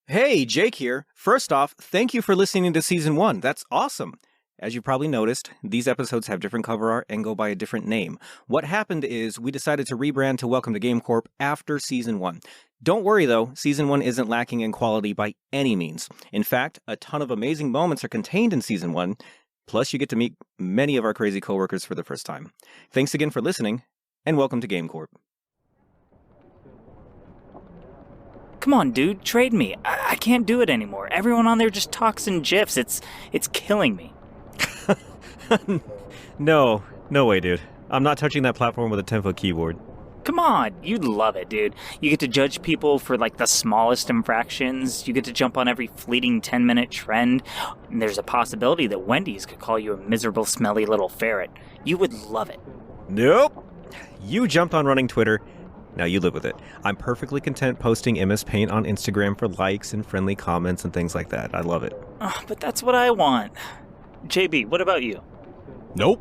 Hey, Jake here. First off, thank you for listening to Season 1. That's awesome. As you probably noticed, these episodes have different cover art and go by a different name. What happened is we decided to rebrand to Welcome to GameCorp after Season 1. Don't worry though, Season 1 isn't lacking in quality by any means. In fact, a ton of amazing moments are contained in Season 1, plus you get to meet many of our crazy coworkers for the first time. Thanks again for listening, and welcome to GameCorp. Come on, dude, trade me. I can't do it anymore. Everyone on there just talks in GIFs. It's killing me. No way, dude. I'm not touching that platform with a 10-foot keyboard. Come on, you'd love it, dude. You get to judge people for, the smallest infractions. You get to jump on every fleeting 10-minute trend. And there's a possibility that Wendy's could call you a miserable, smelly little ferret. You would love it. Nope. You jumped on running Twitter. Now you live with it. I'm perfectly content posting MS Paint on Instagram for likes and friendly comments and things like that. I love it. Oh, but that's what I want. JB, what about you? Nope.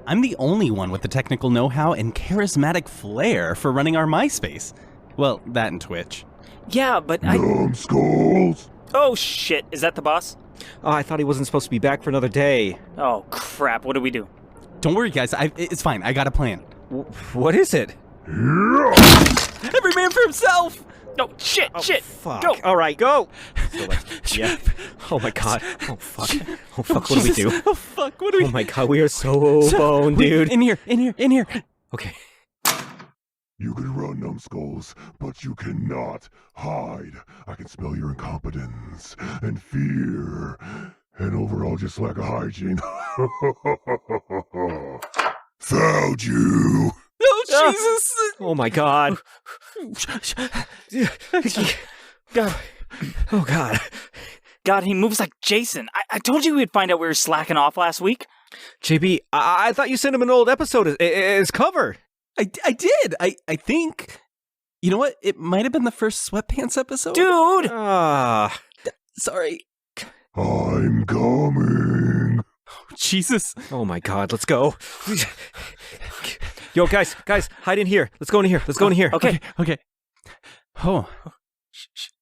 I'm the only one with the technical know-how and charismatic flair for running our MySpace. Well, that and Twitch. Yeah, but Numbskulls! Oh, shit. Is that the boss? Oh, I thought he wasn't supposed to be back for another day. Oh, crap. What do we do? Don't worry, guys. It's fine. I got a plan. What is it? Every man for himself! Oh, shit. Fuck. Go. All right, go. Yeah. Oh my god. Oh fuck. Oh fuck. What do we do? Oh fuck. What do we? Oh my god. We are so boned, dude. In here. Okay. You can run, numbskulls, but you cannot hide. I can smell your incompetence and fear and overall just lack of hygiene. Found you. Oh, Jesus! Oh my god. God. Oh god. God, he moves like Jason. I told you we'd find out we were slacking off last week. JB, I thought you sent him an old episode as cover. I did. I think. You know what? It might have been the first Sweatpants episode. Dude! Sorry. I'm coming. Jesus. Oh my god. Let's go. Yo, guys, hide in here. Let's go in here. Okay. Oh,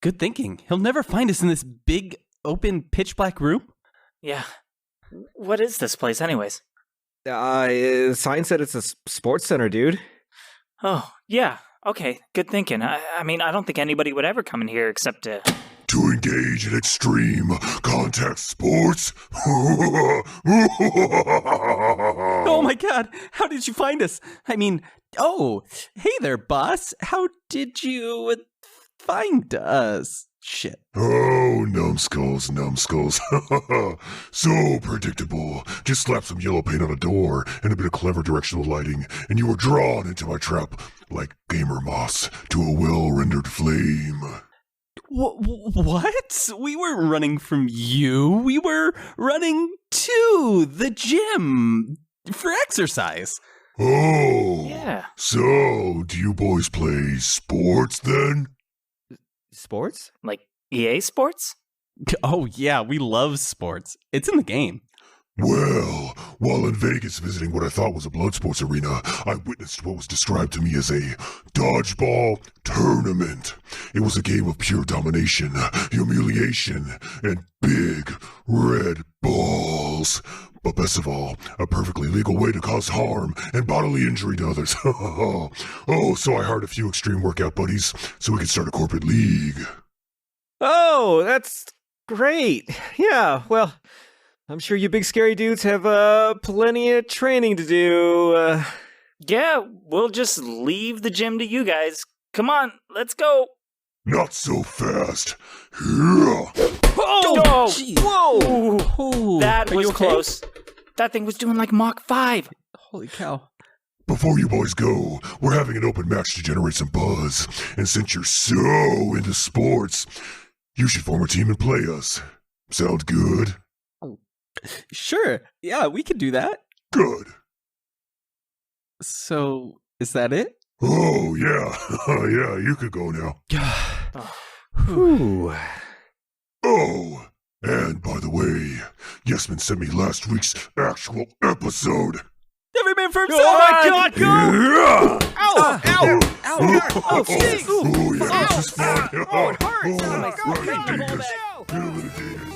good thinking. He'll never find us in this big, open, pitch black room. Yeah. What is this place, anyways? Sign said it's a sports center, dude. Oh, yeah. Okay, good thinking. I mean, I don't think anybody would ever come in here except to engage in extreme contact sports. Oh my god, how did you find us? I mean, oh, hey there, boss. How did you find us? Shit. Oh, numbskulls. So predictable. Just slap some yellow paint on a door and a bit of clever directional lighting, and you were drawn into my trap like gamer moss to a well-rendered flame. What? We weren't running from you. We were running to the gym for exercise. Oh. Yeah. So, do you boys play sports then? Sports? Like EA Sports? Oh, yeah, we love sports. It's in the game. Well, while in Vegas visiting what I thought was a blood sports arena, I witnessed what was described to me as a dodgeball tournament. It was a game of pure domination, humiliation, and big red balls. But best of all, a perfectly legal way to cause harm and bodily injury to others. So I hired a few extreme workout buddies so we could start a corporate league. Oh, that's great. Yeah, well, I'm sure you big scary dudes have plenty of training to do. Yeah, we'll just leave the gym to you guys. Come on, let's go. Not so fast. Yeah. Oh, geez. Whoa! Oh, That are was you okay? close. That thing was doing like Mach 5. Holy cow. Before you boys go, we're having an open match to generate some buzz. And since you're so into sports, you should form a team and play us. Sound good? Sure. Yeah, we could do that. Good. So, is that it? Oh, yeah. Yeah, you could go now. Whew. Oh, and by the way, Yesman sent me last week's actual episode. Every man for himself! Oh my God, go! Ow! Ow! Oh, stinks! oh, yeah, this is fun. Oh, it hurts! Oh my God, right, come on, Davis. Ball Bag. Hit him with it, Davis.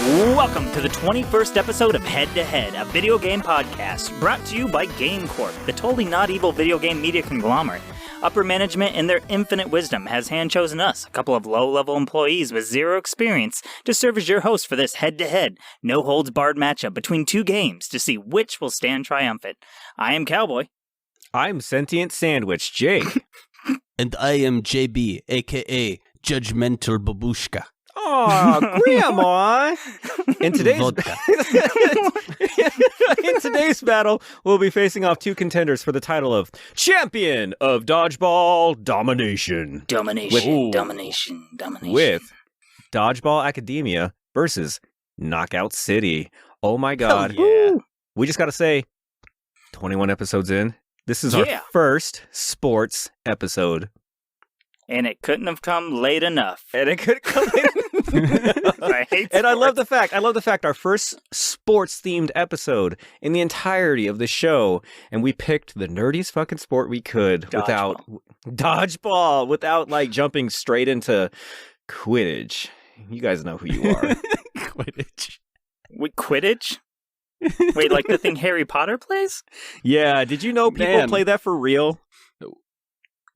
Welcome to the 21st episode of Head2Head, a video game podcast brought to you by GameCorp, the totally not evil video game media conglomerate. Upper management, in their infinite wisdom, has hand-chosen us, a couple of low-level employees with zero experience, to serve as your host for this head-to-head, no-holds-barred matchup between two games to see which will stand triumphant. I am Cowboy. I'm Sentient Sandwich, Jake. And I am JB, a.k.a. Judgmental Babushka. Aw, Grandma! In today's Vodka. in today's battle, we'll be facing off two contenders for the title of Champion of Dodgeball Domination. Domination. With Dodgeball Academia versus Knockout City. Oh my God. yeah. We just gotta say, 21 episodes in, this is our first sports episode. And it couldn't have come late enough. And it could come in. I hate And I love sports. the fact our first sports themed episode in the entirety of the show, and we picked the nerdiest fucking sport we could without like jumping straight into Quidditch. You guys know who you are. Quidditch. Wait, Quidditch? Wait, like the thing Harry Potter plays? Yeah, did you know people Man. play that for real?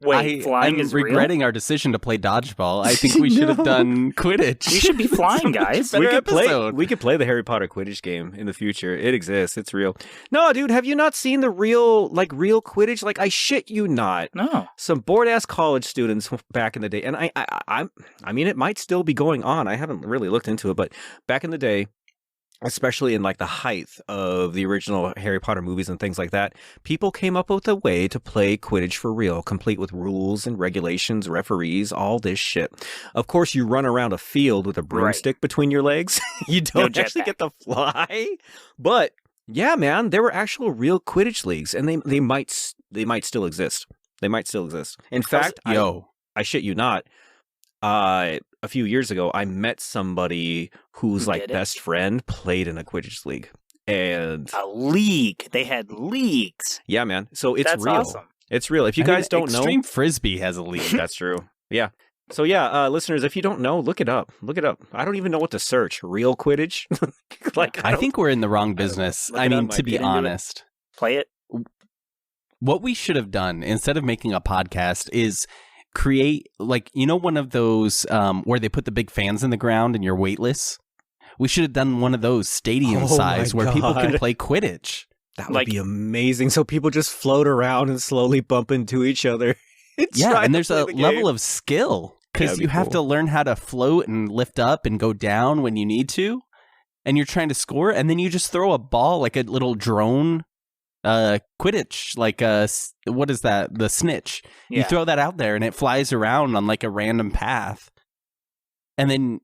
Wait, flying I'm is regretting our decision to play dodgeball. I think we should have done Quidditch. We should be flying, guys. Better episode. We could play the Harry Potter Quidditch game in the future. It exists. It's real. No, dude, have you not seen the real Quidditch? Like, I shit you not. No. Some bored-ass college students back in the day, and I mean, it might still be going on. I haven't really looked into it, but back in the day, especially in like the height of the original Harry Potter movies and things like that, people came up with a way to play Quidditch for real, complete with rules and regulations, referees, all this shit. Of course, you run around a field with a broomstick between your legs. You don't actually get to fly. But yeah, man, there were actual real Quidditch leagues, and they might still exist. They might still exist. In fact, I shit you not. A few years ago, I met somebody whose best friend played in a Quidditch league, and A league. They had leagues. yeah, man. So it's That's real. awesome. It's real. If you guys don't know, Extreme Frisbee has a league. that's true. Yeah. So yeah, listeners, if you don't know, look it up. Look it up. I don't even know what to search. Real Quidditch. I think we're in the wrong business. look I it mean, up, to might be get into it. honest, Play it. what we should have done instead of making a podcast is create, like, you know, one of those where they put the big fans in the ground and you're weightless. We should have done one of those stadium size where people can play Quidditch. That would be amazing. So people just float around and slowly bump into each other. Yeah, and there's a level of skill because you have to learn how to float and lift up and go down when you need to, and you're trying to score, and then you just throw a ball like a little drone Quidditch, like what is that? The snitch. Yeah. You throw that out there and it flies around on like a random path, and then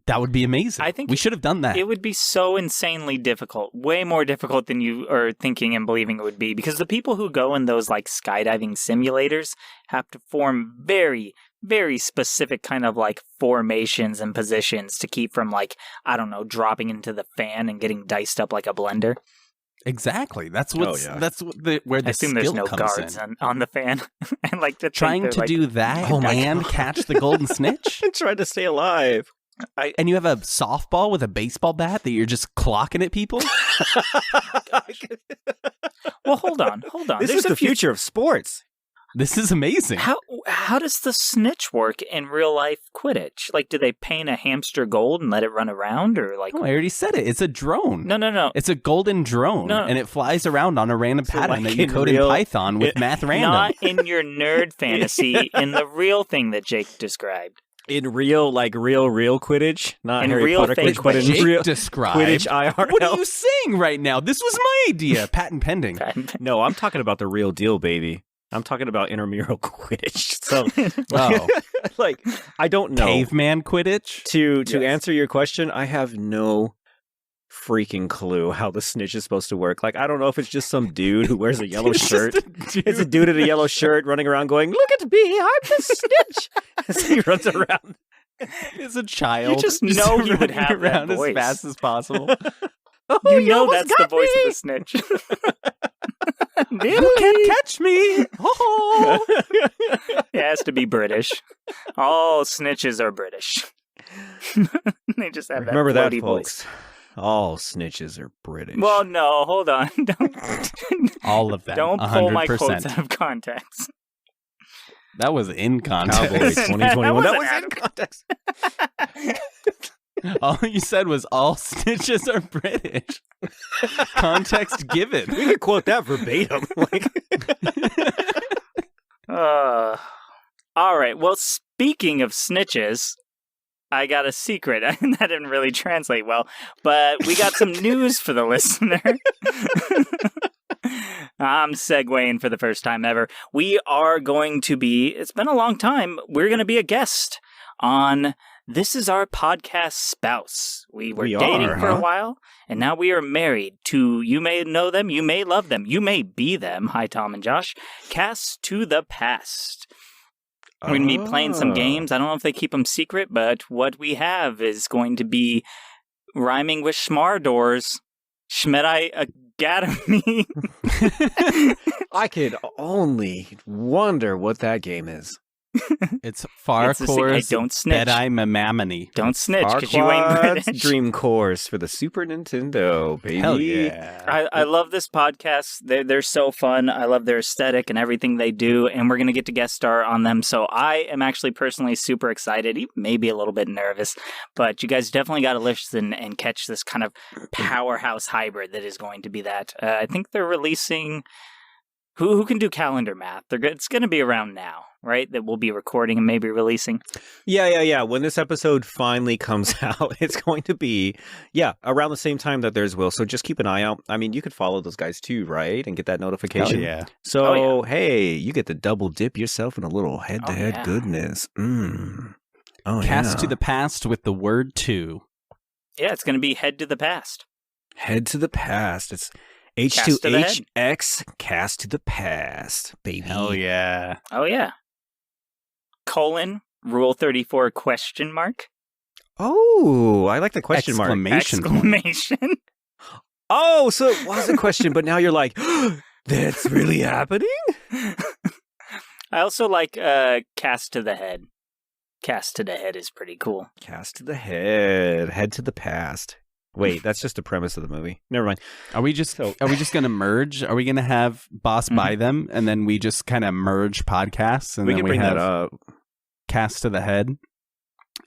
that would be amazing. I think we should have done that. It would be so insanely difficult, way more difficult than you are thinking and believing it would be, because the people who go in those like skydiving simulators have to form very, very specific kind of like formations and positions to keep from like, I don't know, dropping into the fan and getting diced up like a blender. Exactly. That's what's where the I assume skill there's no comes guards in. on the fan. And like Trying to do that and catch the golden snitch. Trying to stay alive. And you have a softball with a baseball bat that you're just clocking at people? Well, hold on. This is the future of sports. This is amazing. How does the snitch work in real life Quidditch? Like, do they paint a hamster gold and let it run around, or like? Oh, I already said it. It's a drone. No. It's a golden drone, and it flies around on a random pattern that you code in Python with math random. Not in your nerd fantasy, in the real thing that Jake described. In real Quidditch, not In Harry real Potter fake Quidditch, but in Jake real described. Quidditch IRL. What are you saying right now? This was my idea. Patent pending. No, I'm talking about the real deal, baby. I'm talking about intramural Quidditch. So, like, I don't know. Caveman Quidditch? To answer your question, I have no freaking clue how the snitch is supposed to work. Like, I don't know if it's just some dude who wears a yellow shirt. It's a dude in a yellow shirt running around going, "Look at me, I'm the snitch." As he runs around. As a child, you just know he would have around that voice as fast as possible. You know that's the voice of the snitch. You can't catch me. Oh. It has to be British. All snitches are British. They just have Remember that, floaty folks. voice. All snitches are British. Well, no, hold on. All of them. Don't pull 100%. my quotes out of context. That was in context. Cowboy 2021. That was That in context. All you said was all snitches are British. Context given. We could quote that verbatim. All right. Well, speaking of snitches, I got a secret. That didn't really translate well, but we got some news for the listener. I'm segueing for the first time ever. We are going to be, it's been a long time, we're going to be a guest on This Is Our Podcast Spouse. We were dating for a while, and now we are married to, you may know them, you may love them, you may be them. Hi, Tom and Josh. Cast to the Past. We're going to be playing some games. I don't know if they keep them secret, but what we have is going to be rhyming with Schmardors, Schmedai Academy. I could only wonder what that game is. It's Farquhar's don't snitch. Mamamani. Don't snitch, because you ain't British. Dream Course for the Super Nintendo, baby. Hell yeah. I love this podcast. They're so fun. I love their aesthetic and everything they do, and we're going to get to guest star on them. So I am actually personally super excited, maybe a little bit nervous, but you guys definitely got to listen and catch this kind of powerhouse hybrid that is going to be that. I think they're releasing... Who can do calendar math? It's going to be around now, right? That we'll be recording and maybe releasing. Yeah. When this episode finally comes out, it's going to be, around the same time that theirs will. So just keep an eye out. I mean, you could follow those guys too, right? And get that notification. Oh, yeah. So, hey, you get to double dip yourself in a little head-to-head goodness. Cast to the past with the word to. Yeah, it's going to be head to the past. Head to the past. It's H2HX, cast to the past, baby. Hell yeah. Oh, yeah. Colon, Rule 34, question mark. Oh, I like the question mark. Exclamation. Oh, so it was a question, but now you're like, that's really happening? I also like cast to the head. Cast to the head is pretty cool. Cast to the head, head to the past. Wait, that's just the premise of the movie. Never mind. Are we just going to merge? Are we going to have Boss buy them and then we just kind of merge podcasts and we then can we bring have that up. Cast to the Head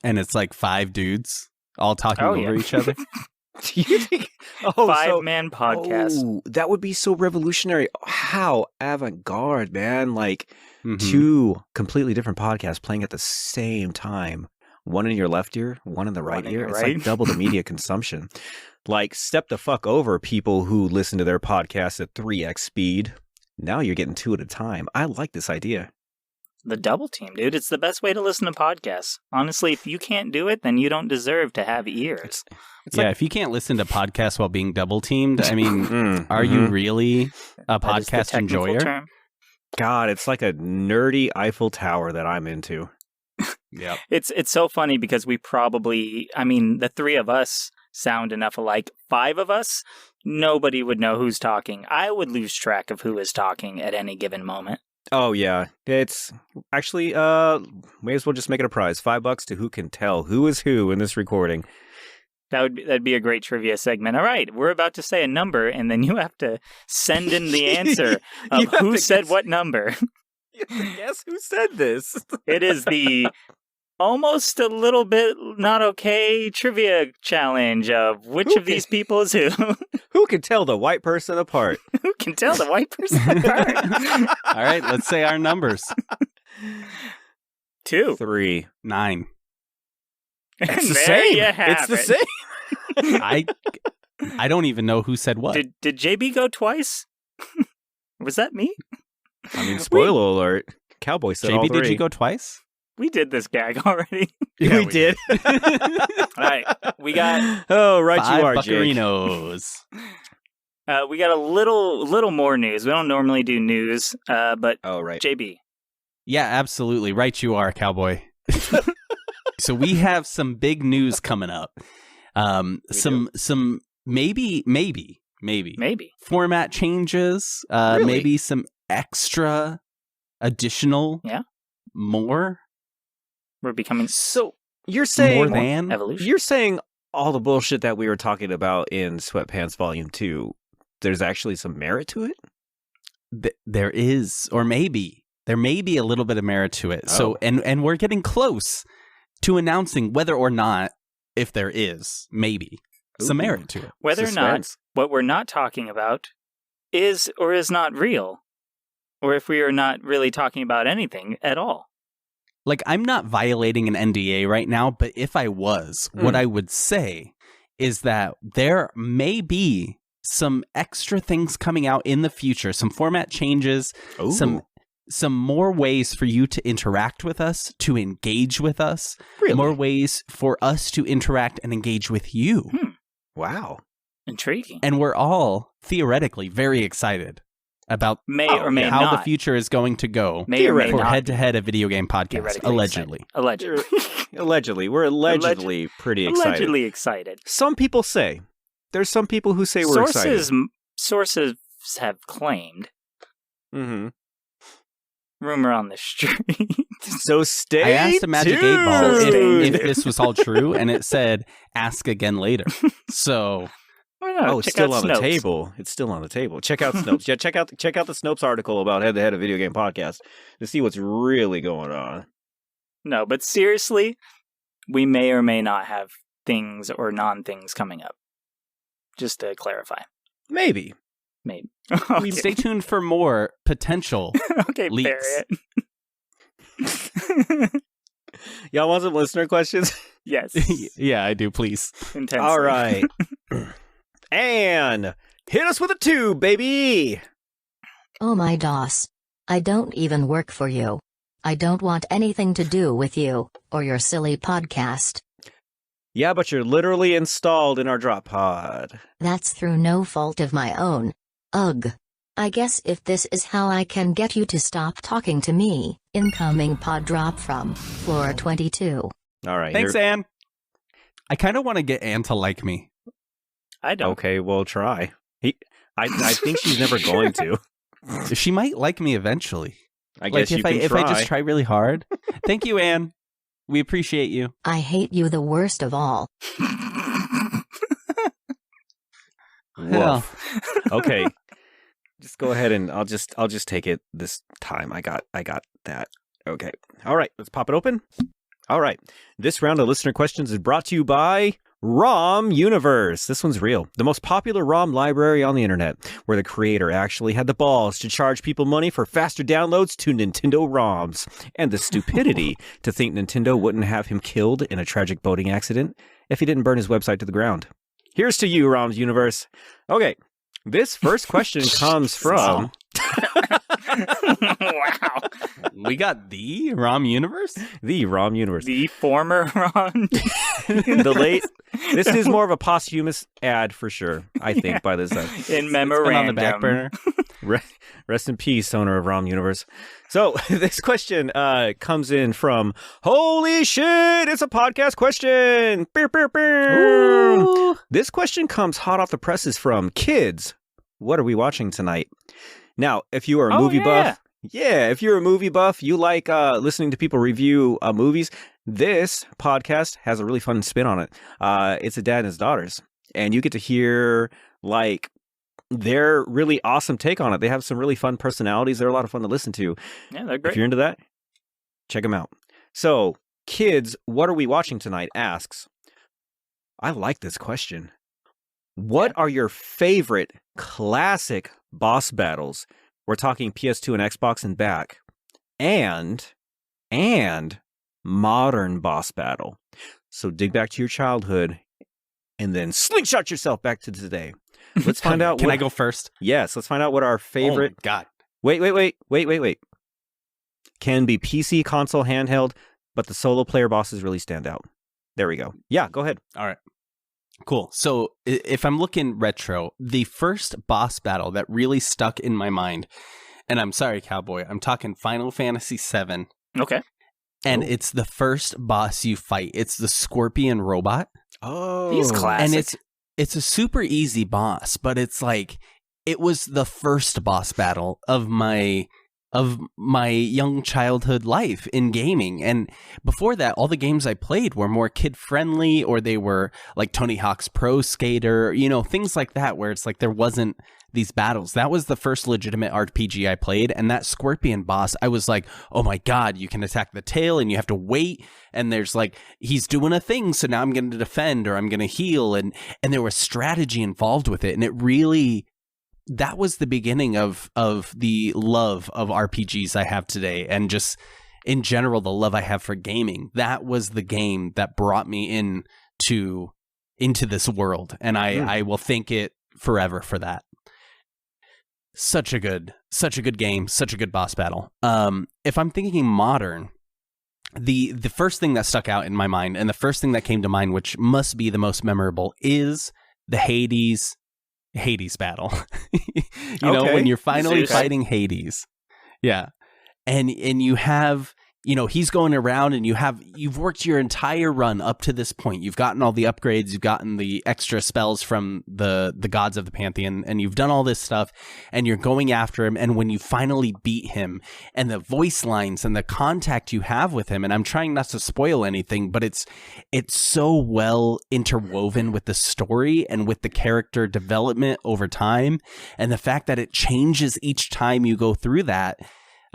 and it's like 5 dudes all talking over each other? Do you think 5-man podcast? Oh, that would be so revolutionary. How avant-garde, man. Like 2 completely different podcasts playing at the same time. One in your left ear, one in the right ear. It's like double the media consumption. Like, step the fuck over people who listen to their podcasts at 3x speed. Now you're getting 2 at a time. I like this idea. The double team, dude. It's the best way to listen to podcasts. Honestly, if you can't do it, then you don't deserve to have ears. It's like, if you can't listen to podcasts while being double teamed, I mean, are you really a podcast enjoyer? Term. God, it's like a nerdy Eiffel Tower that I'm into. Yeah, it's so funny because we probably, I mean, the 3 of us sound enough alike. 5 of us, nobody would know who's talking. I would lose track of who is talking at any given moment. Oh yeah, it's actually may as well just make it a prize. $5 to who can tell who is who in this recording. That'd be a great trivia segment. All right, we're about to say a number, and then you have to send in the answer of who said what number. You have to guess who said this. It is the almost a little bit not okay trivia challenge of which of these people is who. Who can tell the white person apart? Who can tell the white person apart? All right, let's say our numbers. 2. 3. 9. It's the same. It's the same. I don't even know who said what. Did JB go twice? Was that me? I mean, spoiler alert. Cowboy said all JB, 3. did you go twice? We did this gag already. Yeah, we did. All right, we got. Oh, right, Five you are, Jake. buccarinos. We got a little more news. We don't normally do news, but Oh, right. JB. Yeah, absolutely. Right you are, Cowboy. So we have some big news coming up. Some maybe format changes, Really? maybe some extra additional more. We're becoming So you're saying more than evolution. you're saying all the bullshit that we were talking about in Sweatpants Volume 2, there's actually some merit to it? There is, or maybe there may be a little bit of merit to it. So and we're getting close to announcing whether or not, if there is maybe some merit to it. Whether or not Suspense. what we're not talking about is or is not real, or if we are not really talking about anything at all. Like, I'm not violating an NDA right now, but if I was, what I would say is that there may be some extra things coming out in the future, some format changes, some more ways for you to interact with us, to engage with us, more ways for us to interact and engage with you. Wow. Intriguing. And we're all theoretically very excited about Or may how not. the future is going to go May or may for not. Head2Head, a video game podcast, Theoretically allegedly. Allegedly. Allegedly. We're allegedly pretty excited. Allegedly excited. Some people say. There's some people who say we're excited. Sources have claimed. Mm-hmm. Rumor on the street. So stay I asked a Magic 8 Ball tuned. if this was all true, and it said, ask again later. So... Oh, it's still on the table. It's still on the table. Check out Snopes. Yeah, check out the Snopes article about Head2Head, a video game podcast, to see what's really going on. No, but seriously, we may or may not have things or non-things coming up. Just to clarify. Maybe. Okay. Stay tuned for more potential Okay, leaks. Barrett. Y'all want some listener questions? Yes. Yeah, I do, please. Intensely. All right. And hit us with a 2, baby. Oh my DOS. I don't even work for you. I don't want anything to do with you, or your silly podcast. Yeah, but you're literally installed in our drop pod. That's through no fault of my own. Ugh. I guess if this is how I can get you to stop talking to me, incoming pod drop from floor 22. All right. Thanks, Anne. I kind of want to get Anne to like me. I don't. Okay, we'll try. I think she's never going to. She might like me eventually. I guess if I just try really hard. Thank you, Anne. We appreciate you. I hate you the worst of all. Well. Okay. Just go ahead and I'll just take it this time. I got that. Okay. All right, let's pop it open. All right. This round of listener questions is brought to you by ROM Universe. This one's real. The most popular ROM library on the internet, where the creator actually had the balls to charge people money for faster downloads to Nintendo ROMs, and the stupidity to think Nintendo wouldn't have him killed in a tragic boating accident if he didn't burn his website to the ground. Here's to you, ROM Universe. Okay. This first question comes from... Wow. We got the ROM Universe? The ROM Universe. The former Ron. The late... This is more of a posthumous ad for sure, I think, by this time. In memorandum. Been on the back burner. Rest in peace, owner of ROM Universe. So, this question comes in from, holy shit, it's a podcast question! Beer, beer, beer. Ooh. This question comes hot off the presses from Kids. What are we watching tonight? Now, if you are a movie buff, if you're a movie buff, you like listening to people review movies, this podcast has a really fun spin on it. It's a dad and his daughters, and you get to hear like their really awesome take on it. They have some really fun personalities. They're a lot of fun to listen to. Yeah, they're great. If you're into that, check them out. So, Kids, what are we watching tonight? Asks. I like this question. What are your favorite classic boss battles? We're talking PS2 and Xbox and back. And modern boss battle. So dig back to your childhood and then slingshot yourself back to today. Let's find out. Can I go first? Yes, let's find out what our favorite... Oh, God. Wait. Can be PC, console, handheld. but the solo player bosses really stand out. There we go. Yeah, go ahead. All right. Cool. So if I'm looking retro, the first boss battle that really stuck in my mind, and I'm sorry, Cowboy, I'm talking Final Fantasy VII. Okay. And it's the first boss you fight. It's the scorpion robot. Oh. He's classic. And it's a super easy boss, but it's like, it was the first boss battle of my young childhood life in gaming. And before that, all the games I played were more kid friendly, or they were like Tony Hawk's Pro Skater, things like that, where it's like there wasn't these battles. That was the first legitimate RPG I played. And that scorpion boss, I was like, oh my God, you can attack the tail and you have to wait. And there's like, he's doing a thing. So now I'm going to defend or I'm going to heal. And there was strategy involved with it. And it really, that was the beginning of the love of RPGs I have today, and just in general the love I have for gaming. That was the game that brought me into this world, and I will thank it forever for that. Such a good game, such a good boss battle. If I'm thinking modern, the first thing that stuck out in my mind, and the first thing that came to mind, which must be the most memorable, is the Hades battle. When you're finally fighting Hades. Yeah. And you have, he's going around, and you've worked your entire run up to this point. You've gotten all the upgrades, you've gotten the extra spells from the gods of the Pantheon, and you've done all this stuff, and you're going after him. And when you finally beat him, and the voice lines and the contact you have with him, and I'm trying not to spoil anything, but it's so well interwoven with the story and with the character development over time, and the fact that it changes each time you go through that.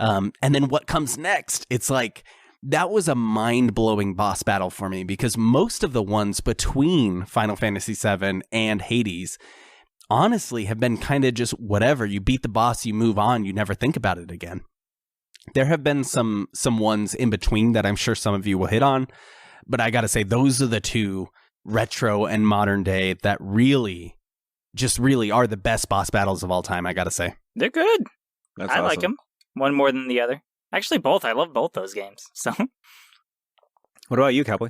And then what comes next? It's like, that was a mind-blowing boss battle for me, because most of the ones between Final Fantasy VII and Hades honestly have been kind of just whatever. You beat the boss, you move on, you never think about it again. There have been some ones in between that I'm sure some of you will hit on, but I gotta say, those are the two, retro and modern day, that really are the best boss battles of all time, I gotta say. They're good. That's I awesome. like them. One more than the other. Actually, both. I love both those games. So, What about you, Cowboy?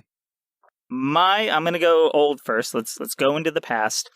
I'm going to go old first. Let's go into the past.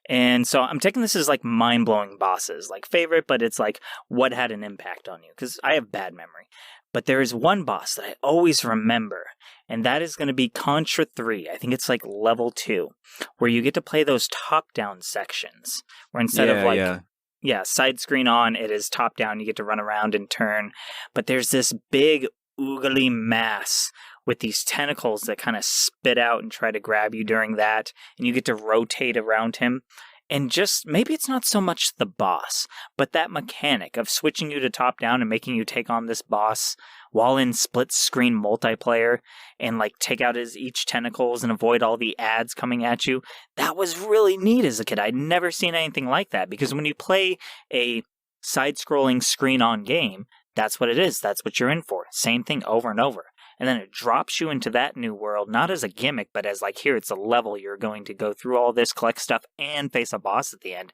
And so I'm taking this as like mind-blowing bosses, like favorite, but it's like what had an impact on you, because I have bad memory. But there is one boss that I always remember, and that is going to be Contra 3. I think it's like level 2, where you get to play those top-down sections, where instead of like... Yeah, side screen on, it is top down. You get to run around and turn. But there's this big oogly mass with these tentacles that kind of spit out and try to grab you during that. And you get to rotate around him. And just, maybe it's not so much the boss, but that mechanic of switching you to top down and making you take on this boss while in split screen multiplayer and like take out his each tentacles and avoid all the ads coming at you. That was really neat as a kid. I'd never seen anything like that, because when you play a side-scrolling screen-on game, that's what it is. That's what you're in for. Same thing over and over. And then it drops you into that new world, not as a gimmick, but as like, here, it's a level. You're going to go through all this, collect stuff, and face a boss at the end.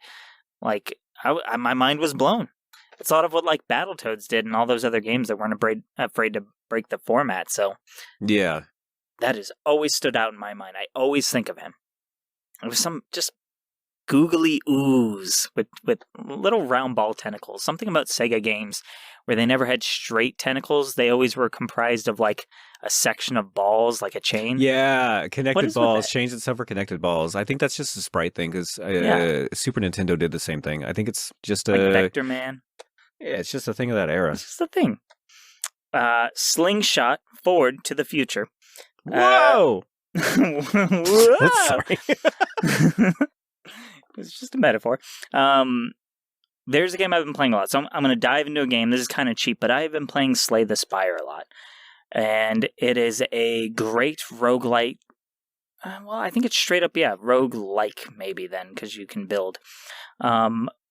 Like, my mind was blown. It's a lot of what like Battletoads did and all those other games that weren't afraid to break the format. So Yeah. that has always stood out in my mind. I always think of him. It was some just googly ooze with little round ball tentacles. Something about Sega games where they never had straight tentacles. They always were comprised of like a section of balls, like a chain. Yeah, connected balls. that? Changed itself for connected balls. I think that's just a sprite thing, because Super Nintendo did the same thing. I think it's just like Vector Man. Yeah, it's just a thing of that era. It's just a thing. Slingshot Forward to the Future. Whoa! Whoa! Sorry. It's just a metaphor. There's a game I've been playing a lot, so I'm going to dive into a game. This is kind of cheap, but I've been playing Slay the Spire a lot. And it is a great roguelite. Well, I think it's straight up, roguelike maybe then, because you can build.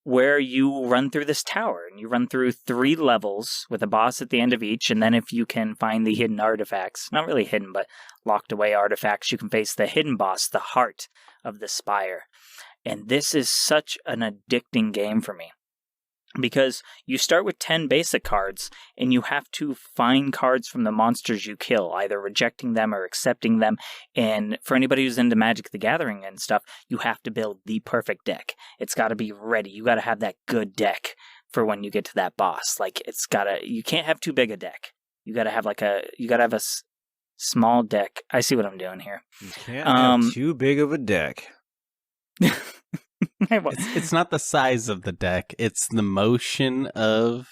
Where you run through this tower, and you run through 3 levels with a boss at the end of each, and then if you can find the hidden artifacts, not really hidden, but locked away artifacts, you can face the hidden boss, the heart of the spire. And this is such an addicting game for me, because you start with 10 basic cards, and you have to find cards from the monsters you kill, either rejecting them or accepting them. And for anybody who's into Magic the Gathering and stuff, you have to build the perfect deck. It's got to be ready. You got to have that good deck for when you get to that boss. Like, you can't have too big a deck. You got to have a small deck. I see what I'm doing here. You can't have too big of a deck. It's not the size of the deck. It's the motion of...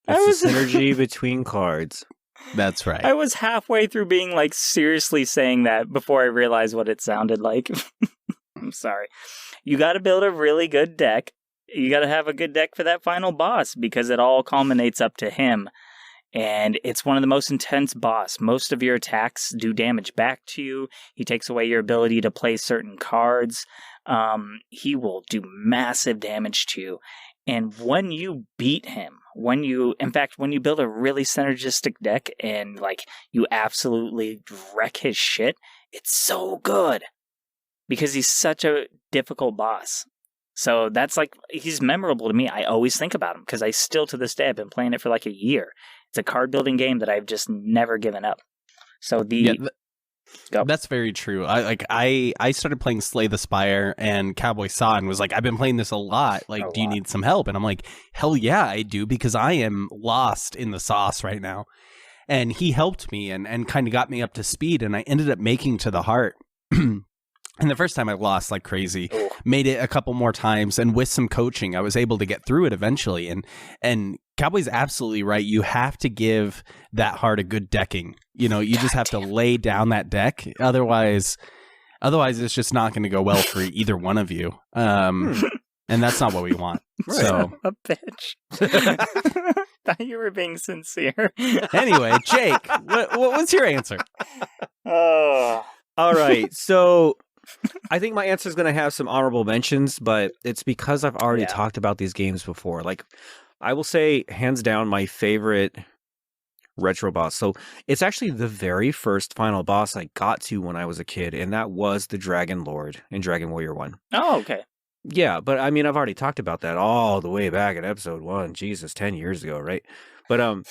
It's the synergy between cards. That's right. I was halfway through being like seriously saying that before I realized what it sounded like. I'm sorry. You got to build a really good deck. You got to have a good deck for that final boss because it all culminates up to him. And it's one of the most intense boss. Most of your attacks do damage back to you. He takes away your ability to play certain cards. He will do massive damage to you. And when you beat him, when you build a really synergistic deck and like you absolutely wreck his shit, it's so good because he's such a difficult boss. So that's like, he's memorable to me. I always think about him because I still to this day, I've been playing it for like a year. It's a card building game that I've just never given up. So that's very true. I started playing Slay the Spire, and Cowboy saw and was like, I've been playing this a lot. Like, do you need some help? And I'm like, hell yeah, I do, because I am lost in the sauce right now. And he helped me and kind of got me up to speed, and I ended up making to the heart. And the first time I lost like crazy, made it a couple more times, and with some coaching, I was able to get through it eventually. And Cowboy's absolutely right. You have to give that heart a good decking. You know, you just have to lay down that deck. Otherwise it's just not going to go well for either one of you. And that's not what we want. Right. So a bitch. Thought you were being sincere. Anyway, Jake, what was your answer? All right. So I think my answer is going to have some honorable mentions, but it's because I've already talked about these games before. Like, I will say, hands down, my favorite retro boss. So it's actually the very first final boss I got to when I was a kid, and that was the Dragon Lord in Dragon Warrior 1. Oh, okay. Yeah, but I mean, I've already talked about that all the way back in episode 1. Jesus, 10 years ago, right? But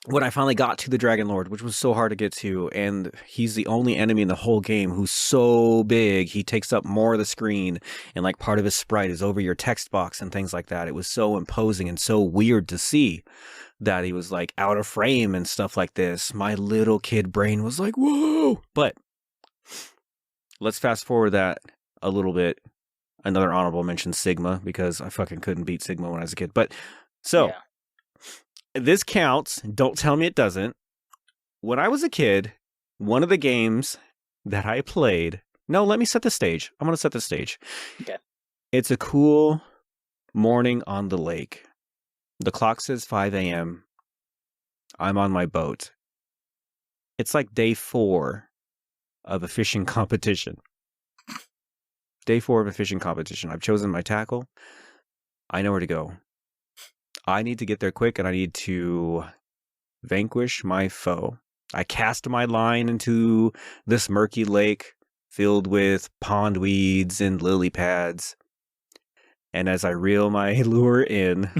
when I finally got to the Dragon Lord, which was so hard to get to, and he's the only enemy in the whole game who's so big, he takes up more of the screen, and like part of his sprite is over your text box and things like that. It was so imposing and so weird to see that he was like out of frame and stuff like this. My little kid brain was like, whoa! But let's fast forward that a little bit. Another honorable mention, Sigma, because I fucking couldn't beat Sigma when I was a kid. But so... Yeah. This counts. Don't tell me it doesn't. When I was a kid, one of the games that I played... No, let me set the stage. I'm going to set the stage. Okay. It's a cool morning on the lake. The clock says 5 a.m. I'm on my boat. It's like day 4 of a fishing competition. Day 4 of a fishing competition. I've chosen my tackle. I know where to go. I need to get there quick, and I need to vanquish my foe. I cast my line into this murky lake filled with pond weeds and lily pads. And as I reel my lure in,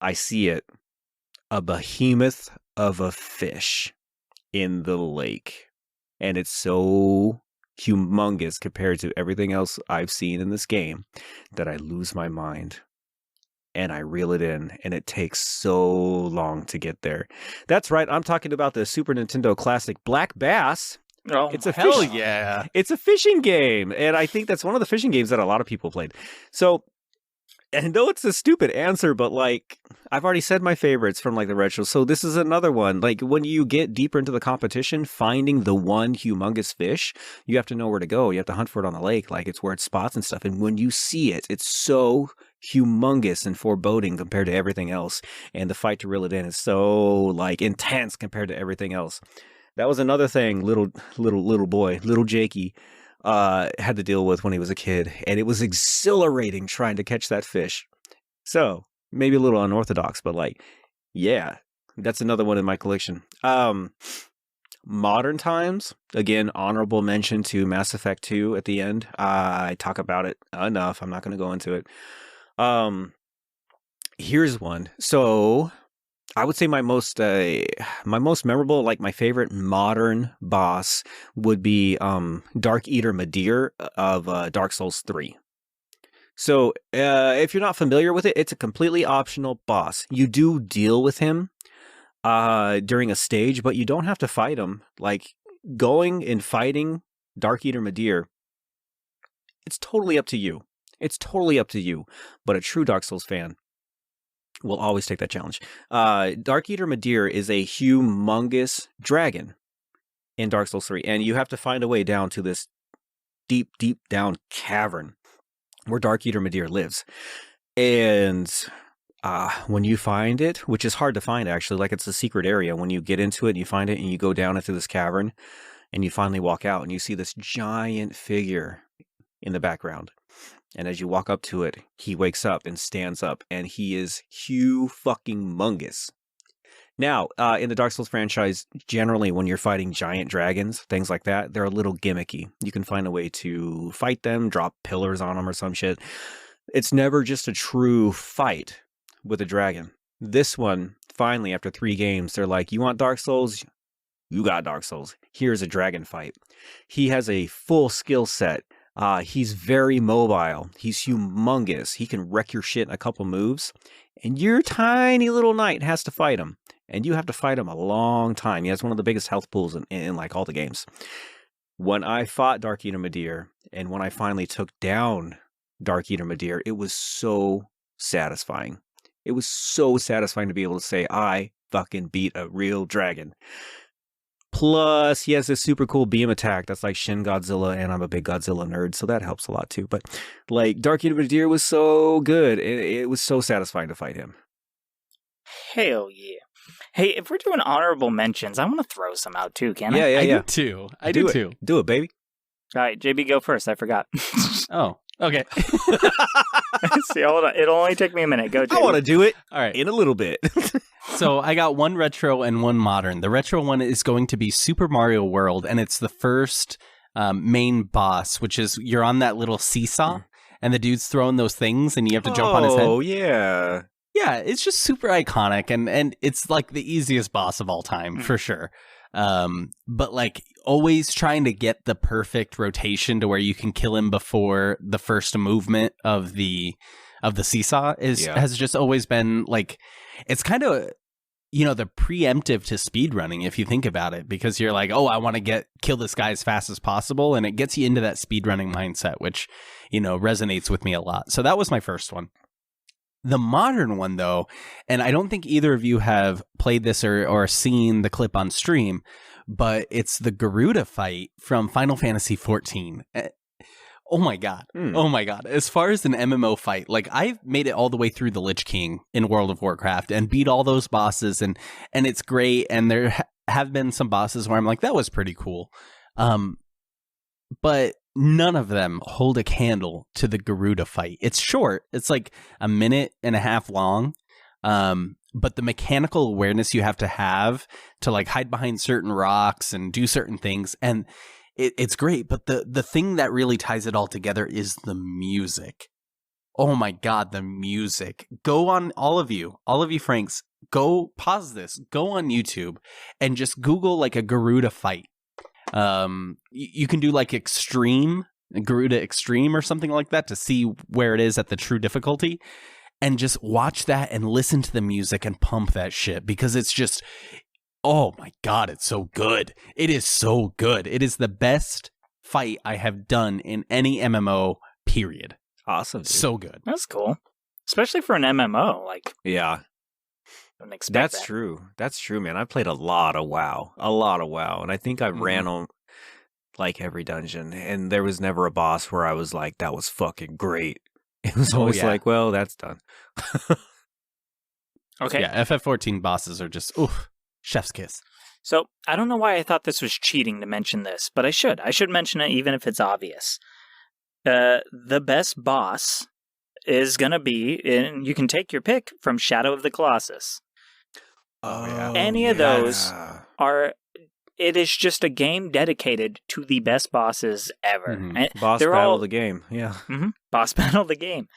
I see it. A behemoth of a fish in the lake. And it's so humongous compared to everything else I've seen in this game that I lose my mind. And I reel it in, and it takes so long to get there. That's right, I'm talking about the Super Nintendo classic Black Bass. Oh, it's a hell yeah. It's a fishing game, and I think that's one of the fishing games that a lot of people played. So, and though it's a stupid answer, but like, I've already said my favorites from like the retro, so this is another one. Like, when you get deeper into the competition, finding the one humongous fish, you have to know where to go. You have to hunt for it on the lake, like it's where it spots and stuff. And when you see it, it's so humongous and foreboding compared to everything else. And the fight to reel it in is so like intense compared to everything else. That was another thing little boy, little Jakey, had to deal with when he was a kid. And it was exhilarating trying to catch that fish. So maybe a little unorthodox, but like, yeah, that's another one in my collection. Modern times, again, honorable mention to Mass Effect 2 at the end. I talk about it enough. I'm not going to go into it. Here's one. So I would say my most memorable, like my favorite modern boss would be Dark Eater Madir of Dark Souls 3. So if you're not familiar with it, it's a completely optional boss. You do deal with him during a stage, but you don't have to fight him. Like going and fighting Dark Eater Madir, it's totally up to you. It's totally up to you. But a true Dark Souls fan will always take that challenge. Dark Eater Madir is a humongous dragon in Dark Souls 3, and you have to find a way down to this deep, deep down cavern where Dark Eater Madir lives. And when you find it, which is hard to find actually, like it's a secret area, when you get into it and you find it and you go down into this cavern and you finally walk out and you see this giant figure in the background. And as you walk up to it, he wakes up and stands up, and he is huge-fucking-mungus. Now, in the Dark Souls franchise, generally when you're fighting giant dragons, things like that, they're a little gimmicky. You can find a way to fight them, drop pillars on them or some shit. It's never just a true fight with a dragon. This one, finally, after 3 games, they're like, you want Dark Souls? You got Dark Souls. Here's a dragon fight. He has a full skill set. He's very mobile. He's humongous. He can wreck your shit in a couple moves. And your tiny little knight has to fight him. And you have to fight him a long time. He has one of the biggest health pools in like all the games. When I fought Dark Eater Madir, and when I finally took down Dark Eater Madir, it was so satisfying. It was so satisfying to be able to say, I fucking beat a real dragon. Plus, he has this super cool beam attack that's like Shin Godzilla, and I'm a big Godzilla nerd, so that helps a lot too. But like, Dark Eater Madir was so good. It was so satisfying to fight him. Hell yeah. Hey, if we're doing honorable mentions, I want to throw some out too, can I? I do too. I do too. Do it, baby. All right, JB, go first. I forgot. Oh, okay. See, hold on. It'll only take me a minute. Go, JB. I want to do it. All right. In a little bit. So I got one retro and one modern. The retro one is going to be Super Mario World, and it's the first main boss, which is you're on that little seesaw, and the dude's throwing those things, and you have to jump on his head. Oh, yeah. Yeah, it's just super iconic, and it's like the easiest boss of all time, for sure. But like always trying to get the perfect rotation to where you can kill him before the first movement of the seesaw has just always been like, it's kind of, you know, the preemptive to speedrunning if you think about it, because you're like, oh, I want to kill this guy as fast as possible, and it gets you into that speedrunning mindset, which, you know, resonates with me a lot. So that was my first one. The modern one, though, and I don't think either of you have played this or seen the clip on stream, but it's the Garuda fight from Final Fantasy XIV. Oh my God. Oh my God. As far as an MMO fight, like I've made it all the way through the Lich King in World of Warcraft and beat all those bosses, and it's great. And there have been some bosses where I'm like, that was pretty cool. But none of them hold a candle to the Garuda fight. It's short. It's like a minute and a half long. But the mechanical awareness you have to like hide behind certain rocks and do certain things, and it's great. But the thing that really ties it all together is the music. Oh my God, the music. Go on, all of you Franks, go pause this, go on YouTube and just Google like a Garuda fight. You can do like Garuda Extreme or something like that to see where it is at the true difficulty, and just watch that and listen to the music and pump that shit, because it's just, oh my God, it's so good. It is so good. It is the best fight I have done in any MMO, period. Awesome. Dude. So good. That's cool. Especially for an MMO. Like, yeah. Don't expect That's that. true. That's true, man. I played a lot of WoW. And I think I ran on like every dungeon, and there was never a boss where I was like, that was fucking great. It was always like, well, that's done. Okay. Yeah, FF14 bosses are just, oof, chef's kiss. So, I don't know why I thought this was cheating to mention this, but I should. I should mention it even if it's obvious. The best boss is going to be, and you can take your pick from Shadow of the Colossus. Oh, yeah. Any of those are, it is just a game dedicated to the best bosses ever. Mm-hmm. And boss battle of the game, yeah. Mm-hmm. Boss battle of the game.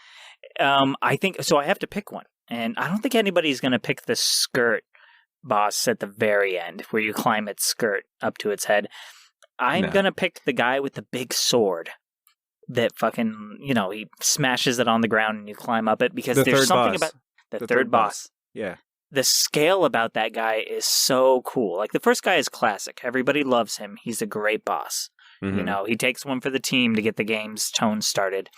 I think so. I have to pick one, and I don't think anybody's going to pick the skirt boss at the very end, where you climb its skirt up to its head. I'm going to pick the guy with the big sword that fucking, he smashes it on the ground and you climb up it, because there's something about the third boss. Yeah. The scale about that guy is so cool. Like, the first guy is classic. Everybody loves him. He's a great boss. Mm-hmm. He takes one for the team to get the game's tone started.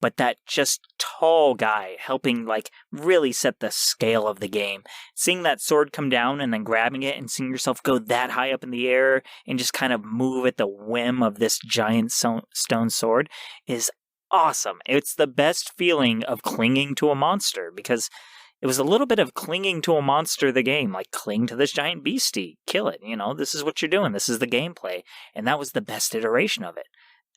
But that just tall guy helping, like, really set the scale of the game. Seeing that sword come down and then grabbing it and seeing yourself go that high up in the air and just kind of move at the whim of this giant stone sword is awesome. It's the best feeling of clinging to a monster, because it was a little bit of clinging to a monster, the game. Like, cling to this giant beastie. Kill it. This is what you're doing. This is the gameplay. And that was the best iteration of it.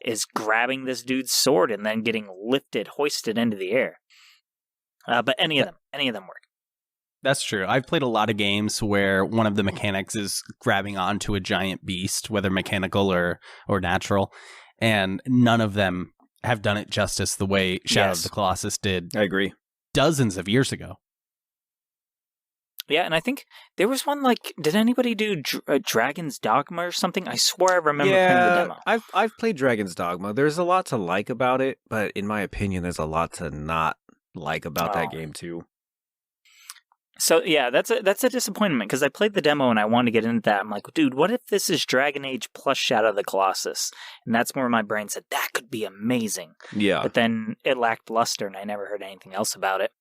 Is grabbing this dude's sword and then getting hoisted into the air. But any of them work. That's true. I've played a lot of games where one of the mechanics is grabbing onto a giant beast, whether mechanical or natural, and none of them have done it justice the way Shadow of the Colossus did. I agree. Dozens of years ago. Yeah, and I think there was one, like, did anybody do Dragon's Dogma or something? I swear I remember playing the demo. I've played Dragon's Dogma. There's a lot to like about it, but in my opinion, there's a lot to not like about that game too. So yeah, that's a disappointment, because I played the demo and I wanted to get into that. I'm like, dude, what if this is Dragon Age plus Shadow of the Colossus? And that's where my brain said that could be amazing. Yeah. But then it lacked luster, and I never heard anything else about it.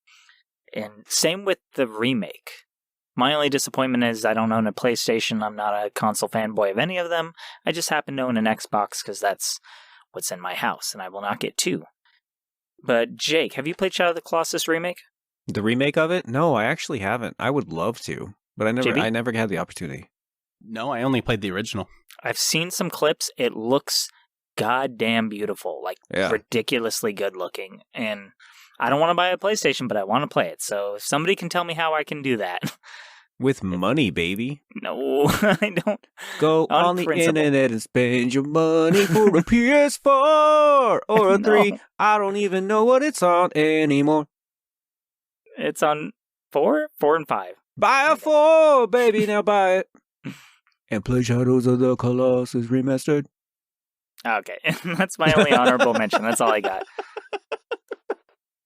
And same with the remake. My only disappointment is I don't own a PlayStation. I'm not a console fanboy of any of them. I just happen to own an Xbox because that's what's in my house, and I will not get two. But Jake, have you played Shadow of the Colossus remake? The remake of it? No, I actually haven't. I would love to, but I never had the opportunity. No, I only played the original. I've seen some clips. It looks goddamn beautiful, like ridiculously good looking. And I don't want to buy a PlayStation, but I want to play it. So if somebody can tell me how I can do that. With money, baby. No, I don't. Go on the internet and spend your money for a PS4 or a 3. I don't even know what it's on anymore. It's on 4 and 5. Buy a 4, baby, now buy it. And play Shadows of the Colossus Remastered. Okay, that's my only honorable mention. That's all I got.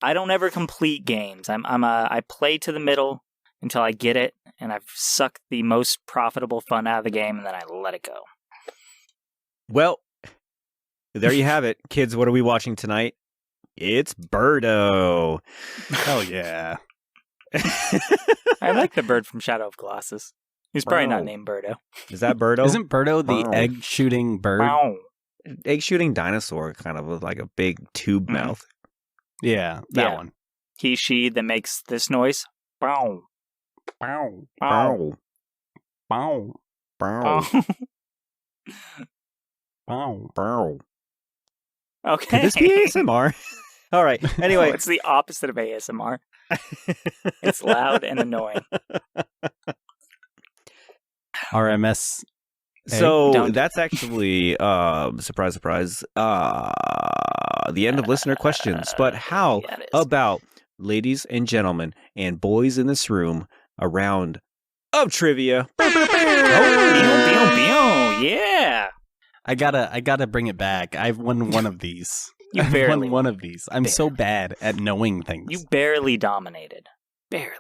I don't ever complete games. I play to the middle until I get it, and I've sucked the most profitable fun out of the game, and then I let it go. Well, there you have it. Kids, what are we watching tonight? It's Birdo. Hell yeah. I like the bird from Shadow of Colossus. He's probably not named Birdo. Is that Birdo? Isn't Birdo the egg-shooting bird? Bow. Egg-shooting dinosaur, kind of with like a big tube mouth. Yeah, that one. He, she that makes this noise. Bow. Bow. Bow. Bow. Bow. Bow. Bow. Okay. Could this be ASMR? All right. Anyway. No, it's the opposite of ASMR. It's loud and annoying. RMS. So that's actually, surprise, surprise, the end of listener questions. But how about, ladies and gentlemen, and boys in this room, a round of trivia? Yeah. I gotta bring it back. I've won one of these. You barely won one of these. I'm so bad at knowing things. You barely dominated. Barely.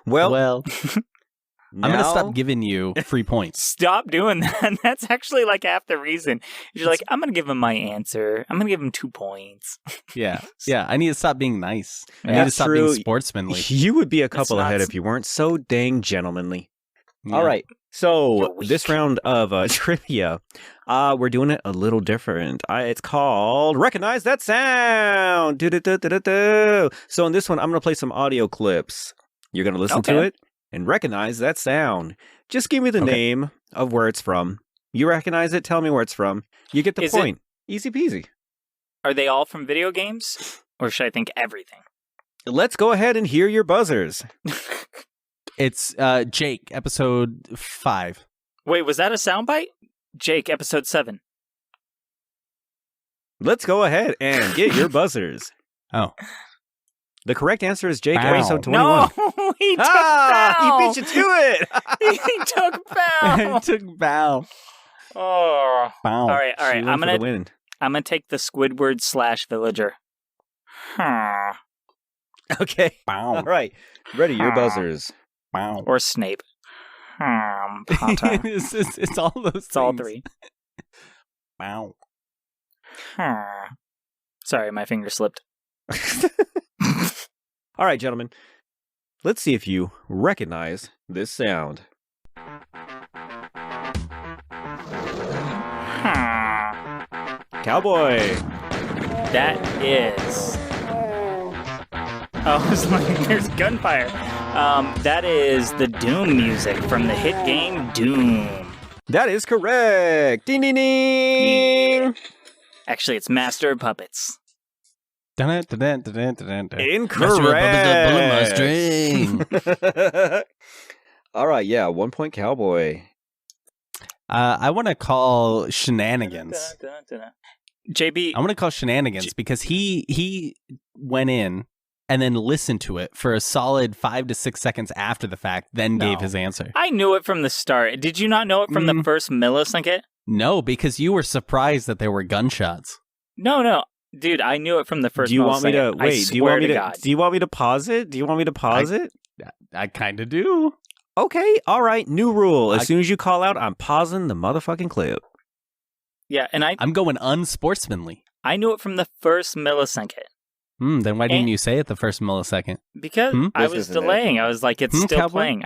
Well, I'm gonna stop giving you free points. Stop doing that. That's actually like half the reason. You're like, I'm gonna give him my answer. I'm gonna give him 2 points. Yeah. I need to stop being nice. I need to stop being sportsmanly. You would be a couple ahead if you weren't so dang gentlemanly. Yeah. All right. So this round of trivia, we're doing it a little different. It's called Recognize That Sound. Do-do-do-do-do-do. So in this one, I'm going to play some audio clips. You're going to listen to it and recognize that sound. Just give me the name of where it's from. You recognize it, tell me where it's from. You get the point. Easy peasy. Are they all from video games? Or should I think everything? Let's go ahead and hear your buzzers. It's Jake, episode 5. Wait, was that a soundbite? Jake, episode 7. Let's go ahead and get your buzzers. Oh. The correct answer is Jake, Bow. episode 21. No, he took bow. He beat you to it. He took bow. It took bow. Oh. Bow. All right. She went for the win. I'm gonna take the Squidward / villager. Huh. Okay. Bow. All right. Ready, your buzzers. Bow. Or Snape. Potter. It's all those It's all things. 3. Bow. Sorry, my finger slipped. All right, gentlemen. Let's see if you recognize this sound. Cowboy. That is. Oh, it's like there's gunfire. That is the Doom music from the hit game Doom. That is correct. Ding, ding, ding. Actually, it's Master of Puppets. Incorrect. All right, yeah, 1 point Cowboy. I want to call shenanigans. JB. I want to call shenanigans because he went in and then listened to it for a solid 5 to 6 seconds after the fact, then gave his answer. I knew it from the start. Did you not know it from the first millisecond? No, because you were surprised that there were gunshots. No. Dude, I knew it from the first millisecond. Do you want me to wait? Do you want me to pause it? I kind of do. Okay, all right. New rule. As soon as you call out, I'm pausing the motherfucking clip. Yeah, and I'm going unsportsmanly. I knew it from the first millisecond. Then why didn't you say it the first millisecond? Because I was delaying. I was like, it's still Cowboy? playing.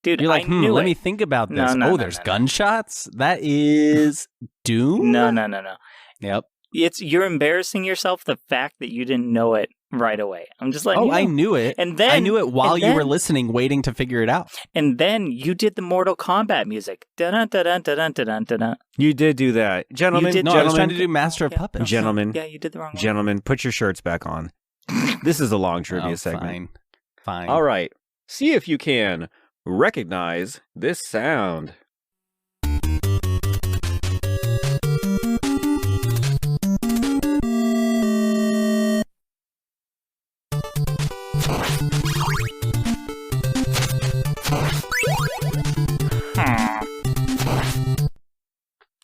Dude, You're like, I knew let it. me think about this. No, there's gunshots? That is Doom? No. Yep. You're embarrassing yourself the fact that you didn't know it right away. I'm just letting you know. I knew it. And then I knew it while you were listening, waiting to figure it out. And then you did the Mortal Kombat music. Dun-dun-dun-dun-dun-dun-dun. You did do that. Gentlemen, I was trying to do Master of Puppets. Gentlemen. Yeah, you did the wrong one. Gentlemen, put your shirts back on. This is a long trivia segment. Fine. All right. See if you can recognize this sound.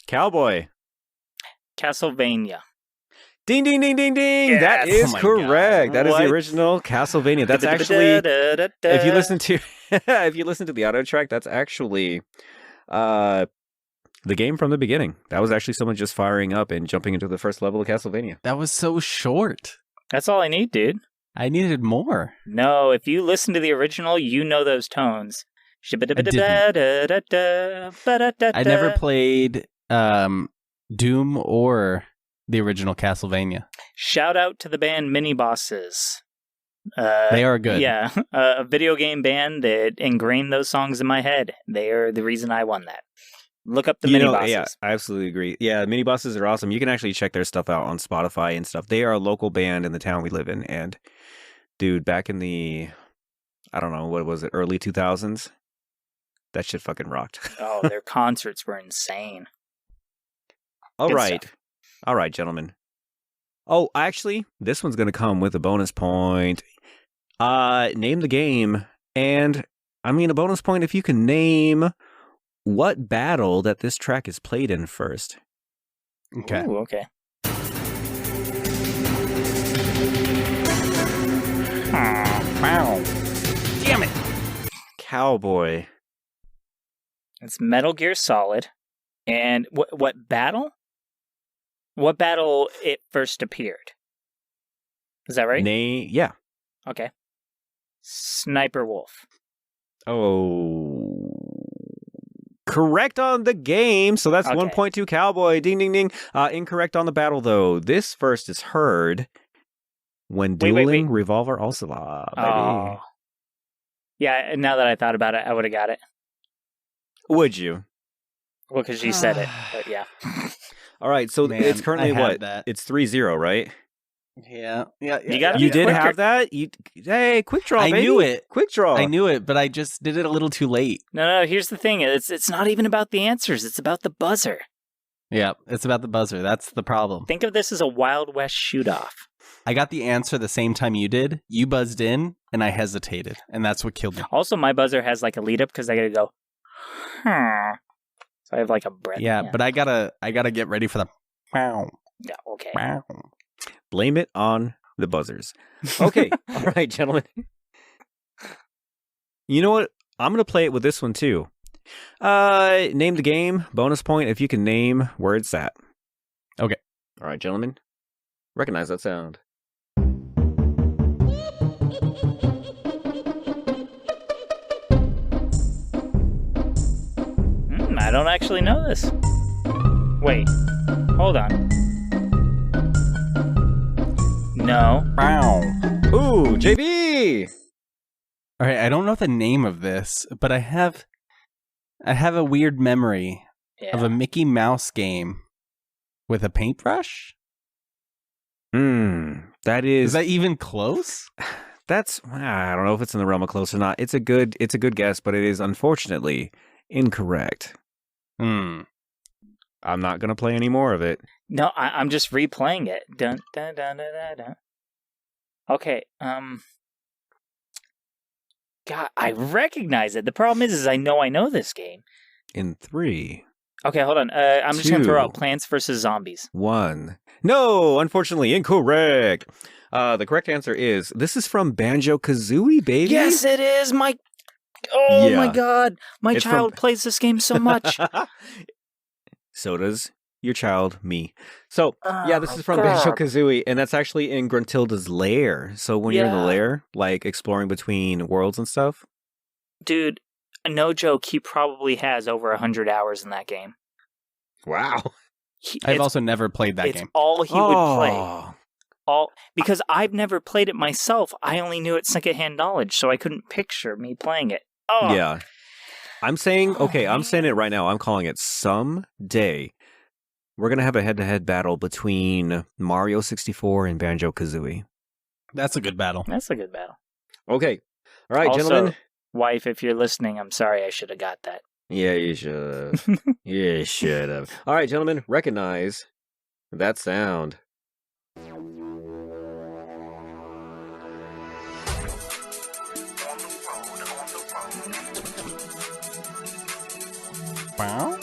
Cowboy. Castlevania. Ding, ding, ding, ding, ding. Yes. That is Oh my correct. God. That is the What? original Castlevania. That's actually, if you listen to the audio track, that's actually the game from the beginning. That was actually someone just firing up and jumping into the first level of Castlevania. That was so short. That's all I need, dude. I needed more. No, if you listen to the original, you know those tones. I never played Doom or the original Castlevania. Shout out to the band Mini Bosses. They are good. Yeah, a video game band that ingrained those songs in my head. They are the reason I won that. Look up the Mini Bosses. Yeah, I absolutely agree. Yeah, Mini Bosses are awesome. You can actually check their stuff out on Spotify and stuff. They are a local band in the town we live in. And, dude, back in the, I don't know, what was it, early 2000s? That shit fucking rocked. Oh, their concerts were insane. All Good right. stuff. All right, gentlemen. Oh, actually, this one's going to come with a bonus point. Name the game. And, I mean, a bonus point if you can name what battle that this track is played in first. Okay. Ooh, okay. Wow. Damn it. Cowboy. It's Metal Gear Solid. And what battle? What battle it first appeared? Is that right? Yeah. Okay. Sniper Wolf. Oh. Correct on the game. So that's Okay. 1.2 Cowboy. Ding, ding, ding. Incorrect on the battle, though. This first is heard when dueling Revolver Ocelot, baby. Oh. Yeah, now that I thought about it, I would have got it. Would you? Well, because you said it, but yeah. All right, so Man, it's currently I had what? that. It's 3-0, right? Yeah. You got You Yeah, did quicker. have that? Hey, quick draw, I baby. knew it. Quick draw. I knew it, but I just did it a little too late. No, here's the thing. It's not even about the answers. It's about the buzzer. Yeah, it's about the buzzer. That's the problem. Think of this as a Wild West shoot-off. I got the answer the same time you did. You buzzed in, and I hesitated, and that's what killed me. Also, my buzzer has like a lead up because I gotta go. So I have like a breath. Yeah, but I gotta get ready for the. Yeah. Okay. Blame it on the buzzers. Okay. All right, gentlemen. You know what? I'm going to play it with this one, too. Name the game. Bonus point if you can name where it's at. Okay. All right, gentlemen. Recognize that sound. I don't actually know this. Wait. Hold on. No. Ooh, JB! All right, I don't know the name of this, but I have a weird memory of a Mickey Mouse game with a paintbrush. That is... Is that even close? That's... I don't know if it's in the realm of close or not. It's a good guess, but it is unfortunately incorrect. I'm not going to play any more of it. No, I'm just replaying it. Dun, dun, dun, dun, dun, dun. Okay, God, I recognize it. The problem is I know this game. In 3. Okay, hold on. I'm just going to throw 2, out Plants vs. Zombies. 1. No, unfortunately incorrect. The correct answer is, this is from Banjo-Kazooie, baby. Yes, it is. My God. My child plays this game so much. So does your child, me. So, this is from Banjo-Kazooie, and that's actually in Gruntilda's lair. So when you're in the lair, like exploring between worlds and stuff. Dude, no joke, he probably has over 100 hours in that game. Wow. I've also never played that game. It's all he would play. Because I've never played it myself. I only knew it secondhand knowledge, so I couldn't picture me playing it. Oh. Yeah. I'm saying it right now. I'm calling it someday. We're going to have a head-to-head battle between Mario 64 and Banjo-Kazooie. That's a good battle. Okay. All right, also, gentlemen. Wife, if you're listening, I'm sorry I should have got that. Yeah, you should have. You should have. All right, gentlemen, recognize that sound. Wow.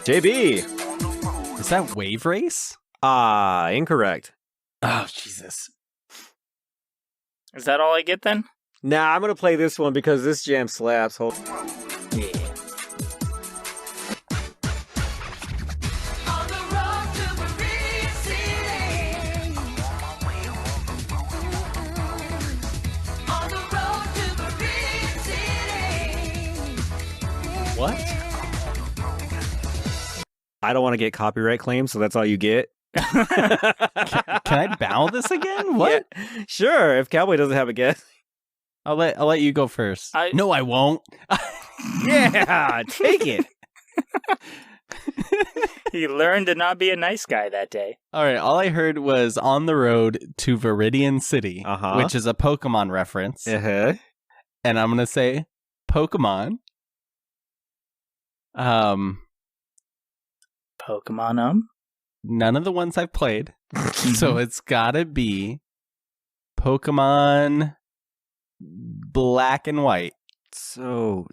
JB. Is that Wave Race? Incorrect. Oh, Jesus. Is that all I get then? Nah, I'm going to play this one because this jam slaps. Yeah. What? I don't want to get copyright claims, so that's all you get. Can I bow this again? What? Yeah, sure, if Cowboy doesn't have a guess. I'll let you go first. No, I won't. Yeah, take it. He learned to not be a nice guy that day. All right, all I heard was On the Road to Viridian City, which is a Pokemon reference. Uh-huh. And I'm going to say Pokemon. Pokemon, None of the ones I've played. So it's gotta be Pokemon Black and White. So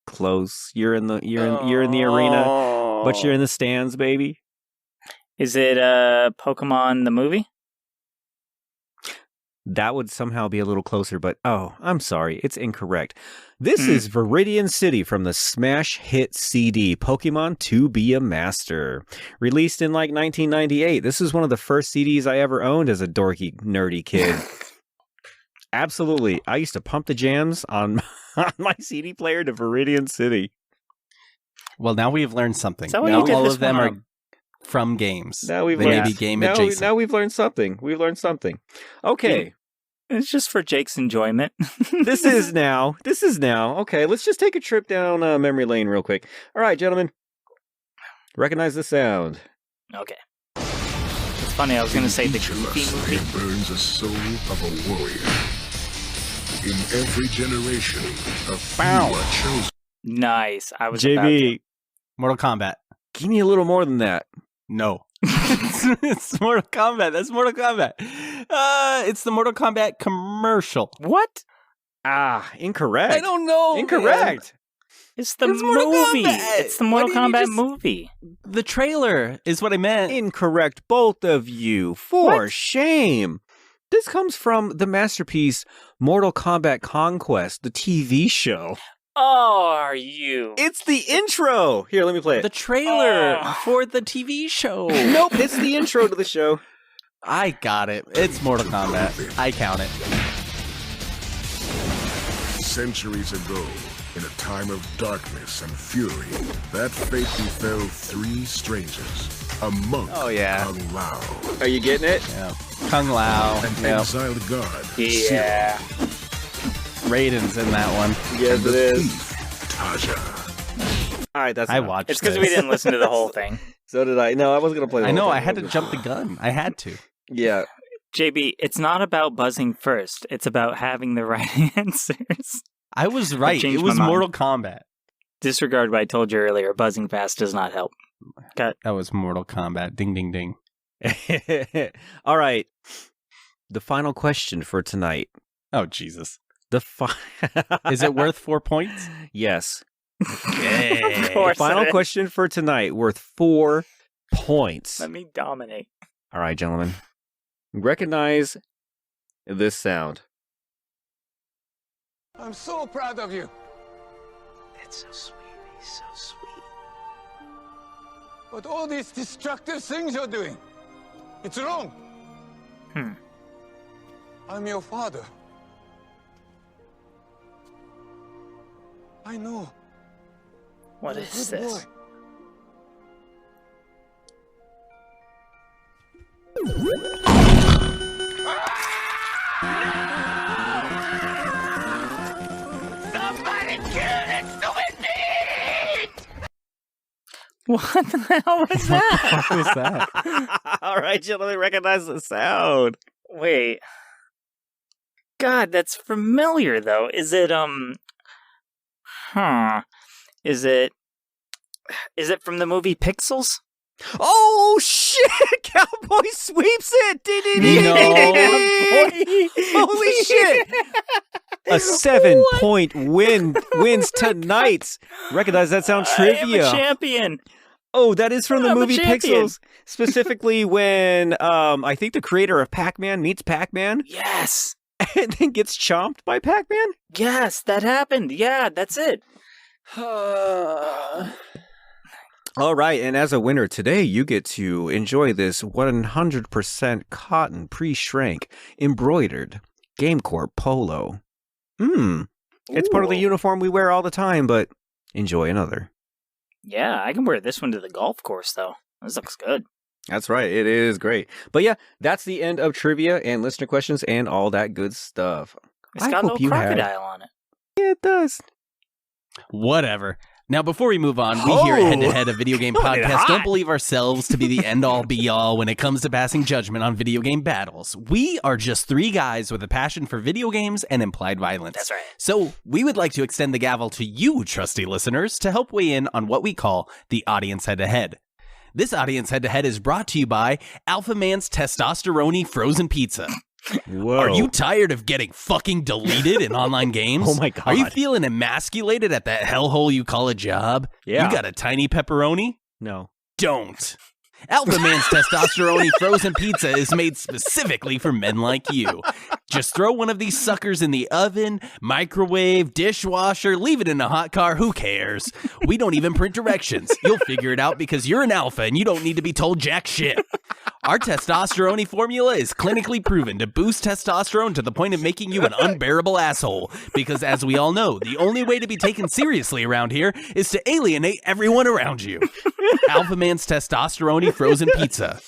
close. You're in the arena, but you're in the stands, baby. Is it Pokemon the movie? That would somehow be a little closer, but I'm sorry, it's incorrect. This is Viridian City from the smash hit CD, Pokemon To Be a Master. Released in like 1998. This is one of the first CDs I ever owned as a dorky, nerdy kid. Absolutely. I used to pump the jams on my CD player to Viridian City. Well, now we've learned something. Now all of them are from games. Now we've learned. May be game adjacent. Now we've learned something. Okay. It's just for Jake's enjoyment. This is now. Okay, let's just take a trip down memory lane real quick. All right, gentlemen. Recognize the sound. Okay. It's funny, I was going to say the Goofy movie. It burns the soul of a warrior. In every generation, a few are chosen. Nice. I was JB. Mortal Kombat. Give me a little more than that. No. It's Mortal Kombat. That's Mortal Kombat. It's the Mortal Kombat commercial. What? Incorrect. I don't know. Incorrect. It's the Mortal movie. Kombat. It's the Mortal Kombat movie. The trailer is what I meant. Incorrect, both of you. For What? shame. This comes from the masterpiece Mortal Kombat Conquest, the TV show. Oh, are you? It's the intro. Here, let me play it. The trailer Oh. for the TV show. Nope, it's the intro to the show. I got it. It's Mortal Kombat. I count it. Centuries ago, in a time of darkness and fury, that fate befell three strangers. A monk, Oh, yeah. Kung Lao, Are you getting it? Yeah. Kung Lao. an Yep. exiled god, Yeah. Raiden's in that one. Yes, it is. thief, Taja. All right, that's I enough. watched It's because this. we didn't listen to the whole thing. So did I. No, I wasn't going to play the I whole know. thing. I had to jump the gun. I had to. Yeah. JB, it's not about buzzing first. It's about having the right answers. I was right. changed It was my mind. Mortal Kombat. Disregard what I told you earlier. Buzzing fast does not help. That was Mortal Kombat. Ding, ding, ding. All right. The final question for tonight. Oh, Jesus. Is Is it worth 4 points? Yes. Of The course final it is. question for tonight worth 4 points. Let me dominate. All right, gentlemen. Recognize this sound. I'm so proud of you. It's so sweet. He's so sweet. But all these destructive things you're doing, it's wrong. I'm your father. I know. What You're a is good this? boy. What the hell was that? What was that? All right, gentlemen, recognize the sound. Wait. God, that's familiar though. Is it Is it from the movie Pixels? Oh, shit! Cowboy sweeps it! No. Holy shit! A 7-point wins tonight. Recognize that sound I am a trivia. champion. Oh, that is from the I'm a movie champion. Pixels. Specifically when I think the creator of Pac-Man meets Pac-Man Yes. and then gets chomped by Pac-Man. Yes, that happened. Yeah, that's it. All right, and as a winner today, you get to enjoy this 100% cotton pre-shrank embroidered GameCorp polo. It's part of the Ooh. uniform we wear all the time, but enjoy another. Yeah, I can wear this one to the golf course though. This looks good. That's right, it is great. But yeah, that's the end of trivia and listener questions and all that good stuff. It's I got a hope little you had- crocodile on it. Yeah, it does. Whatever. Now, before we move on, we here at Head to Head, a video game Coming in podcast, hot. don't believe ourselves to be the end-all, be-all when it comes to passing judgment on video game battles. We are just 3 guys with a passion for video games and implied violence. That's right. So, we would like to extend the gavel to you, trusty listeners, to help weigh in on what we call the Audience Head-to-Head. This Audience Head-to-Head is brought to you by Alpha Man's Testosterone Frozen Pizza. Whoa. Are you tired of getting fucking deleted in online games? Oh my God. Are you feeling emasculated at that hellhole you call a job? Yeah. You got a tiny pepperoni? No. Don't. Alpha Man's Testosterone Frozen Pizza is made specifically for men like you. Just throw one of these suckers in the oven, microwave, dishwasher, leave it in a hot car, who cares? We don't even print directions. You'll figure it out because you're an alpha and you don't need to be told jack shit. Our testosterone formula is clinically proven to boost testosterone to the point of making you an unbearable asshole. Because as we all know, the only way to be taken seriously around here is to alienate everyone around you. Alpha Man's Testosterone Frozen Pizza.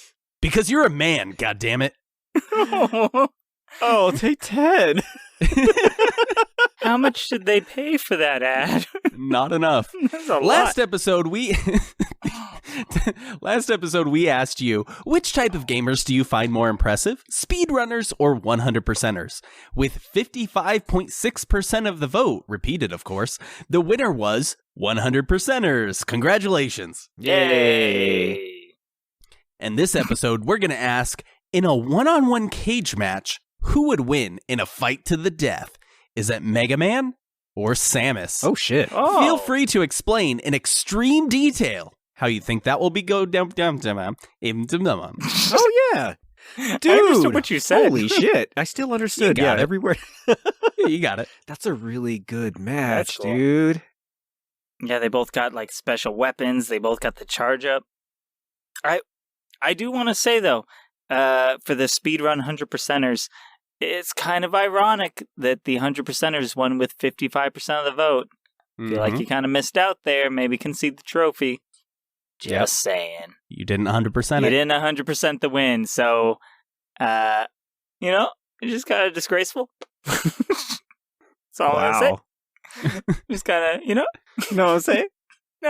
Because you're a man, goddammit. Oh, take 10. How much did they pay for that ad? Not enough. That's a Last lot. episode we asked you, which type of gamers do you find more impressive? Speedrunners or 100%ers? With 55.6% of the vote, repeated of course, the winner was 100%ers. Congratulations. Yay! And this episode, we're going to ask, in a one-on-one cage match, who would win in a fight to the death? Is it Mega Man or Samus? Oh, shit. Feel free to explain in extreme detail how you think that will be Oh, yeah. Dude. I understood what you said. Holy shit. I still understood. You got it. every word. You got it. That's a really good match, That's cool. dude. Yeah, they both got like special weapons. They both got the charge up. I do want to say though, for the speedrun 100%ers, it's kind of ironic that the 100%ers won with 55% of the vote. Feel like you kind of missed out there. Maybe concede the trophy. Just saying. You didn't 100% You it. didn't 100% the win, so it's just kind of disgraceful. That's all I'm gonna say. Just kind of, know what I'm saying? You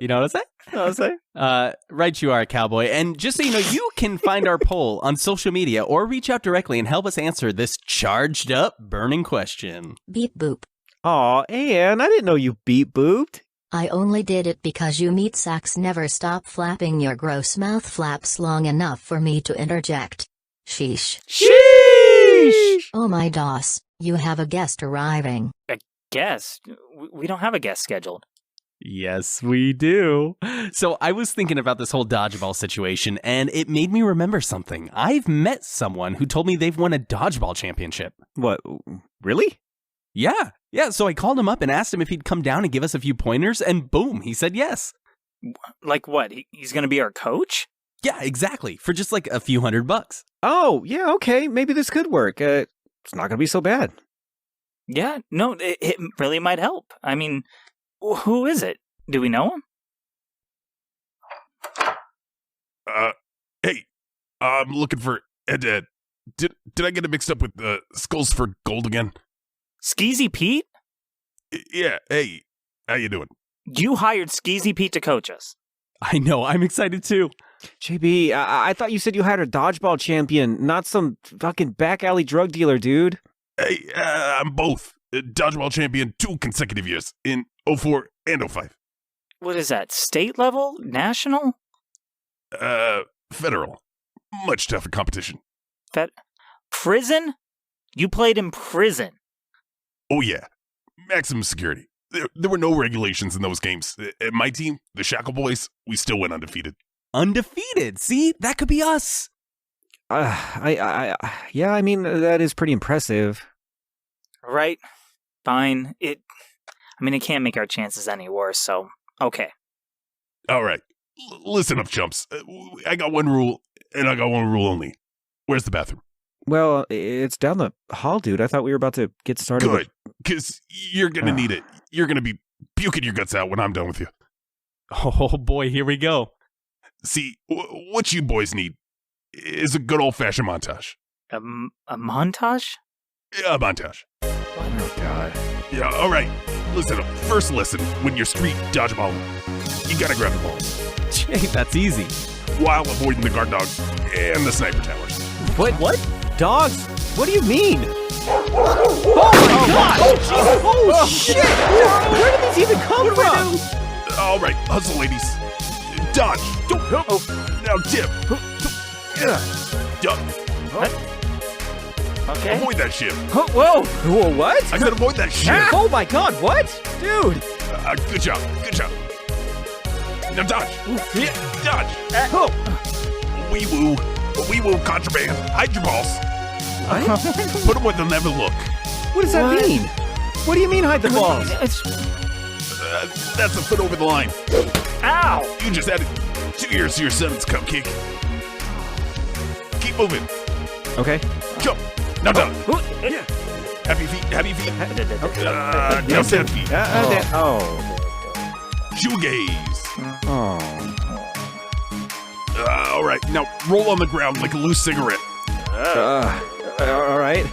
know what I'm saying? Know what I'm saying? Right you are, Cowboy. And just so you know, you can find our poll on social media or reach out directly and help us answer this charged up, burning question. Beep boop. Aw, Anne, I didn't know you beat booped. I only did it because you meat sacks never stop flapping your gross mouth flaps long enough for me to interject. Sheesh. Sheesh! Oh my DOS, you have a guest arriving. guest. We don't have a guest scheduled. Yes, we do. So I was thinking about this whole dodgeball situation, and it made me remember something. I've met someone who told me they've won a dodgeball championship. What? Really? Yeah. So I called him up and asked him if he'd come down and give us a few pointers, and boom, he said yes. Like what? He's going to be our coach? Yeah, exactly. For just like a few $100. Oh, yeah, okay. Maybe this could work. It's not going to be so bad. Yeah, no, it really might help. I mean, who is it? Do we know him? Hey, I'm looking for Ed. Did I get it mixed up with Skulls for Gold again? Skeezy Pete? Yeah. Hey, how you doing? You hired Skeezy Pete to coach us. I know, I'm excited too. JB, I thought you said you had a dodgeball champion, not some fucking back alley drug dealer, dude. Hey, I'm both. Dodgeball champion 2 consecutive years in 04 and 05. What is that? State level? National? Federal. Much tougher competition. Prison? You played in prison. Oh yeah. Maximum security. There were no regulations in those games. At my team, the Shackle Boys, we still went undefeated. Undefeated? See? That could be us. Yeah, I mean, that is pretty impressive. Right? Fine. It can't make our chances any worse, so okay. All right. Listen up, chumps. I got one rule, and I got one rule only. Where's the bathroom? Well, it's down the hall, dude. I thought we were about to get started. Good, because you're going to need it. You're going to be puking your guts out when I'm done with you. Oh boy, here we go. See, what you boys need is a good old-fashioned montage. A montage? A montage. Oh, God. Yeah, all right. Listen up. First lesson, when you're street dodgeballing, you gotta grab the ball Jay, that's easy. while avoiding the guard dogs and the sniper towers. What? Dogs? What do you mean? Oh my God! Oh, Jesus! Oh, shit! Where did these even come from? All right, hustle, ladies. Dodge. Now dip. Duck. Okay. Avoid that shit. Whoa! What? I said avoid that shit. Oh my God! What, dude? Good job. Now dodge. Dodge. Wee woo contraband. Hide your balls. Put them where they'll never look. What does that mean? What do you mean hide the balls? That's a foot over the line. Ow! You just added 2 years to your sentence, cupcake. Keep moving. Okay. Jump. Now done. Happy feet. Now sad feet. Shoegaze. All right. Now roll on the ground like a loose cigarette. All right.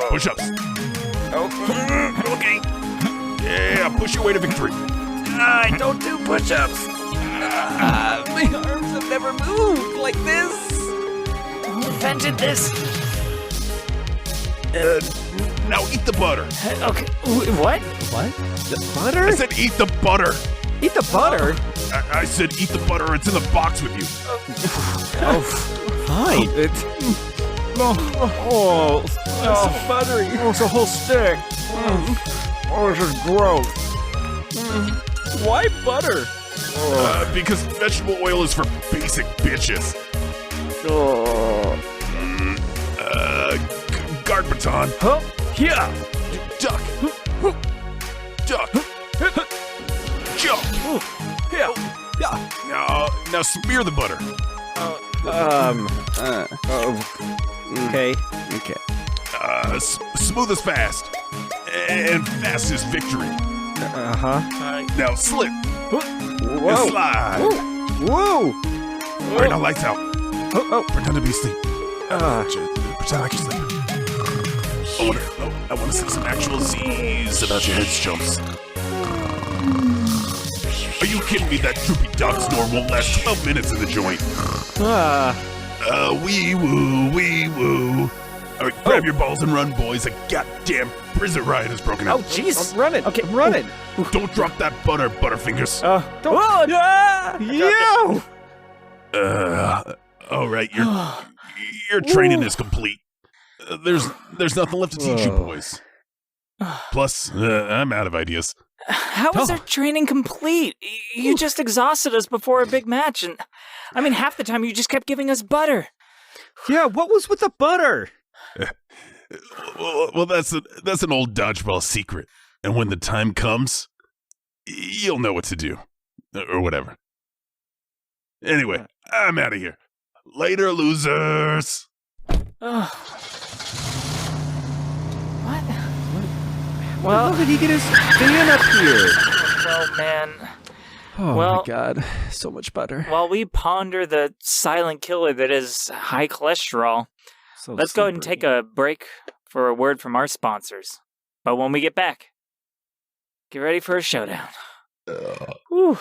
Push-ups. Okay. Yeah, push your way to victory. I don't do push-ups. My arms have never moved like this. Who invented this? Now eat the butter. Okay. What? What? The butter? I said eat the butter. Eat the butter? I said eat the butter. It's in the box with you. Oh, fine. It's so buttery. Oh, it's a whole stick. Oh, this is gross. Why butter? Because vegetable oil is for basic bitches. Guard baton. Huh? Yeah. Duck. Duck. Jump. Yeah. Now smear the butter. Okay. Okay. Smooth is fast. And fast is victory. Now slip. Whoa. And slide. Whoa. All right, now lights out. Pretend to be asleep. Pretend like you're sleeping. I want to see some actual Z's about your head's jumps. Are you kidding me? That droopy dog snore won't last 12 minutes in the joint. Wee woo, wee woo. All right, grab your balls and run, boys. A goddamn prison riot has broken out. Oh, jeez. I'm running. Okay. I'm running. Don't drop that butter, Butterfingers. Don't. Yeah. All right, your training is complete. There's nothing left to teach you, boys. Plus, I'm out of ideas. How is our training complete? You just exhausted us before a big match, and I mean, half the time you just kept giving us butter. Yeah, what was with the butter? Well, that's an old dodgeball secret, and when the time comes, you'll know what to do, or whatever. Anyway, I'm out of here. Later, losers. What? Well, how did he get his fan up here? Well, man. Oh Well- my god, so much butter. While we ponder the silent killer that is high cholesterol, So let's go ahead and take a break for a word from our sponsors. But when we get back, get ready for a showdown. Whew.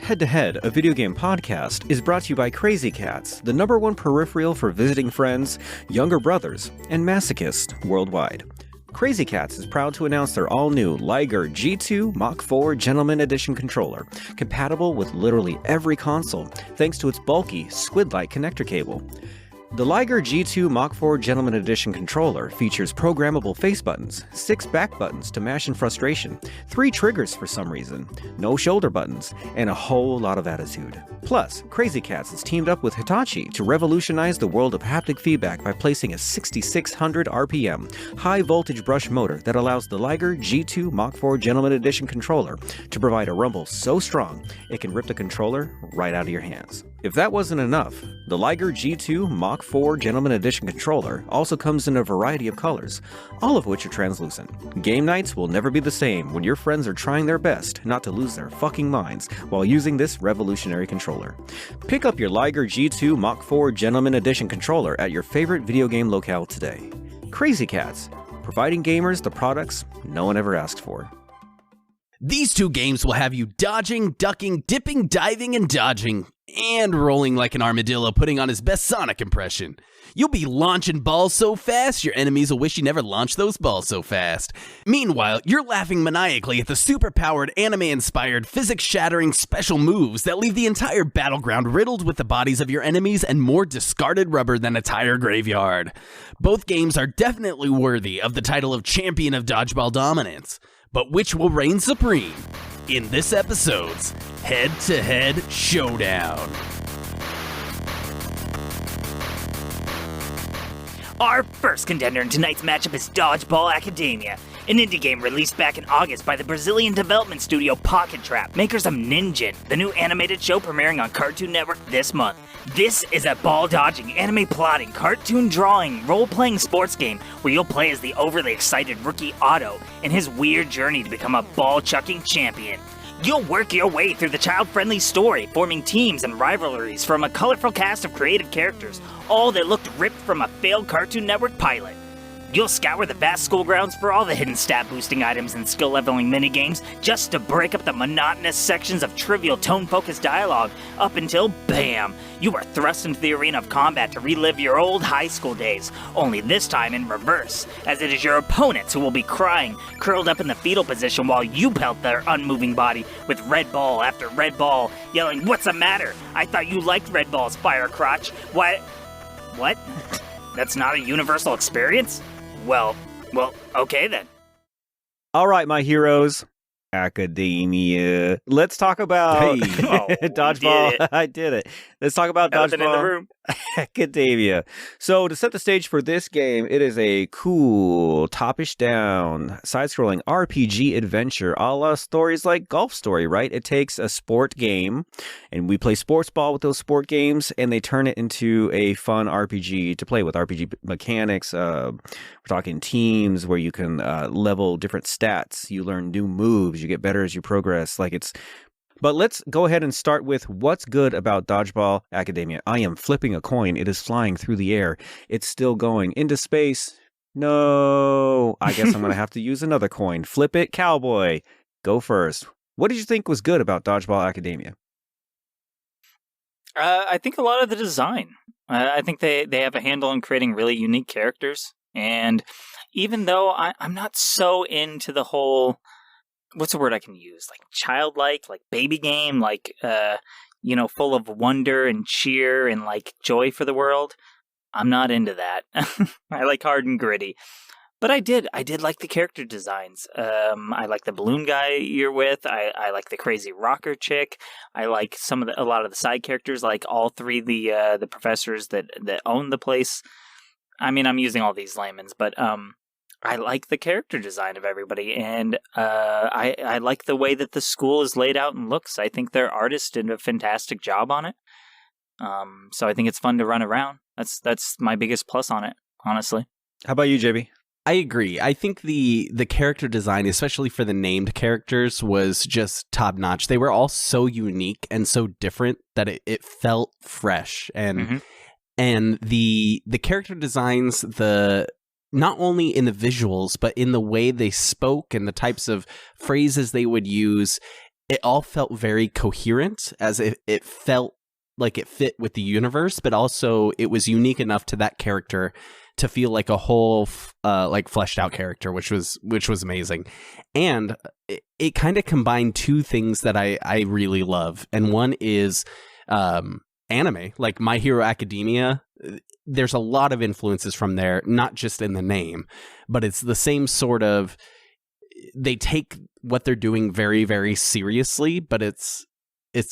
Head2Head, a video game podcast, is brought to you by Crazy Cats, the #1 peripheral for visiting friends, younger brothers, and masochists worldwide. Crazy Cats is proud to announce their all-new Liger G2 Mach 4 Gentleman Edition controller, compatible with literally every console, thanks to its bulky, squid-like connector cable. The Liger G2 Mach 4 Gentleman Edition controller features programmable face buttons, 6 back buttons to mash in frustration, 3 triggers for some reason, no shoulder buttons, and a whole lot of attitude. Plus, Crazy Cats has teamed up with Hitachi to revolutionize the world of haptic feedback by placing a 6600 RPM high-voltage brush motor that allows the Liger G2 Mach 4 Gentleman Edition controller to provide a rumble so strong it can rip the controller right out of your hands. If that wasn't enough, the Liger G2 Mach 4 Gentleman Edition controller also comes in a variety of colors, all of which are translucent. Game nights will never be the same when your friends are trying their best not to lose their fucking minds while using this revolutionary controller. Pick up your Liger G2 Mach 4 Gentleman Edition controller at your favorite video game locale today. Crazy Cats, providing gamers the products no one ever asked for. These 2 games will have you dodging, ducking, dipping, diving, and dodging, and rolling like an armadillo putting on his best Sonic impression. You'll be launching balls so fast, your enemies will wish you never launched those balls so fast. Meanwhile, you're laughing maniacally at the super-powered, anime-inspired, physics-shattering special moves that leave the entire battleground riddled with the bodies of your enemies and more discarded rubber than a tire graveyard. Both games are definitely worthy of the title of Champion of Dodgeball Dominance. But which will reign supreme in this episode's Head-to-Head Showdown? Our first contender in tonight's matchup is Dodgeball Academia, an indie game released back in August by the Brazilian development studio Pocket Trap, makers of Ninja, the new animated show premiering on Cartoon Network this month. This is a ball-dodging, anime-plotting, cartoon drawing, role-playing sports game where you'll play as the overly excited rookie Otto in his weird journey to become a ball-chucking champion. You'll work your way through the child-friendly story, forming teams and rivalries from a colorful cast of creative characters, all that looked ripped from a failed Cartoon Network pilot. You'll scour the vast school grounds for all the hidden stat-boosting items and skill-leveling minigames just to break up the monotonous sections of trivial tone-focused dialogue up until, bam, you are thrust into the arena of combat to relive your old high school days, only this time in reverse, as it is your opponents who will be crying, curled up in the fetal position while you pelt their unmoving body with red ball after red ball, yelling, "What's the matter? I thought you liked red balls, fire crotch. What? That's not a universal experience? Well, okay then." All right, my heroes. Academia. Let's talk about Dodgeball. I did it. Let's talk about Dodgeball in the room. Academia. So to set the stage for this game, it is a cool, topish down, side-scrolling RPG adventure, a la stories like Golf Story, right? It takes a sport game, and we play sports ball with those sport games, and they turn it into a fun RPG to play with. RPG mechanics. We're talking teams where you can level different stats. You learn new moves. You get better as you progress. But let's go ahead and start with what's good about Dodgeball Academia. I am flipping a coin. It is flying through the air. It's still going into space. No. I guess I'm going to have to use another coin. Flip it, Cowboy. Go first. What did you think was good about Dodgeball Academia? I think a lot of the design. I think they have a handle on creating really unique characters. And even though I'm not so into the whole... what's the word I can use? Like childlike, like baby game, like, full of wonder and cheer and like joy for the world. I'm not into that. I like hard and gritty. But I did like the character designs. I like the balloon guy you're with. I like the crazy rocker chick. I like a lot of the side characters, like all three the professors that own the place. I mean, I'm using all these layman's, but I like the character design of everybody, and I like the way that the school is laid out and looks. I think their artist did a fantastic job on it. So I think it's fun to run around. That's my biggest plus on it, honestly. How about you, JB? I agree. I think the character design, especially for the named characters, was just top notch. They were all so unique and so different that it felt fresh. And and the character designs, not only in the visuals, but in the way they spoke and the types of phrases they would use, it all felt very coherent, as it felt like it fit with the universe, but also it was unique enough to that character to feel like a whole fleshed out character, which was amazing. And it kind of combined two things that I really love. And one is anime, like My Hero Academia. There's a lot of influences from there, not just in the name, but it's the same sort of, they take what they're doing very, very seriously, but it's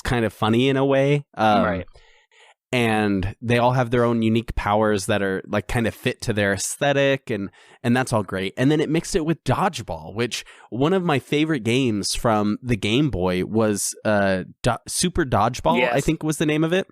kind of funny in a way. Right. And they all have their own unique powers that are like kind of fit to their aesthetic, and that's all great. And then it mixed it with Dodgeball, which one of my favorite games from the Game Boy was Super Dodgeball, yes. I think was the name of it.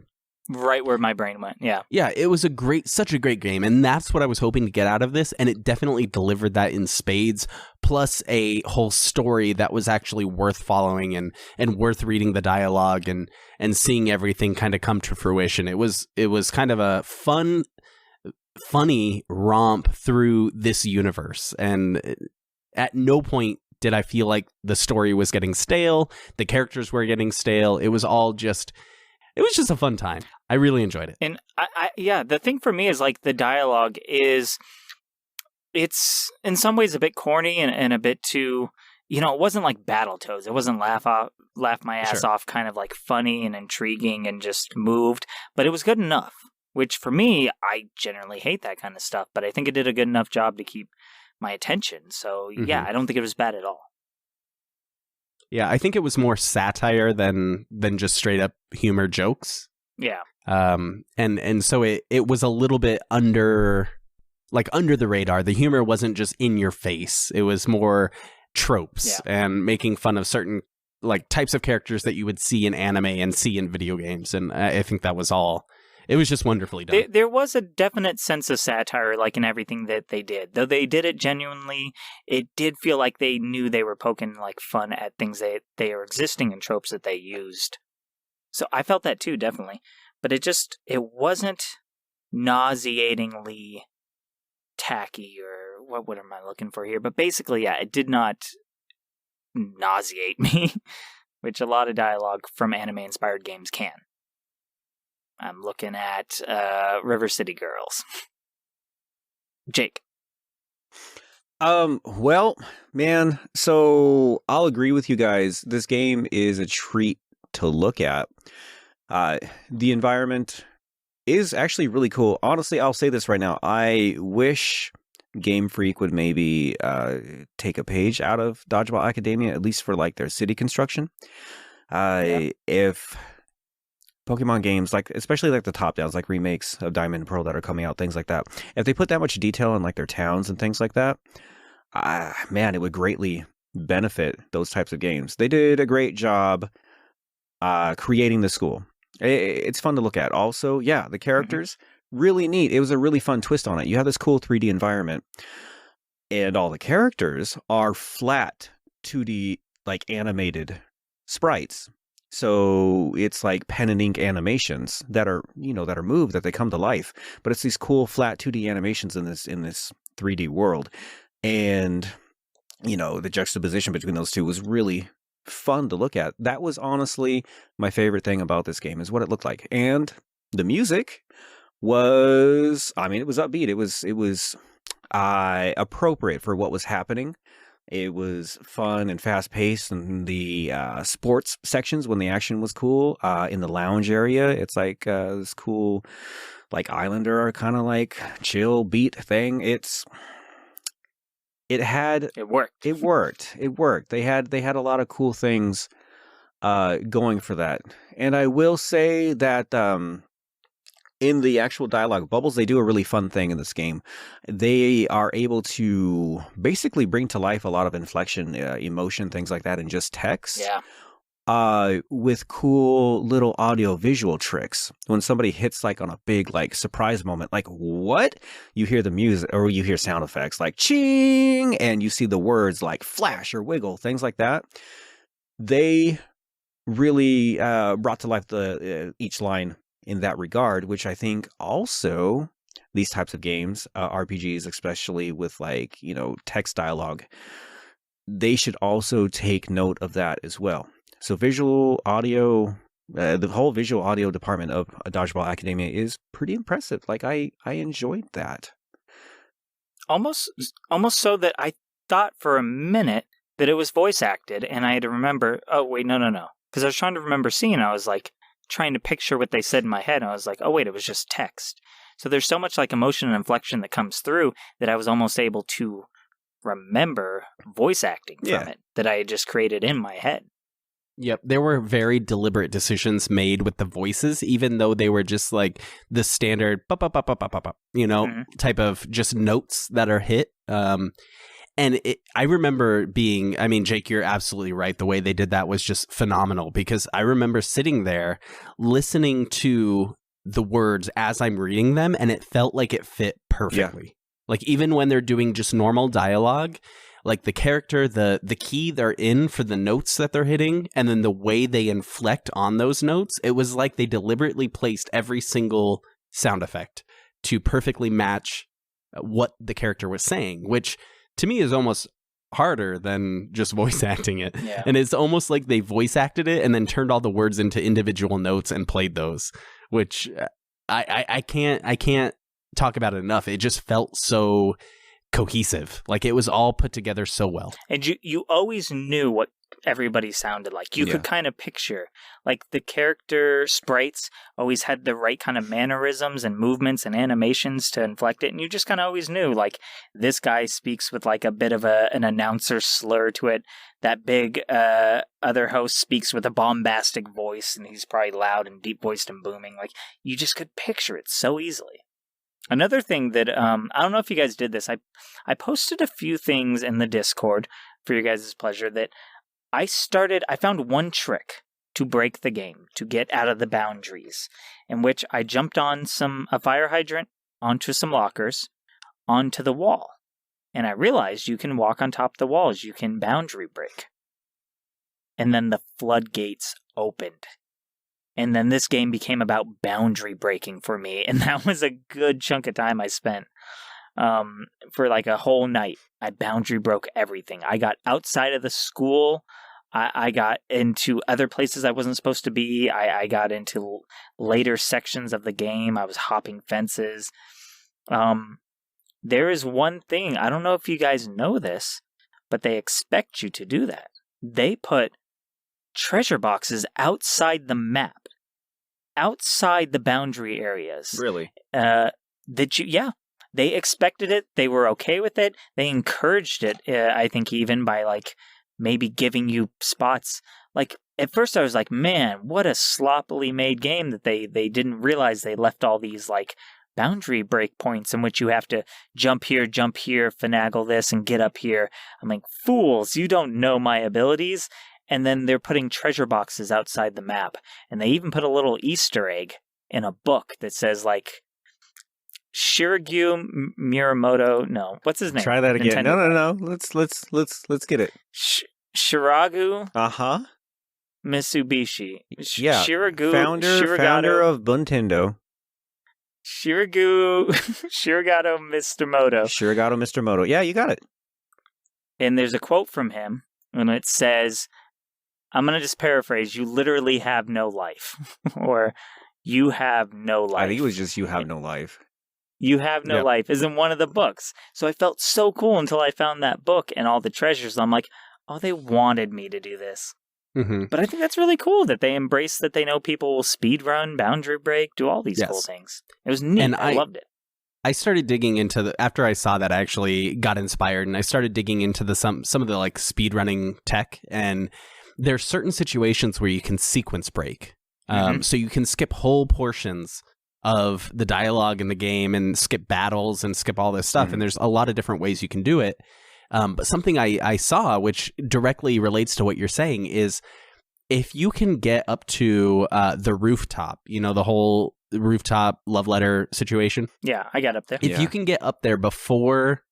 Right where my brain went, yeah. Yeah, it was such a great game, and that's what I was hoping to get out of this, and it definitely delivered that in spades, plus a whole story that was actually worth following and worth reading the dialogue and seeing everything kind of come to fruition. It was kind of a funny romp through this universe, and at no point did I feel like the story was getting stale, the characters were getting stale. It was just a fun time. I really enjoyed it. And the thing for me is like the dialogue it's in some ways a bit corny and a bit too, it wasn't like Battletoads. It wasn't laugh my ass off kind of like funny and intriguing and just moved, but it was good enough, which for me, I generally hate that kind of stuff, but I think it did a good enough job to keep my attention. So yeah, I don't think it was bad at all. Yeah, I think it was more satire than just straight up humor jokes. Yeah. And so it was a little bit under the radar. The humor wasn't just in your face. It was more tropes and making fun of certain like types of characters that you would see in anime and see in video games. And I think that was all. It was just wonderfully done. There was a definite sense of satire, like in everything that they did. Though they did it genuinely, it did feel like they knew they were poking like fun at things they are existing in tropes that they used. So I felt that too, definitely. But it wasn't nauseatingly tacky what am I looking for here? But basically, yeah, it did not nauseate me, which a lot of dialogue from anime-inspired games can. I'm looking at River City Girls. Jake. Well, man, so I'll agree with you guys. This game is a treat to look at. The environment is actually really cool. Honestly, I'll say this right now. I wish Game Freak would maybe take a page out of Dodgeball Academia, at least for like their city construction. If Pokemon games, like especially like the top downs, like remakes of Diamond and Pearl that are coming out, things like that, if they put that much detail in like their towns and things like that, man, it would greatly benefit those types of games. They did a great job creating the school. It's fun to look at. Also, yeah, the characters, really neat. It was a really fun twist on it. You have this cool 3D environment, and all the characters are flat 2D, like animated sprites. So it's like pen and ink animations that are, that are moved, that they come to life. But it's these cool flat 2D animations in this 3D world. And, the juxtaposition between those two was really fun to look at. That was honestly my favorite thing about this game, is what it looked like. And the music was, it was upbeat. It was appropriate for what was happening. It was fun and fast paced, and the sports sections when the action was cool. In the lounge area, it's like this cool, like Islander kind of like chill beat thing. It worked. They had a lot of cool things going for that. And I will say that in the actual dialogue bubbles, they do a really fun thing in this game. They are able to basically bring to life a lot of inflection, emotion, things like that in just text. Yeah. With cool little audio visual tricks. When somebody hits like on a big like surprise moment, like what? You hear the music, or you hear sound effects like ching, and you see the words like flash or wiggle, things like that. They really brought to life each line in that regard, which I think also these types of games, RPGs, especially with like, text dialogue, they should also take note of that as well. So visual audio, the whole visual audio department of Dodgeball Academia is pretty impressive. Like I enjoyed that. Almost so that I thought for a minute that it was voice acted, and I had to remember, oh wait, no. Because I was trying to remember seeing, I was like trying to picture what they said in my head, and I was like, oh wait, it was just text. So there's so much like emotion and inflection that comes through that I was almost able to remember voice acting from it that I had just created in my head. Yep, there were very deliberate decisions made with the voices, even though they were just like the standard, type of just notes that are hit. And I remember being, Jake, you're absolutely right. The way they did that was just phenomenal, because I remember sitting there listening to the words as I'm reading them, and it felt like it fit perfectly. Yeah. Like even when they're doing just normal dialogue, like the character, the key they're in for the notes that they're hitting, and then the way they inflect on those notes, it was like they deliberately placed every single sound effect to perfectly match what the character was saying, which to me is almost harder than just voice acting it. Yeah. And it's almost like they voice acted it and then turned all the words into individual notes and played those, which I can't talk about it enough. It just felt so cohesive. Like it was all put together so well. And you always knew what everybody sounded like. You could kind of picture, like the character sprites always had the right kind of mannerisms and movements and animations to inflect it, and you just kind of always knew, like, this guy speaks with like a bit of an announcer slur to it. That big other host speaks with a bombastic voice, and he's probably loud and deep voiced and booming. Like, you just could picture it so easily. Another thing that, I don't know if you guys did this, I posted a few things in the Discord for your guys' pleasure that I found one trick to break the game, to get out of the boundaries, in which I jumped on a fire hydrant, onto some lockers, onto the wall. And I realized you can walk on top of the walls, you can boundary break. And then the floodgates opened. And then this game became about boundary breaking for me, and that was a good chunk of time I spent for like a whole night. I boundary broke everything. I got outside of the school. I got into other places I wasn't supposed to be. I got into later sections of the game. I was hopping fences. There is one thing, I don't know if you guys know this, but they expect you to do that. They put treasure boxes outside the map, outside the boundary areas. Really? They expected it. They were okay with it. They encouraged it, I think, even by like maybe giving you spots. Like at first I was like, man, what a sloppily made game that they didn't realize they left all these like boundary break points in which you have to jump here, finagle this, and get up here. I'm like, fools, you don't know my abilities. And then they're putting treasure boxes outside the map. And they even put a little Easter egg in a book that says like, Shiragyu Muramoto. No, what's his name? Try that again. Nintendo. No. Let's get it. Shiragu. Yeah. Mitsubishi. Shiragu. Founder of Nintendo. Shiragato Mr. Moto. Shiragato Mr. Moto. Yeah, you got it. And there's a quote from him, and it says, I'm going to just paraphrase, you literally have no life. Or, you have no life. I think it was just you have no life. You have no life is in one of the books. So I felt so cool until I found that book and all the treasures. I'm like, oh, they wanted me to do this. Mm-hmm. But I think that's really cool that they embrace that they know people will speed run, boundary break, do all these cool things. It was neat. And I loved it. I started digging into after I saw that, I actually got inspired and I started digging into some of the like speedrunning tech. And there's certain situations where you can sequence break. So you can skip whole portions of the dialogue in the game and skip battles and skip all this stuff. And there's a lot of different ways you can do it. But something I saw, which directly relates to what you're saying, is if you can get up to the rooftop, you know, the whole rooftop love letter situation. Yeah, I got up there. If you can get up there before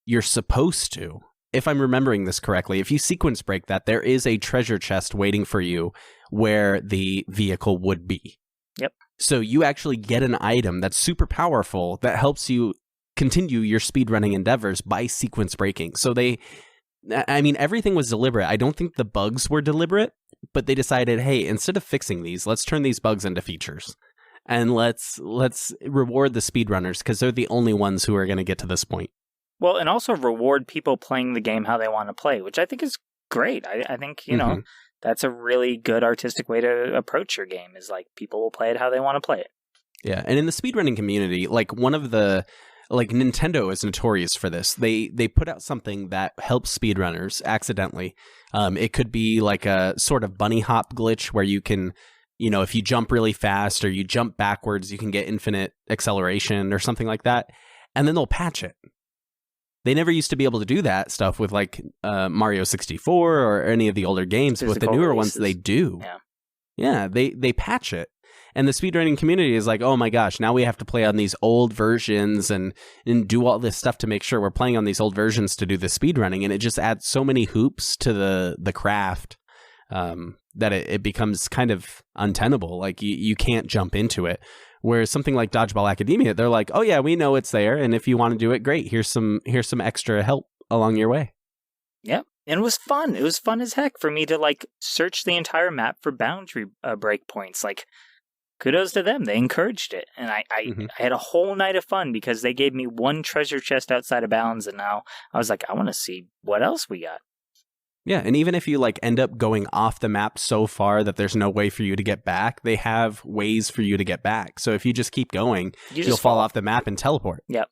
you're supposed to, if I'm remembering this correctly, if you sequence break that, there is a treasure chest waiting for you where the vehicle would be. Yep. So you actually get an item that's super powerful that helps you continue your speedrunning endeavors by sequence breaking. So everything was deliberate. I don't think the bugs were deliberate, but they decided, hey, instead of fixing these, let's turn these bugs into features. And let's reward the speedrunners because they're the only ones who are going to get to this point. Well, and also reward people playing the game how they want to play, which I think is great. I think, you know, that's a really good artistic way to approach your game is like people will play it how they want to play it. Yeah. And in the speedrunning community, like one of the, like Nintendo is notorious for this. They put out something that helps speedrunners accidentally. It could be like a sort of bunny hop glitch where you can, you know, if you jump really fast or you jump backwards, you can get infinite acceleration or something like that. And then they'll patch it. They never used to be able to do that stuff with like Mario 64 or any of the older games. But with the newer ones, they do. Yeah, they patch it. And the speedrunning community is like, oh my gosh, now we have to play on these old versions and do all this stuff to make sure we're playing on these old versions to do the speedrunning. And it just adds so many hoops to the craft that it becomes kind of untenable. Like you can't jump into it. Whereas something like Dodgeball Academia, they're like, oh yeah, we know it's there. And if you want to do it, great. Here's some extra help along your way. Yep. And it was fun. It was fun as heck for me to like search the entire map for boundary breakpoints. Like, kudos to them. They encouraged it. And I had a whole night of fun because they gave me one treasure chest outside of bounds. And now I was like, I want to see what else we got. Yeah, and even if you like end up going off the map so far that there's no way for you to get back, they have ways for you to get back. So if you just keep going, you'll fall off the map and teleport. Yep.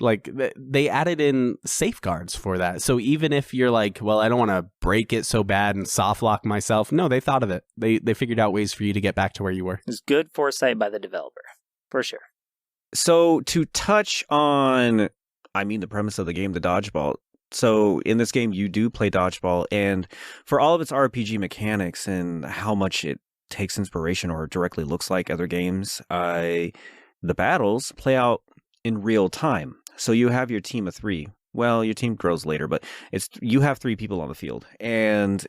Like they added in safeguards for that. So even if you're like, well, I don't want to break it so bad and soft lock myself. No, they thought of it. They figured out ways for you to get back to where you were. It's good foresight by the developer, for sure. So to touch on, the premise of the game, the Dodgeball. So in this game, you do play Dodgeball, and for all of its RPG mechanics and how much it takes inspiration or directly looks like other games, the battles play out in real time. So you have your team of 3. Well, your team grows later, but you have 3 people on the field, and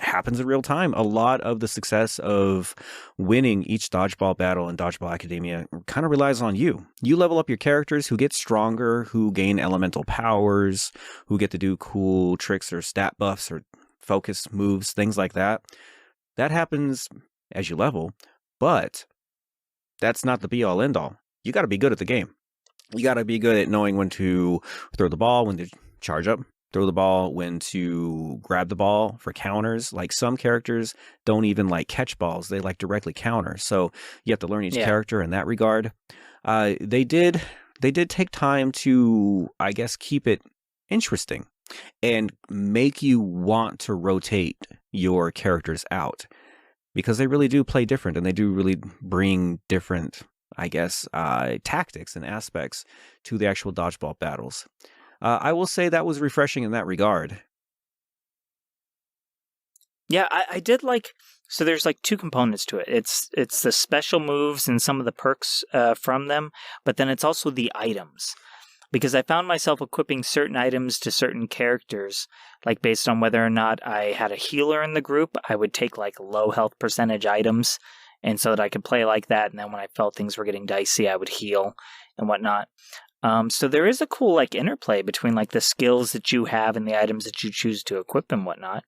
happens in real time. A lot of the success of winning each dodgeball battle in Dodgeball Academia kind of relies on you. You level up your characters who get stronger, who gain elemental powers, who get to do cool tricks or stat buffs or focus moves, things like that. That happens as you level, but that's not the be-all end-all. You got to be good at the game. You got to be good at knowing when to throw the ball, when to charge up, throw the ball, when to grab the ball for counters. Like some characters don't even like catch balls. They like directly counter. So you have to learn each character in that regard. They did take time to, I guess, keep it interesting and make you want to rotate your characters out, because they really do play different and they do really bring different, I guess, tactics and aspects to the actual dodgeball battles. I will say that was refreshing in that regard. Yeah, I did like. So there's like two components to it. It's the special moves and some of the perks from them, but then it's also the items. Because I found myself equipping certain items to certain characters, like based on whether or not I had a healer in the group, I would take like low health percentage items, and so that I could play like that. And then when I felt things were getting dicey, I would heal and whatnot. So there is a cool like interplay between like the skills that you have and the items that you choose to equip and whatnot.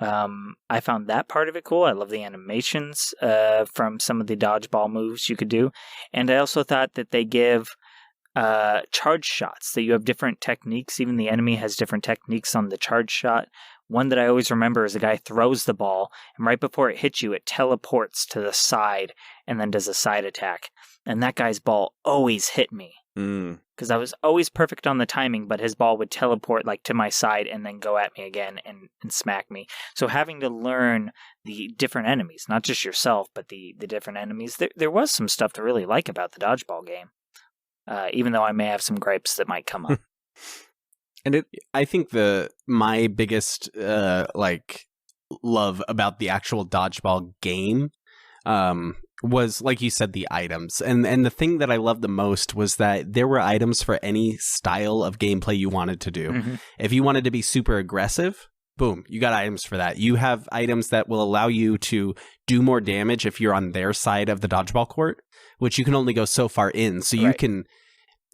I found that part of it cool. I love the animations from some of the dodgeball moves you could do. And I also thought that they give charge shots, that you have different techniques. Even the enemy has different techniques on the charge shot. One that I always remember is a guy throws the ball, and right before it hits you, it teleports to the side and then does a side attack. And that guy's ball always hit me. Because I was always perfect on the timing, but his ball would teleport like to my side and then go at me again and smack me. So having to learn the different enemies, not just yourself, but the different enemies, there was some stuff to really like about the dodgeball game. Even though I may have some gripes that might come up. And I think my biggest love about the actual dodgeball game was, like you said, the items. And the thing that I loved the most was that there were items for any style of gameplay you wanted to do. Mm-hmm. If you wanted to be super aggressive, boom, you got items for that. You have items that will allow you to do more damage if you're on their side of the dodgeball court, which you can only go so far in. So you can...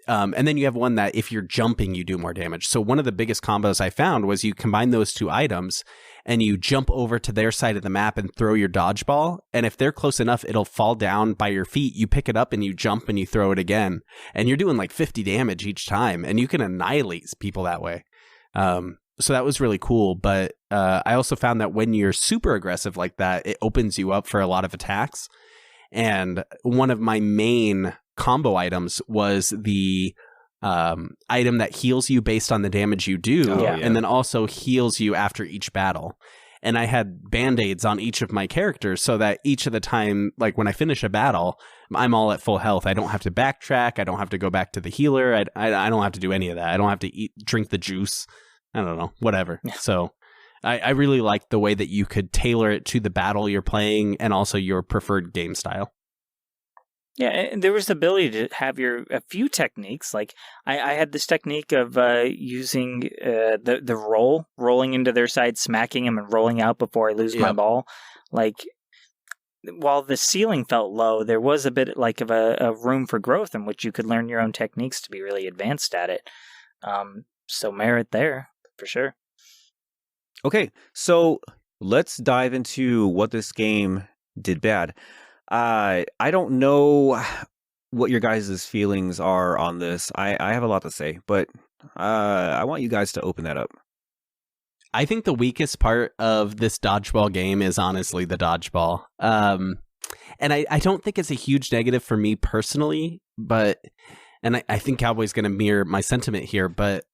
and then you have one that if you're jumping, you do more damage. So one of the biggest combos I found was you combine those two items and you jump over to their side of the map and throw your dodgeball. And if they're close enough, it'll fall down by your feet. You pick it up and you jump and you throw it again. And you're doing like 50 damage each time. And you can annihilate people that way. So that was really cool. But I also found that when you're super aggressive like that, it opens you up for a lot of attacks. And one of my main combo items was the item that heals you based on the damage you do, and then also heals you after each battle. And I had band-aids on each of my characters so that each of the time, like when I finish a battle, I'm all at full health. I don't have to backtrack. I don't have to go back to the healer. I don't have to do any of that. I don't have to drink the juice. I don't know, whatever. So I really liked the way that you could tailor it to the battle you're playing and also your preferred game style. Yeah, and there was the ability to have a few techniques. Like I had this technique of using the rolling into their side, smacking them, and rolling out before I lose my ball. Like while the ceiling felt low, there was a bit like of a room for growth in which you could learn your own techniques to be really advanced at it. So merit there for sure. Okay, so let's dive into what this game did bad. I don't know what your guys' feelings are on this. I have a lot to say, but I want you guys to open that up. I think the weakest part of this dodgeball game is honestly the dodgeball. And I don't think it's a huge negative for me personally, but, and I think Cowboy's going to mirror my sentiment here, but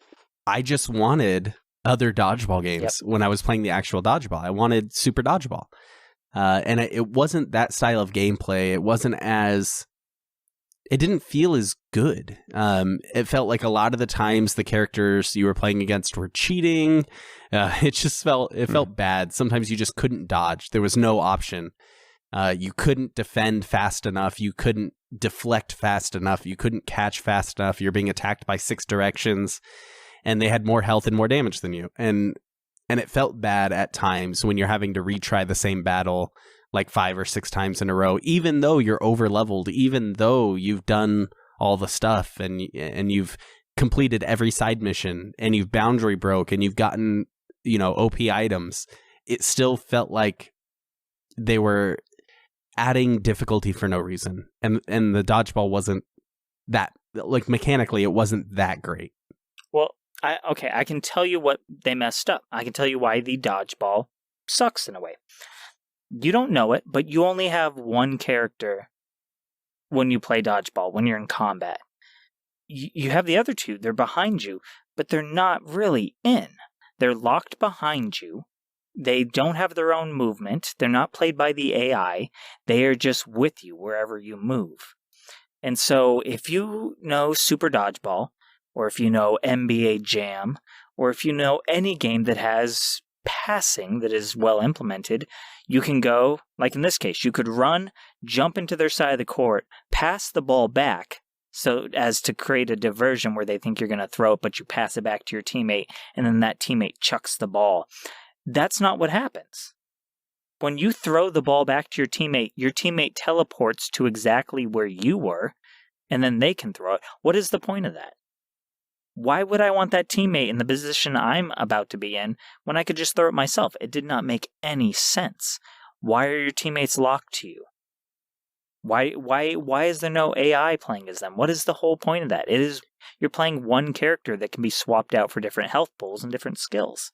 I just wanted other dodgeball games when I was playing the actual dodgeball. I wanted Super Dodgeball. And it wasn't that style of gameplay. It didn't feel as good. It felt like a lot of the times the characters you were playing against were cheating. It felt bad. Sometimes you just couldn't dodge. There was no option. You couldn't defend fast enough. You couldn't deflect fast enough. You couldn't catch fast enough. You're being attacked by 6 directions, and they had more health and more damage than you. And And it felt bad at times when you're having to retry the same battle like 5 or 6 times in a row, even though you're over leveled, even though you've done all the stuff and you've completed every side mission and you've boundary broke and you've gotten, OP items. It still felt like they were adding difficulty for no reason. And the dodgeball wasn't that, like, mechanically, it wasn't that great. Well, I can tell you what they messed up. I can tell you why the dodgeball sucks in a way. You don't know it, but you only have one character when you play dodgeball, when you're in combat. You have the other two. They're behind you, but they're not really in. They're locked behind you. They don't have their own movement. They're not played by the AI. They are just with you wherever you move. And so if you know Super Dodgeball, or if you know NBA Jam, or if you know any game that has passing that is well implemented, you can go, like in this case, you could run, jump into their side of the court, pass the ball back, so as to create a diversion where they think you're going to throw it, but you pass it back to your teammate, and then that teammate chucks the ball. That's not what happens. When you throw the ball back to your teammate teleports to exactly where you were, and then they can throw it. What is the point of that? Why would I want that teammate in the position I'm about to be in when I could just throw it myself? It did not make any sense. Why are your teammates locked to you? Why is there no AI playing as them? What is the whole point of that? You're playing one character that can be swapped out for different health pools and different skills.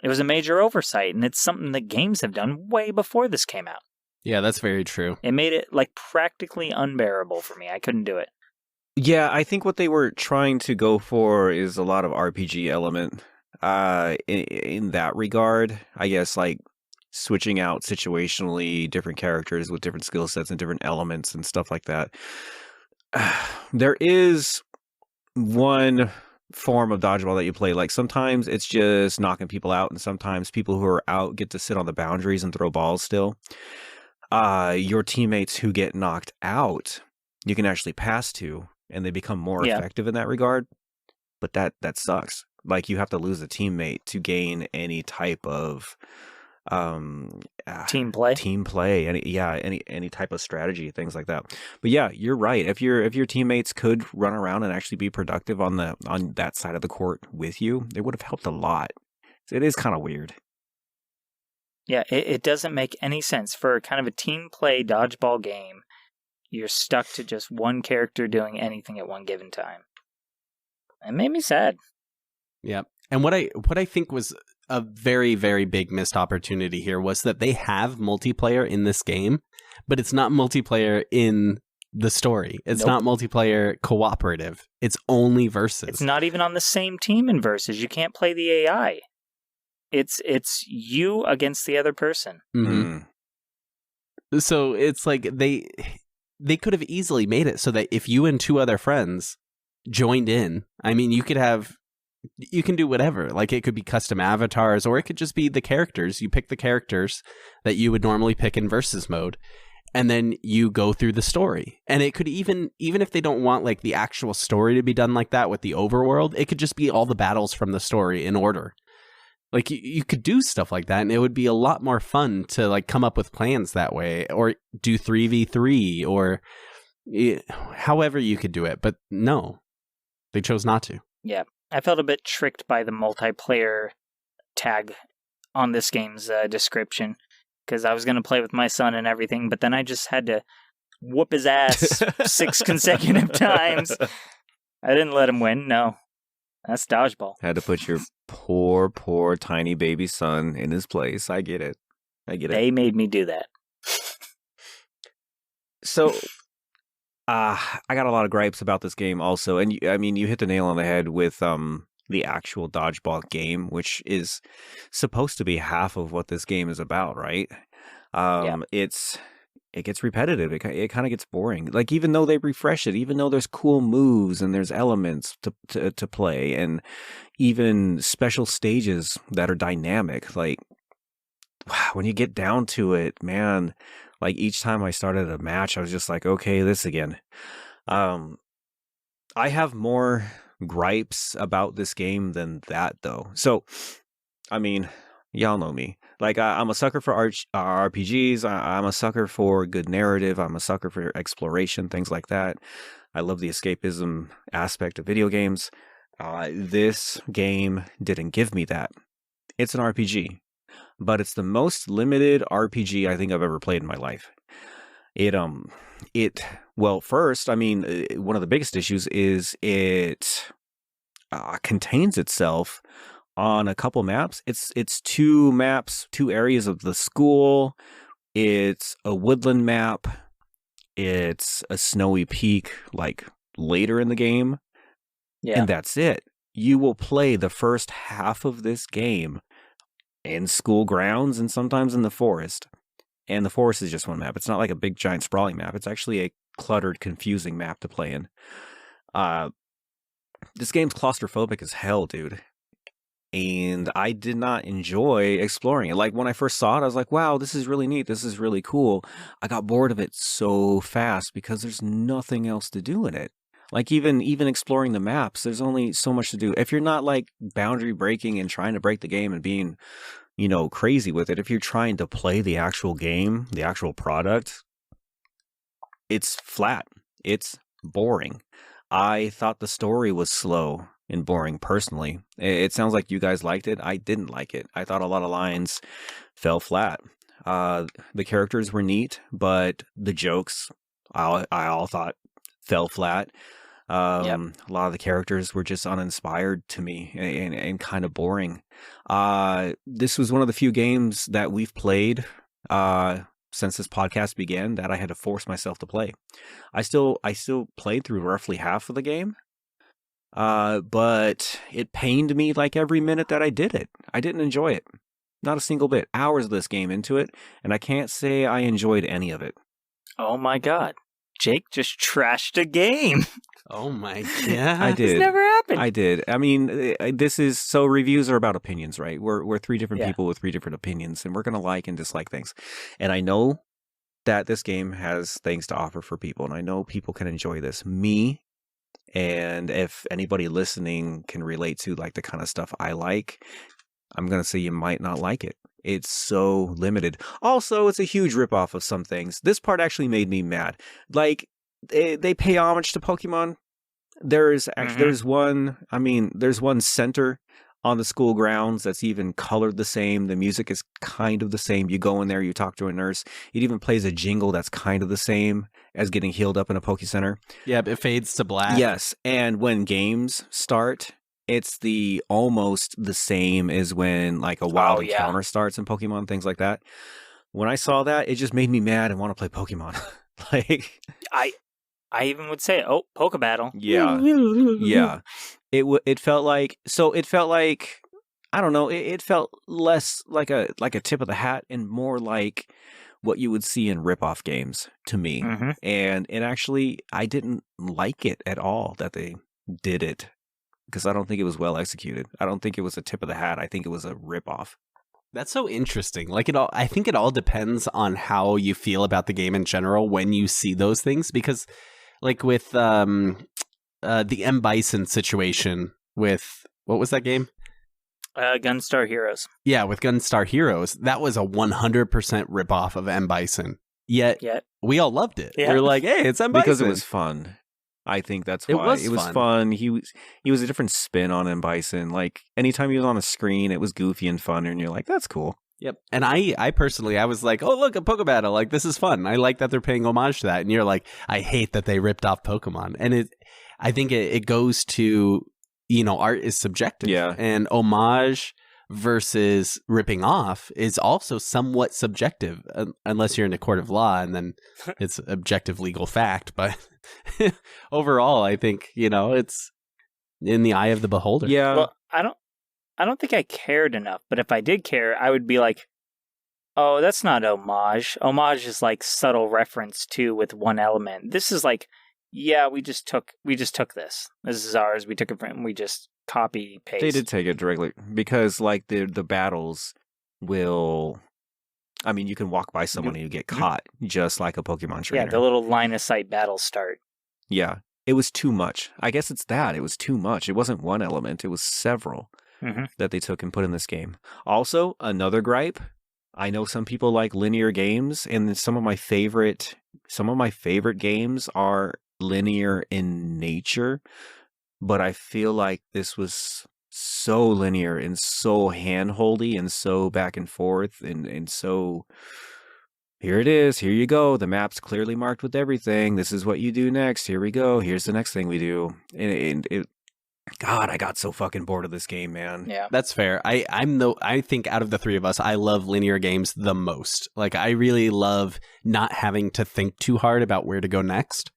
It was a major oversight, and it's something that games have done way before this came out. Yeah, that's very true. It made it like practically unbearable for me. I couldn't do it. Yeah, I think what they were trying to go for is a lot of RPG element in that regard. I guess like switching out situationally different characters with different skill sets and different elements and stuff like that. There is one form of dodgeball that you play. Like sometimes it's just knocking people out, and sometimes people who are out get to sit on the boundaries and throw balls still. Your teammates who get knocked out, you can actually pass to, and they become more effective in that regard. But that sucks. Like you have to lose a teammate to gain any type of team play, any type of strategy, things like that. But yeah, you're right. If your teammates could run around and actually be productive on that side of the court with you, it would have helped a lot. It is kind of weird. Yeah, it doesn't make any sense for kind of a team play dodgeball game. You're stuck to just one character doing anything at one given time. It made me sad. Yeah. And what I think was a very, very big missed opportunity here was that they have multiplayer in this game, but it's not multiplayer in the story. It's not multiplayer cooperative. It's only versus. It's not even on the same team in versus. You can't play the AI. It's you against the other person. Mm-hmm. So it's like they could have easily made it so that if you and 2 other friends joined in, I mean, you can do whatever. Like it could be custom avatars, or it could just be the characters. You pick the characters that you would normally pick in versus mode, and then you go through the story. And it could even if they don't want like the actual story to be done like that with the overworld, it could just be all the battles from the story in order. Like you could do stuff like that, and it would be a lot more fun to like come up with plans that way, or do 3v3, or however you could do it. But no, they chose not to. Yeah, I felt a bit tricked by the multiplayer tag on this game's description, because I was going to play with my son and everything, but then I just had to whoop his ass 6 consecutive times. I didn't let him win, no. That's dodgeball. Had to put your poor tiny baby son in his place. I get it. They made me do that. So, I got a lot of gripes about this game also. And you hit the nail on the head with the actual dodgeball game, which is supposed to be half of what this game is about, right? It gets repetitive. It kind of gets boring. Like, even though they refresh it, even though there's cool moves and there's elements to play, and even special stages that are dynamic, like, when you get down to it, man, like each time I started a match, I was just like, okay, this again. I have more gripes about this game than that, though. So I mean, y'all know me. Like, I'm a sucker for RPGs. I'm a sucker for good narrative. I'm a sucker for exploration, things like that. I love the escapism aspect of video games. This game didn't give me that. It's an RPG, but it's the most limited RPG I think I've ever played in my life. Well, first, I mean, one of the biggest issues is it contains itself on a couple maps. It's two maps, two areas of the school. It's a woodland map. It's a snowy peak, like later in the game. Yeah. And that's it. You will play the first half of this game in school grounds and sometimes in the forest. And the forest is just one map. It's not like a big, giant, sprawling map. It's actually a cluttered, confusing map to play in. This game's claustrophobic as hell, dude. And I did not enjoy exploring it. Like, when I first saw it, I was like, wow, this is really neat. This is really cool. I got bored of it so fast because there's nothing else to do in it. Like, even exploring the maps, there's only so much to do. If you're not, like, boundary breaking and trying to break the game and being, you know, crazy with it, if you're trying to play the actual game, the actual product, it's flat. It's boring. I thought the story was slow and boring, personally. It sounds like you guys liked it. I didn't like it. I thought a lot of lines fell flat. The characters were neat, but the jokes, I all thought fell flat. A lot of the characters were just uninspired to me and kind of boring. This was one of the few games that we've played since this podcast began that I had to force myself to play. I still played through roughly half of the game, but it pained me like every minute that I did it. I didn't enjoy it. Not a single bit. Hours of this game into it, and I can't say I enjoyed any of it. Oh my god. Jake just trashed a game. Oh my god. I did. This never happened. I did. I mean, reviews are about opinions, right? We're three different people with three different opinions, and we're going to like and dislike things. And I know that this game has things to offer for people, and I know people can enjoy this. Me, and if anybody listening can relate to like the kind of stuff I like, I'm going to say you might not like it. It's so limited. Also, it's a huge ripoff of some things. This part actually made me mad. Like, they pay homage to Pokemon. There's one center on the school grounds that's even colored the same. The music is kind of the same. You go in there, you talk to a nurse. It even plays a jingle that's kind of the same as getting healed up in a Poke Center. Yeah, it fades to black. Yes, and when games start, it's almost the same as when like a wild encounter starts in Pokemon, things like that. When I saw that, it just made me mad and want to play Pokemon. Like, I even would say, oh, Poke Battle. Yeah. Yeah. It felt like I don't know, it felt less like a tip of the hat and more like what you would see in rip-off games to me. Mm-hmm. And it actually, I didn't like it at all that they did it, because I don't think it was well executed. I don't think it was a tip of the hat. I think it was a rip-off. That's so interesting. Like, I think it all depends on how you feel about the game in general when you see those things, because like with the M. Bison situation with, what was that game? Gunstar Heroes. Yeah, with Gunstar Heroes, that was a 100% ripoff of M. Bison. Yet we all loved it. Yeah. We were like, hey, it's M. Bison. Because it was fun. I think that's why. It was fun. He was a different spin on M. Bison. Like, anytime he was on a screen, it was goofy and fun, and you're like, that's cool. Yep. And I personally, I was like, oh, look, a Poke Battle. Like, this is fun. I like that they're paying homage to that. And you're like, I hate that they ripped off Pokemon. And I think it goes to, you know, art is subjective. Yeah. And homage versus ripping off is also somewhat subjective, unless you're in a court of law, and then it's objective legal fact. But overall, I think, you know, it's in the eye of the beholder. Yeah. Well, I don't think I cared enough, but if I did care, I would be like, oh, that's not homage. Homage is like subtle reference to with one element. This is like, yeah, we just took this. This is ours. We took it from, we just copy paste. They did take it directly, because like the battles will, I mean, you can walk by someone and you get caught, just like a Pokemon trainer. Yeah, the little line of sight battles start. Yeah. It was too much. I guess it's that. It was too much. It wasn't one element. It was several. that they took and put in this game. Also, another gripe. I know some people like linear games, and some of my favorite games are linear in nature, but I feel like this was so linear and so hand-holdy and so back and forth and so here it is, here you go, the map's clearly marked with everything, this is what you do next, here we go, here's the next thing we do, and God, I got so fucking bored of this game, man. Yeah, that's fair. I think out of the three of us, I love linear games the most. Like, I really love not having to think too hard about where to go next.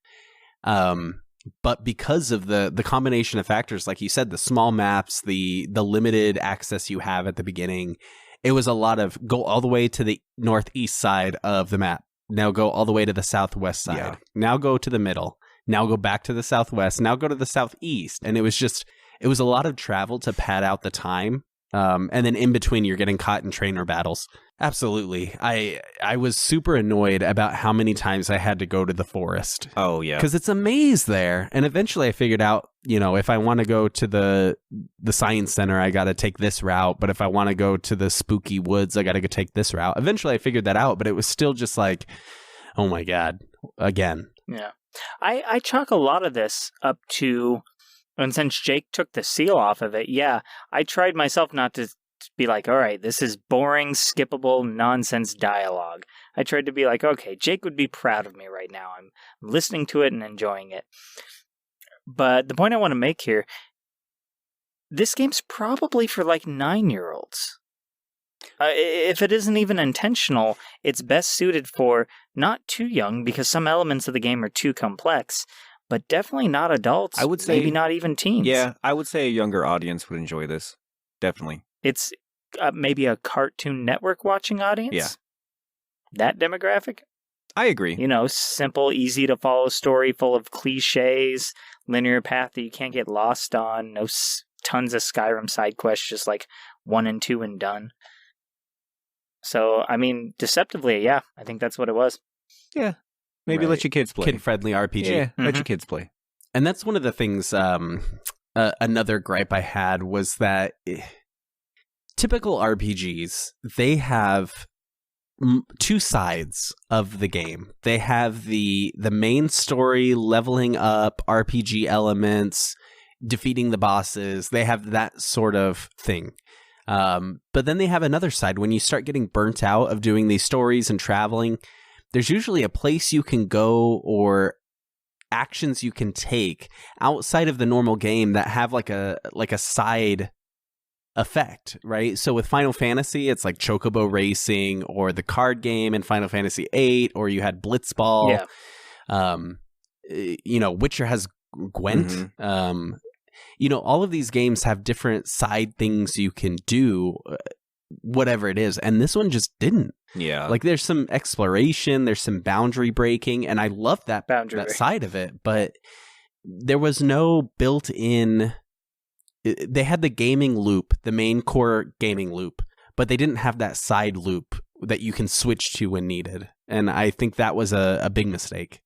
But because of the combination of factors, like you said, the small maps, the limited access you have at the beginning, it was a lot of go all the way to the northeast side of the map. Now go all the way to the southwest side. Yeah. Now go to the middle. Now go back to the southwest. Now go to the southeast. And it was a lot of travel to pad out the time. And then in between, you're getting caught in trainer battles. Absolutely. I was super annoyed about how many times I had to go to the forest. Oh, yeah. Because it's a maze there. And eventually I figured out, if I want to go to the science center, I got to take this route. But if I want to go to the spooky woods, I got to go take this route. Eventually I figured that out, but it was still just like, oh my God, again. Yeah. I chalk a lot of this up to, and since Jake took the seal off of it, yeah, I tried myself not to be like, all right, this is boring, skippable, nonsense dialogue. I tried to be like, okay, Jake would be proud of me right now. I'm listening to it and enjoying it. But the point I want to make here, this game's probably for like 9-year-olds. If it isn't even intentional, it's best suited for not too young, because some elements of the game are too complex, but definitely not adults. I would say maybe not even teens. Yeah, I would say a younger audience would enjoy this. Definitely. It's maybe a Cartoon Network watching audience. Yeah. That demographic. I agree. Simple, easy to follow story full of cliches, linear path that you can't get lost on, no tons of Skyrim side quests, just like 1 and 2 and done. So, I mean, deceptively, yeah, I think that's what it was. Yeah. Maybe let your kids play. Kid-friendly RPG. Yeah, let your kids play. And that's one of the things, another gripe I had was that typical RPGs, they have two sides of the game. They have the main story, leveling up, RPG elements, defeating the bosses. They have that sort of thing. But then they have another side. When you start getting burnt out of doing these stories and traveling, there's usually a place you can go or actions you can take outside of the normal game that have like a side effect, right? So with Final Fantasy, it's like Chocobo Racing, or the card game in Final Fantasy VIII, or you had Blitzball. Yeah. Witcher has Gwent. Mm-hmm. All of these games have different side things you can do, whatever it is. And this one just didn't. Yeah. Like, there's some exploration, there's some boundary breaking, and I love that side of it, but there was no built-in. They had the gaming loop, the main core gaming loop, but they didn't have that side loop that you can switch to when needed. And I think that was a big mistake.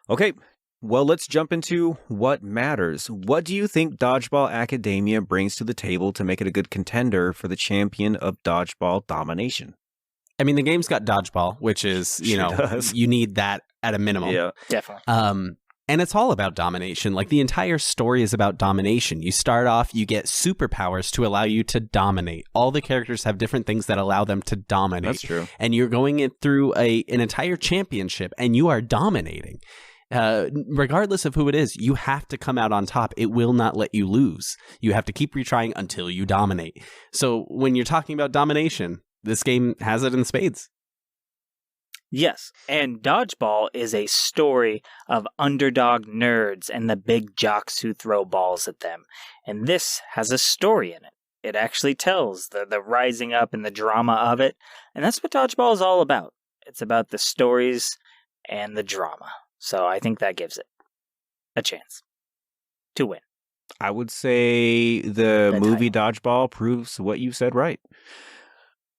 Okay. Well, let's jump into what matters. What do you think Dodgeball Academia brings to the table to make it a good contender for the champion of Dodgeball Domination? I mean, the game's got dodgeball, which is, you need that at a minimum. Yeah, definitely. And it's all about domination. Like, the entire story is about domination. You start off, you get superpowers to allow you to dominate. All the characters have different things that allow them to dominate. That's true. And you're going through an entire championship, and you are dominating. Regardless of who it is, you have to come out on top. It will not let you lose. You have to keep retrying until you dominate. So when you're talking about domination, this game has it in spades. Yes, and Dodgeball is a story of underdog nerds and the big jocks who throw balls at them. And this has a story in it. It actually tells the rising up and the drama of it. And that's what Dodgeball is all about. It's about the stories and the drama. So I think that gives it a chance to win. I would say the movie Dodgeball proves what you said right.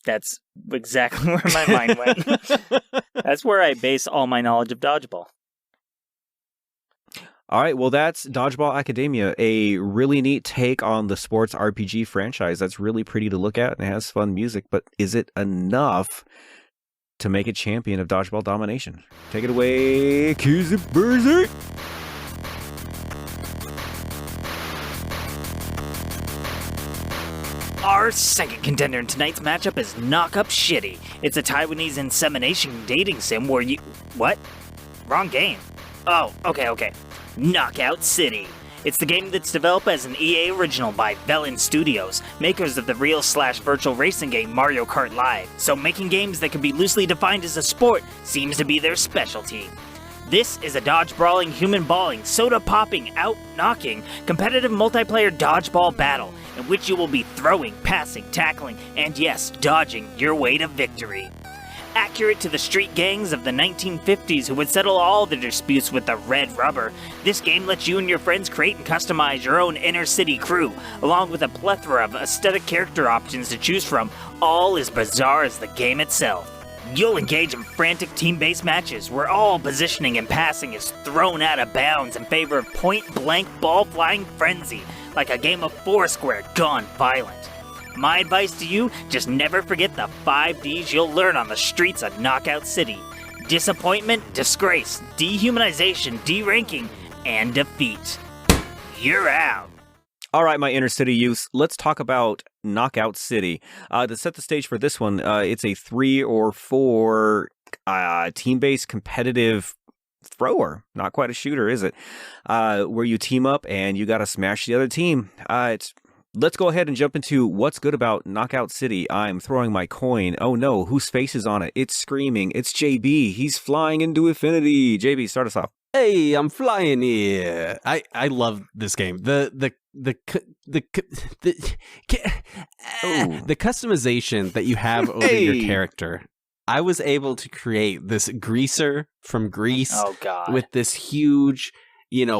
That's exactly where my mind went. That's where I base all my knowledge of Dodgeball. All right, well, that's Dodgeball Academia, a really neat take on the sports RPG franchise. That's really pretty to look at and it has fun music, but is it enough to make a champion of Dodgeball Domination? Take it away, Kizzy. Our second contender in tonight's matchup is Knock Up Shitty. It's a Taiwanese insemination dating sim where you... What? Wrong game. Oh, okay. Knockout City. It's the game that's developed as an EA original by Velen Studios, makers of the real/virtual racing game Mario Kart Live, so making games that can be loosely defined as a sport seems to be their specialty. This is a dodge-brawling, human-balling, soda-popping, out-knocking, competitive multiplayer dodgeball battle in which you will be throwing, passing, tackling, and yes, dodging your way to victory. Accurate to the street gangs of the 1950s who would settle all their disputes with the red rubber, this game lets you and your friends create and customize your own inner city crew, along with a plethora of aesthetic character options to choose from, all as bizarre as the game itself. You'll engage in frantic team-based matches where all positioning and passing is thrown out of bounds in favor of point-blank ball-flying frenzy, like a game of Foursquare gone violent. My advice to you, just never forget the 5 Ds you'll learn on the streets of Knockout City. Disappointment, disgrace, dehumanization, deranking, and defeat. You're out. All right, my inner city youths, let's talk about Knockout City. To set the stage for this one, it's a 3 or 4 team-based competitive thrower. Not quite a shooter, is it? Where you team up and you got to smash the other team. Let's go ahead and jump into what's good about Knockout City. I'm throwing my coin. Oh no, whose face is on it? It's screaming. It's JB. He's flying into infinity. JB, start us off. Hey, I'm flying here. I love this game. The customization that you have over your character. I was able to create this greaser from Greece with this huge,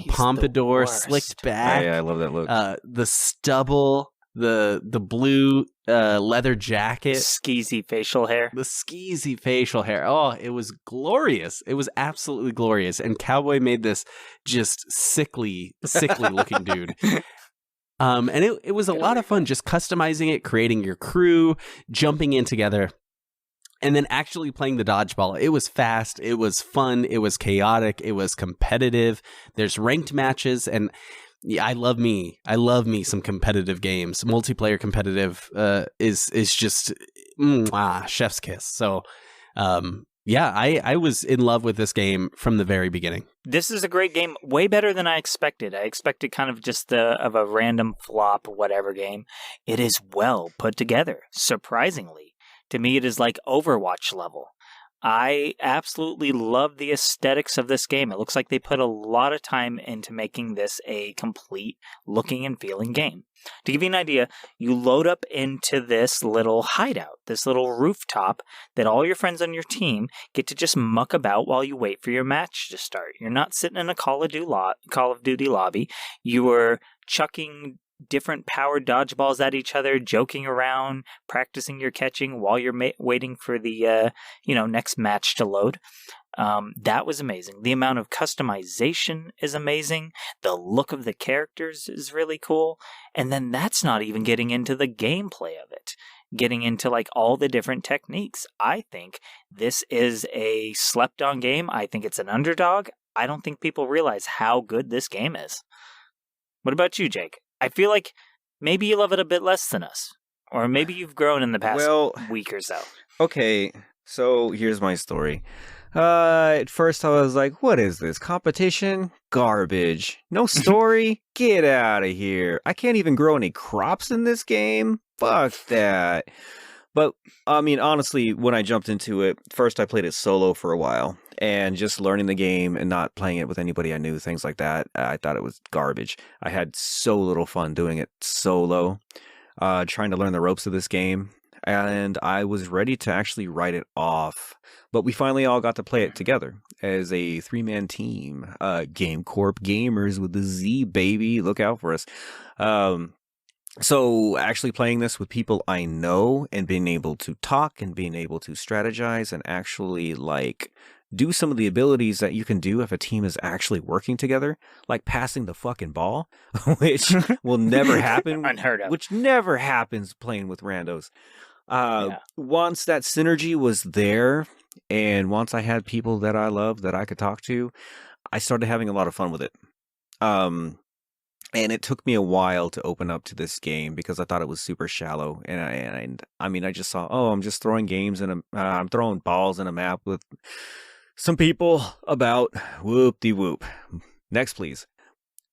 pompadour slicked back. Yeah, I love that look. The stubble, the blue leather jacket, skeezy facial hair. The skeezy facial hair. Oh, it was glorious. It was absolutely glorious. And Cowboy made this just sickly looking dude. And it was a lot of fun just customizing it, creating your crew, jumping in together. And then actually playing the dodgeball. It was fast, it was fun, it was chaotic, it was competitive. There's ranked matches, and yeah, I love me some competitive games. Multiplayer competitive is just chef's kiss. So I was in love with this game from the very beginning. This is a great game, way better than I expected. I expected kind of just of a random flop, whatever game. It is well put together, surprisingly. To me, it is like Overwatch level. I absolutely love the aesthetics of this game. It looks like they put a lot of time into making this a complete looking and feeling game. To give you an idea, you load up into this little hideout, this little rooftop that all your friends on your team get to just muck about while you wait for your match to start. You're not sitting in a Call of Duty lobby. You are chucking different powered dodgeballs at each other, joking around, practicing your catching while you're waiting for the next match to load. That was amazing. The amount of customization is amazing. The look of the characters is really cool. And then that's not even getting into the gameplay of it. Getting into like all the different techniques. I think this is a slept on game. I think it's an underdog. I don't think people realize how good this game is. What about you, Jake? I feel like maybe you love it a bit less than us. Or maybe you've grown in the past week or so. Okay, so here's my story. At first I was like, what is this? Competition? Garbage. No story? Get out of here. I can't even grow any crops in this game? Fuck that. But, I mean, honestly, when I jumped into it, first I played it solo for a while, and just learning the game and not playing it with anybody I knew, things like that, I thought it was garbage. I had so little fun doing it solo, trying to learn the ropes of this game, and I was ready to actually write it off. But we finally all got to play it together as a 3-man team. GameCorp Gamers with the Z, baby. Look out for us. So actually playing this with people I know and being able to talk and being able to strategize and actually like do some of the abilities that you can do if a team is actually working together, like passing the fucking ball, which will never happen. Unheard of. Which never happens playing with randos. Once that synergy was there, and once I had people that I love that I could talk to, I started having a lot of fun with it. And it took me a while to open up to this game because I thought it was super shallow. And I mean, I just saw, I'm just throwing games and I'm throwing balls in a map with some people about whoop-de-whoop. Next, please.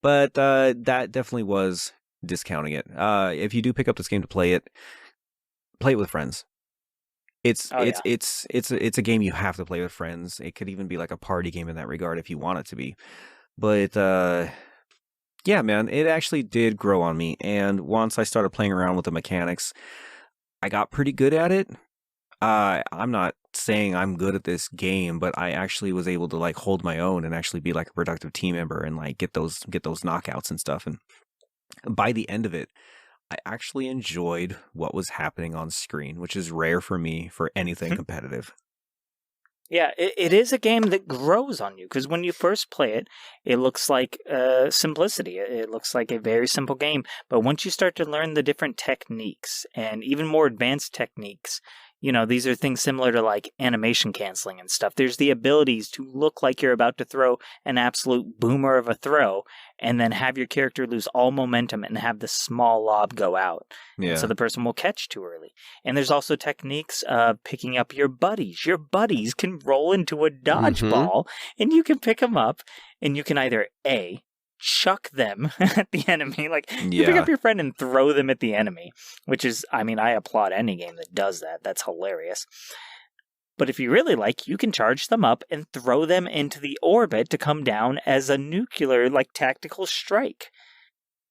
But that definitely was discounting it. If you do pick up this game to play it with friends. It's a game you have to play with friends. It could even be like a party game in that regard if you want it to be. But yeah, man, it actually did grow on me. And once I started playing around with the mechanics, I got pretty good at it. I'm not saying I'm good at this game, but I actually was able to like hold my own and actually be like a productive team member and like get those knockouts and stuff. And by the end of it, I actually enjoyed what was happening on screen, which is rare for me for anything competitive. Yeah, it is a game that grows on you, because when you first play it, it looks like simplicity. It looks like a very simple game. But once you start to learn the different techniques, and even more advanced techniques, you know, these are things similar to like animation canceling and stuff. There's the abilities to look like you're about to throw an absolute boomer of a throw, and then have your character lose all momentum and have the small lob go out. Yeah. So the person will catch too early. And there's also techniques of picking up your buddies. Your buddies can roll into a dodgeball, and you can pick them up, and you can either A, chuck them at the enemy. Like, you pick up your friend and throw them at the enemy, which is, I mean, I applaud any game that does that. That's hilarious. But if you really like, you can charge them up and throw them into the orbit to come down as a nuclear, like, tactical strike.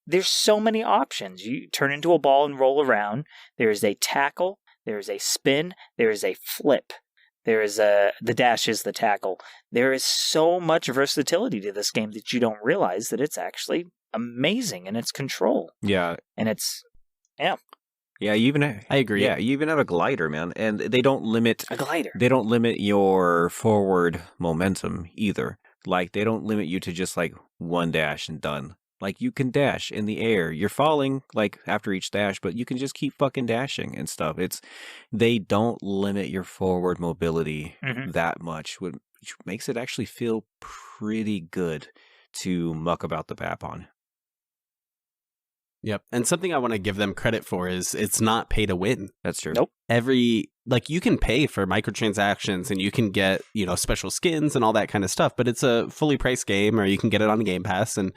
There's so many options. You turn into a ball and roll around. There's a tackle. There's a spin. There's a flip. There is the dash is the tackle. There is so much versatility to this game that you don't realize that it's actually amazing in its control. Yeah. And it's, yeah. Yeah, I agree. Yeah, you even have a glider, man. And they don't limit... A glider. They don't limit your forward momentum either. Like, they don't limit you to just, like, one dash and done. Like, you can dash in the air. You're falling, like, after each dash, but you can just keep fucking dashing and stuff. They don't limit your forward mobility that much, which makes it actually feel pretty good to muck about the map on. Yep. And something I want to give them credit for is it's not pay to win. That's true. Nope. You can pay for microtransactions and you can get, special skins and all that kind of stuff, but it's a fully priced game, or you can get it on Game Pass and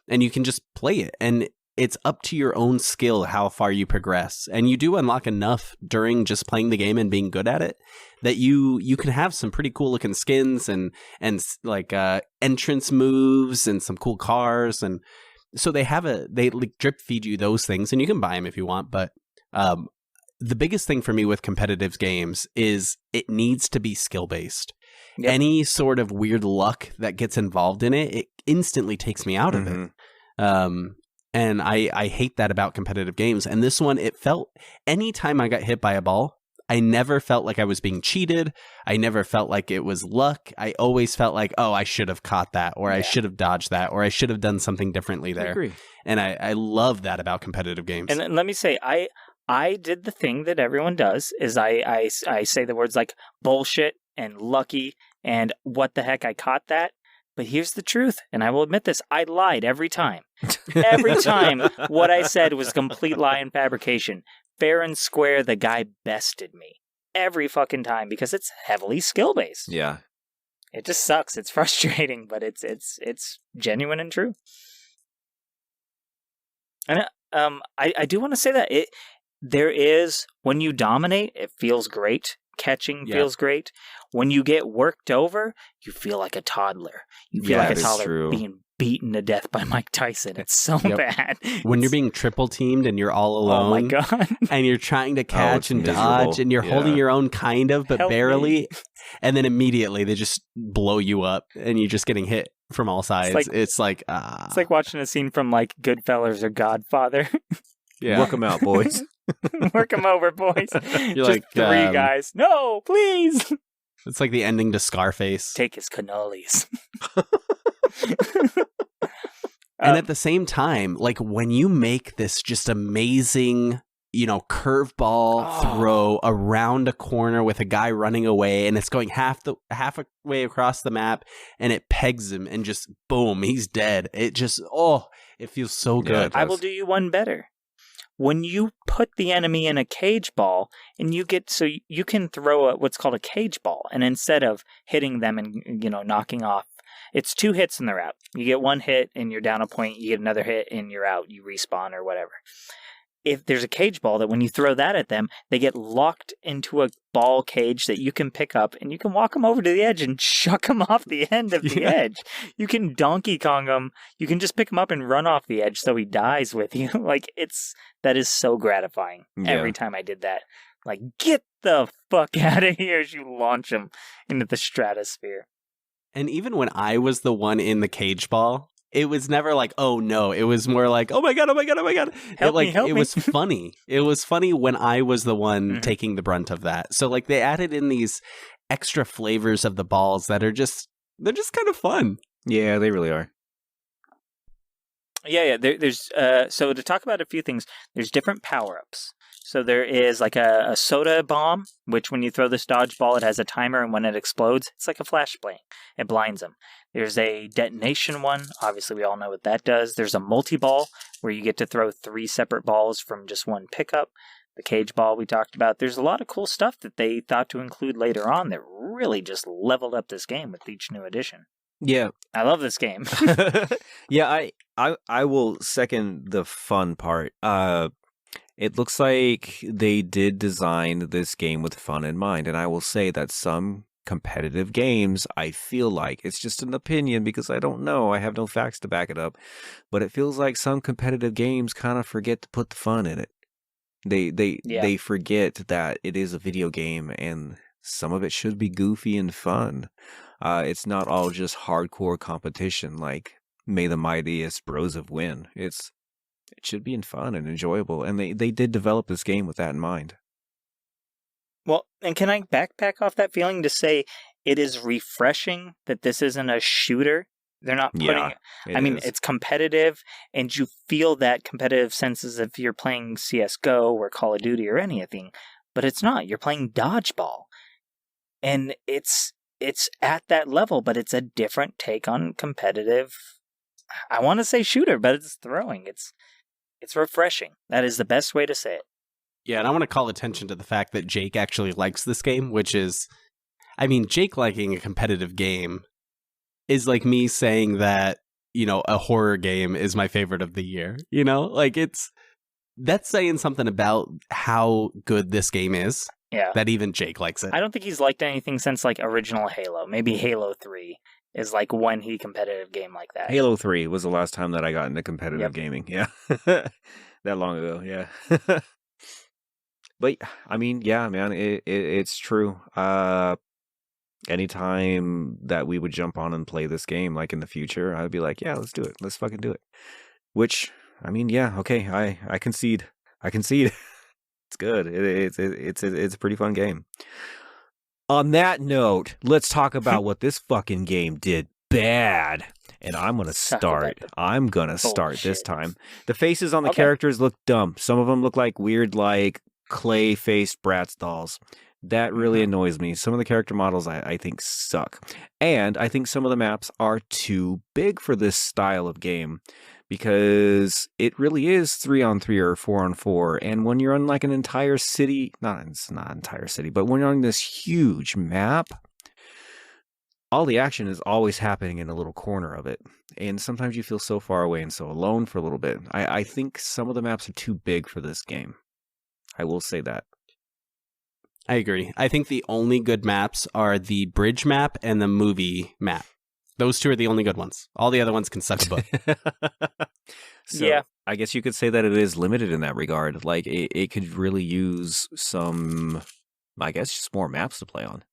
you can just play it. And it's up to your own skill how far you progress. And you do unlock enough during just playing the game and being good at it that you can have some pretty cool looking skins and like entrance moves and some cool cars. And so they like drip feed you those things, and you can buy them if you want. But the biggest thing for me with competitive games is it needs to be skill based. Yep. Any sort of weird luck that gets involved in it instantly takes me out of it. And I hate that about competitive games. And this one, it felt, anytime I got hit by a ball, I never felt like I was being cheated. I never felt like it was luck. I always felt like, I should have caught that, or I should have dodged that, or I should have done something differently there. I agree. And I love that about competitive games. And let me say, I did the thing that everyone does, is I say the words like bullshit and lucky and what the heck, I caught that. But here's the truth, and I will admit this, I lied every time. Every time what I said was a complete lie and fabrication. Fair and square, the guy bested me. Every fucking time, because it's heavily skill-based. Yeah. It just sucks. It's frustrating, but it's genuine and true. And I do want to say that there is, when you dominate, it feels great. Catching feels great. When you get worked over, you feel like a toddler. You feel like a toddler being beaten to death by Mike Tyson. It's so bad. When you're being triple teamed and you're all alone. Oh my God. And you're trying to catch and dodge and you're holding your own kind of, but barely. And then immediately they just blow you up and you're just getting hit from all sides. It's like watching a scene from like Goodfellas or Godfather. Yeah. Work them out, boys. Work them over, boys. You're just like, 3 guys. No, please. It's like the ending to Scarface. Take his cannolis. And at the same time, like when you make this just amazing, curveball throw around a corner with a guy running away and it's going half a way across the map and it pegs him and just boom, he's dead. It just, it feels so good. I will do you one better. When you put the enemy in a cage ball and you can throw what's called a cage ball, and instead of hitting them and, knocking off, it's 2 hits and they're out. You get 1 hit and you're down a point, you get another hit and you're out, you respawn or whatever. If there's a cage ball that when you throw that at them, they get locked into a ball cage that you can pick up and you can walk them over to the edge and chuck them off the end of the edge. You can Donkey Kong him. You can just pick him up and run off the edge so he dies with you. That is so gratifying every time I did that. Like, get the fuck out of here as you launch him into the stratosphere. And even when I was the one in the cage ball, it was never like, oh no. It was more like, oh my god. Help me. It was funny. It was funny when I was the one taking the brunt of that. So like they added in these extra flavors of the balls that are they're just kind of fun. Yeah, they really are. Yeah. There's so to talk about a few things, there's different power-ups. So there is like a soda bomb, which when you throw this dodgeball, it has a timer, and when it explodes, it's like a flashbang. It blinds them. There's a detonation one. Obviously, we all know what that does. There's a multi-ball, where you get to throw 3 separate balls from just one pickup. The cage ball we talked about. There's a lot of cool stuff that they thought to include later on that really just leveled up this game with each new edition. Yeah. I love this game. Yeah, I will second the fun part. It looks like they did design this game with fun in mind, and I will say that some competitive games, I feel like, it's just an opinion because I don't know, I have no facts to back it up, but it feels like some competitive games kind of forget to put the fun in it. They forget that it is a video game and some of it should be goofy and fun. It's not all just hardcore competition like may the mightiest bros of win. It should be fun and enjoyable, and they did develop this game with that in mind. Well, and can I backpack off that feeling to say it is refreshing that this isn't a shooter? They're not putting... it's competitive, and you feel that competitive sense as if you're playing CSGO or Call of Duty or anything, but it's not. You're playing Dodgeball. And it's at that level, but it's a different take on competitive... I want to say shooter, but it's throwing. It's refreshing. That is the best way to say it. Yeah, and I want to call attention to the fact that Jake actually likes this game, which is... Jake liking a competitive game is like me saying that, a horror game is my favorite of the year. That's saying something about how good this game is. Yeah. That even Jake likes it. I don't think he's liked anything since, original Halo. Maybe Halo 3 is, one competitive game like that. Halo 3 was the last time that I got into competitive gaming. Yeah. That long ago, yeah. But, yeah, man, it's true. Anytime that we would jump on and play this game, in the future, I'd be like, yeah, let's do it. Let's fucking do it. Which, yeah, okay, I concede. It's good. It's a pretty fun game. On that note, let's talk about what this fucking game did bad. And I'm going to start. I'm going to start this time. The faces on the characters look dumb. Some of them look like weird, clay-faced Bratz dolls. That really annoys me. Some of the character models I think suck. And I think some of the maps are too big for this style of game because it really is 3-on-3 or 4-on-4. And when you're on an entire city, it's not entire city, but when you're on this huge map, all the action is always happening in a little corner of it. And sometimes you feel so far away and so alone for a little bit. I think some of the maps are too big for this game. I will say that. I agree. I think the only good maps are the bridge map and the movie map. Those two are the only good ones. All the other ones can suck a butt. So, yeah. I guess you could say that it is limited in that regard. It could really use some, just more maps to play on.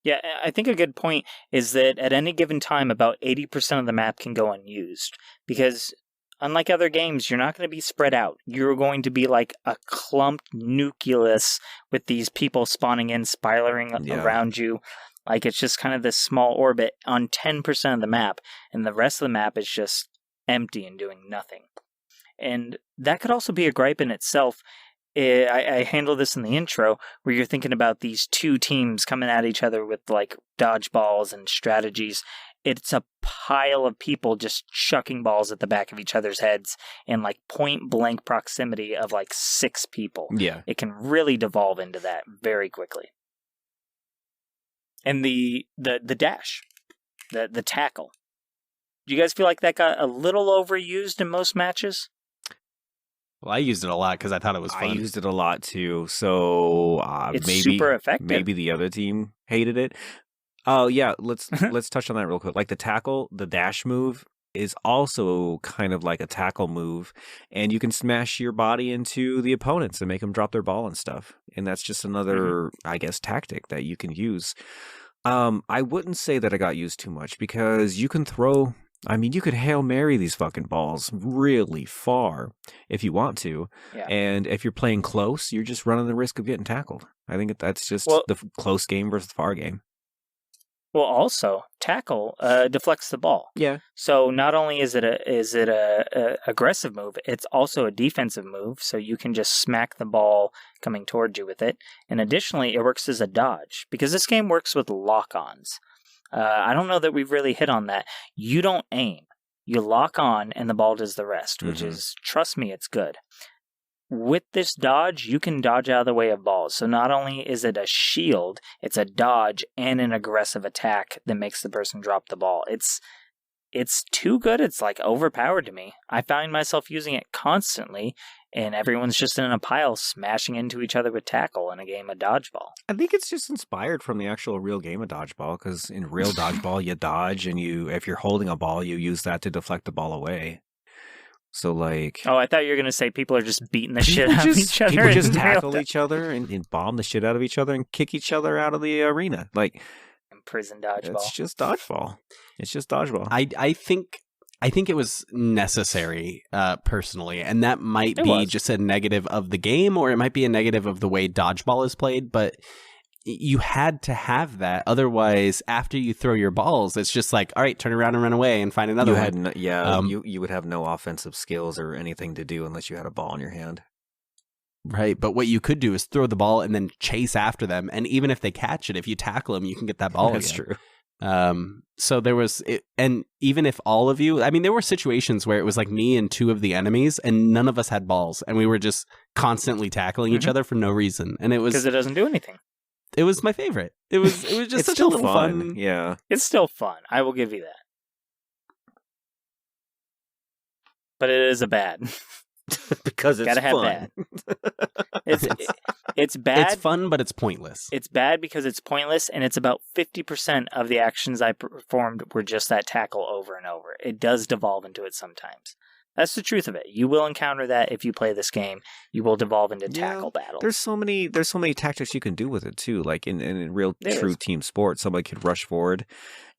Yeah, I think a good point is that at any given time, about 80% of the map can go unused. Because Unlike other games, you're not going to be spread out. You're going to be like a clumped nucleus with these people spawning in, spiraling around you. Like, it's just kind of this small orbit on 10% of the map, and the rest of the map is just empty and doing nothing. And that could also be a gripe in itself. I handled this in the intro, where you're thinking about these two teams coming at each other with, like, dodgeballs and strategies. It's a pile of people just chucking balls at the back of each other's heads in, like, point-blank proximity of, like, 6 people. Yeah. It can really devolve into that very quickly. And the dash, the tackle. Do you guys feel like that got a little overused in most matches? Well, I used it a lot because I thought it was fun. I used it a lot too, so it's maybe super effective. Maybe the other team hated it. Oh yeah, let's touch on that real quick. Like the tackle, the dash move is also kind of like a tackle move, and you can smash your body into the opponents and make them drop their ball and stuff. And that's just another, I guess, tactic that you can use. I wouldn't say that it got used too much because you can throw. I mean, you could Hail Mary these fucking balls really far if you want to. Yeah. And if you're playing close, you're just running the risk of getting tackled. I think that's just the close game versus the far game. Well, also, tackle deflects the ball. Yeah. So not only is it a aggressive move, it's also a defensive move, so you can just smack the ball coming towards you with it. And additionally, it works as a dodge, because this game works with lock-ons. I don't know that we've really hit on that. You don't aim. You lock on, and the ball does the rest, which is, trust me, it's good. With this dodge, you can dodge out of the way of balls. So not only is it a shield, it's a dodge and an aggressive attack that makes the person drop the ball. It's too good. It's like overpowered to me. I find myself using it constantly, and everyone's just in a pile smashing into each other with tackle in a game of dodgeball. I think it's just inspired from the actual real game of dodgeball, because in real dodgeball, you dodge, and if you're holding a ball, you use that to deflect the ball away. So, like... Oh, I thought you were going to say people are just beating the shit out of each other. People just tackle each other and bomb the shit out of each other and kick each other out of the arena. Like... Prison dodgeball. It's just dodgeball. It's just dodgeball. I think it was necessary, personally, and that might be just a negative of the game, or it might be a negative of the way dodgeball is played, but you had to have that. Otherwise, after you throw your balls, it's just like, all right, turn around and run away and find another one. You would have no offensive skills or anything to do unless you had a ball in your hand. Right, but what you could do is throw the ball and then chase after them, and even if they catch it, if you tackle them, you can get that ball That's again. True. So there was, and even if all of you, I mean, there were situations where it was like me and 2 of the enemies, and none of us had balls, and we were just constantly tackling each other for no reason, and it was because it doesn't do anything. It was my favorite. It was just it's such still a little fun. Yeah, it's still fun. I will give you that, but it is a bad. Because it's gotta have fun. Bad. It's bad. It's fun, but it's pointless. It's bad because it's pointless, and it's about 50% of the actions I performed were just that tackle over and over. It does devolve into it sometimes. That's the truth of it. You will encounter that if you play this game. You will devolve into tackle battles. There's so many tactics you can do with it too. Like in real true team sports, somebody could rush forward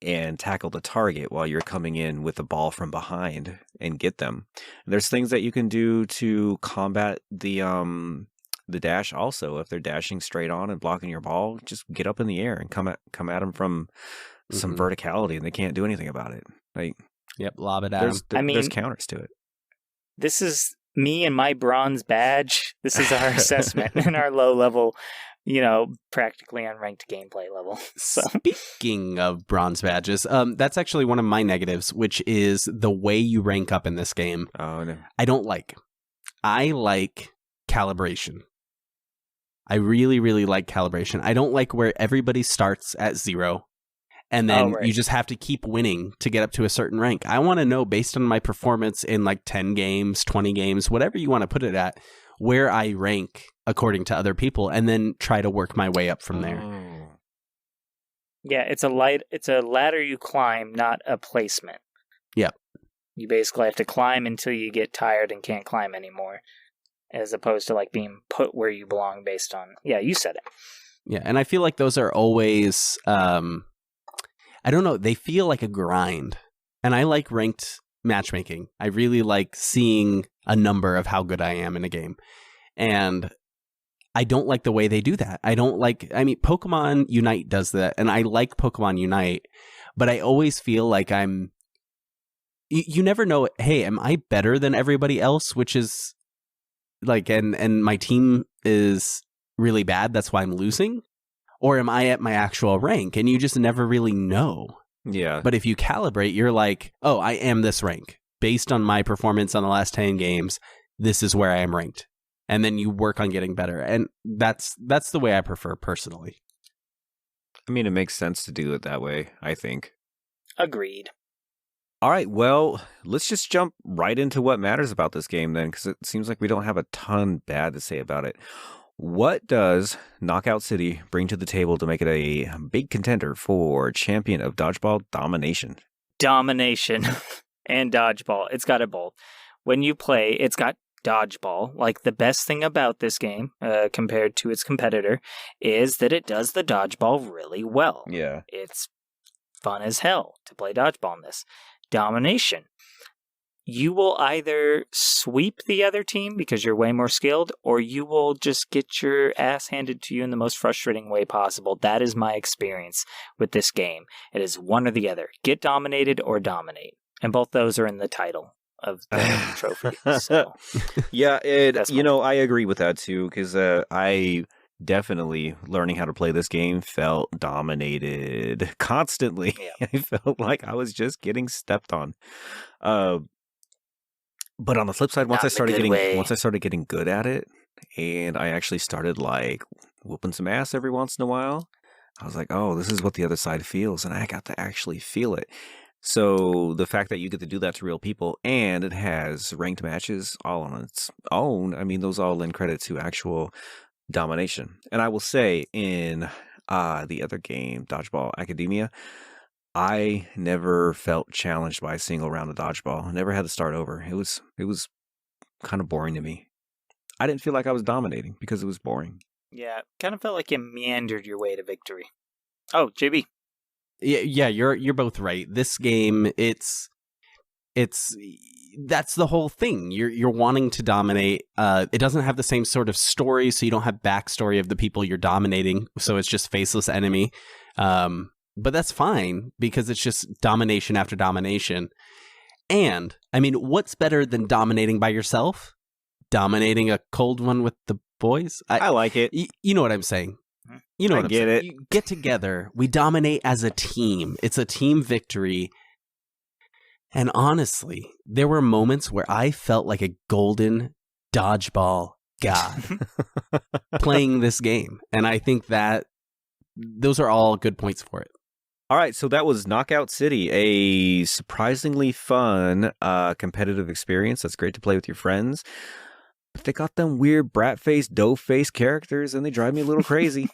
and tackle the target while you're coming in with the ball from behind and get them. There's things that you can do to combat the dash also. If they're dashing straight on and blocking your ball, just get up in the air and come at them from some verticality, and they can't do anything about it. Like, yep, lob it at them. There's counters to it. This is me and my bronze badge. This is our assessment and our low level, practically unranked gameplay level. So. Speaking of bronze badges, that's actually one of my negatives, which is the way you rank up in this game. Oh, no. I don't like. I like calibration. I really, really like calibration. I don't like where everybody starts at 0. And then you just have to keep winning to get up to a certain rank. I want to know, based on my performance in like 10 games, 20 games, whatever you want to put it at, where I rank according to other people, and then try to work my way up from there. Yeah, it's a ladder you climb, not a placement. Yeah. You basically have to climb until you get tired and can't climb anymore, as opposed to like being put where you belong based on, you said it. Yeah, and I feel like those are always... I don't know, they feel like a grind. And I like ranked matchmaking. I really like seeing a number of how good I am in a game. And I don't like the way they do that. Pokemon Unite does that, and I like Pokemon Unite, but I always feel like you never know, hey, am I better than everybody else, which is like, and my team is really bad, that's why I'm losing? Or am I at my actual rank? And you just never really know. Yeah. But if you calibrate, you're like, oh, I am this rank. Based on my performance on the last 10 games, this is where I am ranked. And then you work on getting better. And that's the way I prefer personally. I mean, it makes sense to do it that way, I think. Agreed. All right, well, let's just jump right into what matters about this game then, because it seems like we don't have a ton bad to say about it. What does Knockout City bring to the table to make it a big contender for champion of Dodgeball Domination? Domination and Dodgeball. It's got it both. When you play, it's got Dodgeball. Like, the best thing about this game, compared to its competitor, is that it does the Dodgeball really well. Yeah. It's fun as hell to play Dodgeball in this. Domination. You will either sweep the other team because you're way more skilled, or you will just get your ass handed to you in the most frustrating way possible. That is my experience with this game. It is one or the other. Get dominated or dominate. And both those are in the title of the trophy. So, yeah, I agree with that too, because I definitely, learning how to play this game, felt dominated constantly. Yeah. I felt like I was just getting stepped on. But on the flip side, once I started getting good at it, and I actually started like whooping some ass every once in a while, I was like, oh, this is what the other side feels, and I got to actually feel it. So the fact that you get to do that to real people, and it has ranked matches all on its own, I mean, those all lend credit to actual domination. And I will say, in the other game, Dodgeball Academia, I never felt challenged by a single round of dodgeball. I never had to start over. It was kind of boring to me. I didn't feel like I was dominating because it was boring. Yeah, kind of felt like you meandered your way to victory. Oh, JB. Yeah, you're both right. This game, it's that's the whole thing. You're wanting to dominate. It doesn't have the same sort of story, so you don't have backstory of the people you're dominating. So it's just faceless enemy. But that's fine because it's just domination after domination. And, I mean, what's better than dominating by yourself? Dominating a cold one with the boys? I like it. You know what I'm saying. You know what I'm saying. It. You get together. We dominate as a team. It's a team victory. And honestly, there were moments where I felt like a golden dodgeball god playing this game. And I think that those are all good points for it. All right, so that was Knockout City, a surprisingly fun, competitive experience that's great to play with your friends. But they got them weird brat-faced, dough-faced characters, and they drive me a little crazy.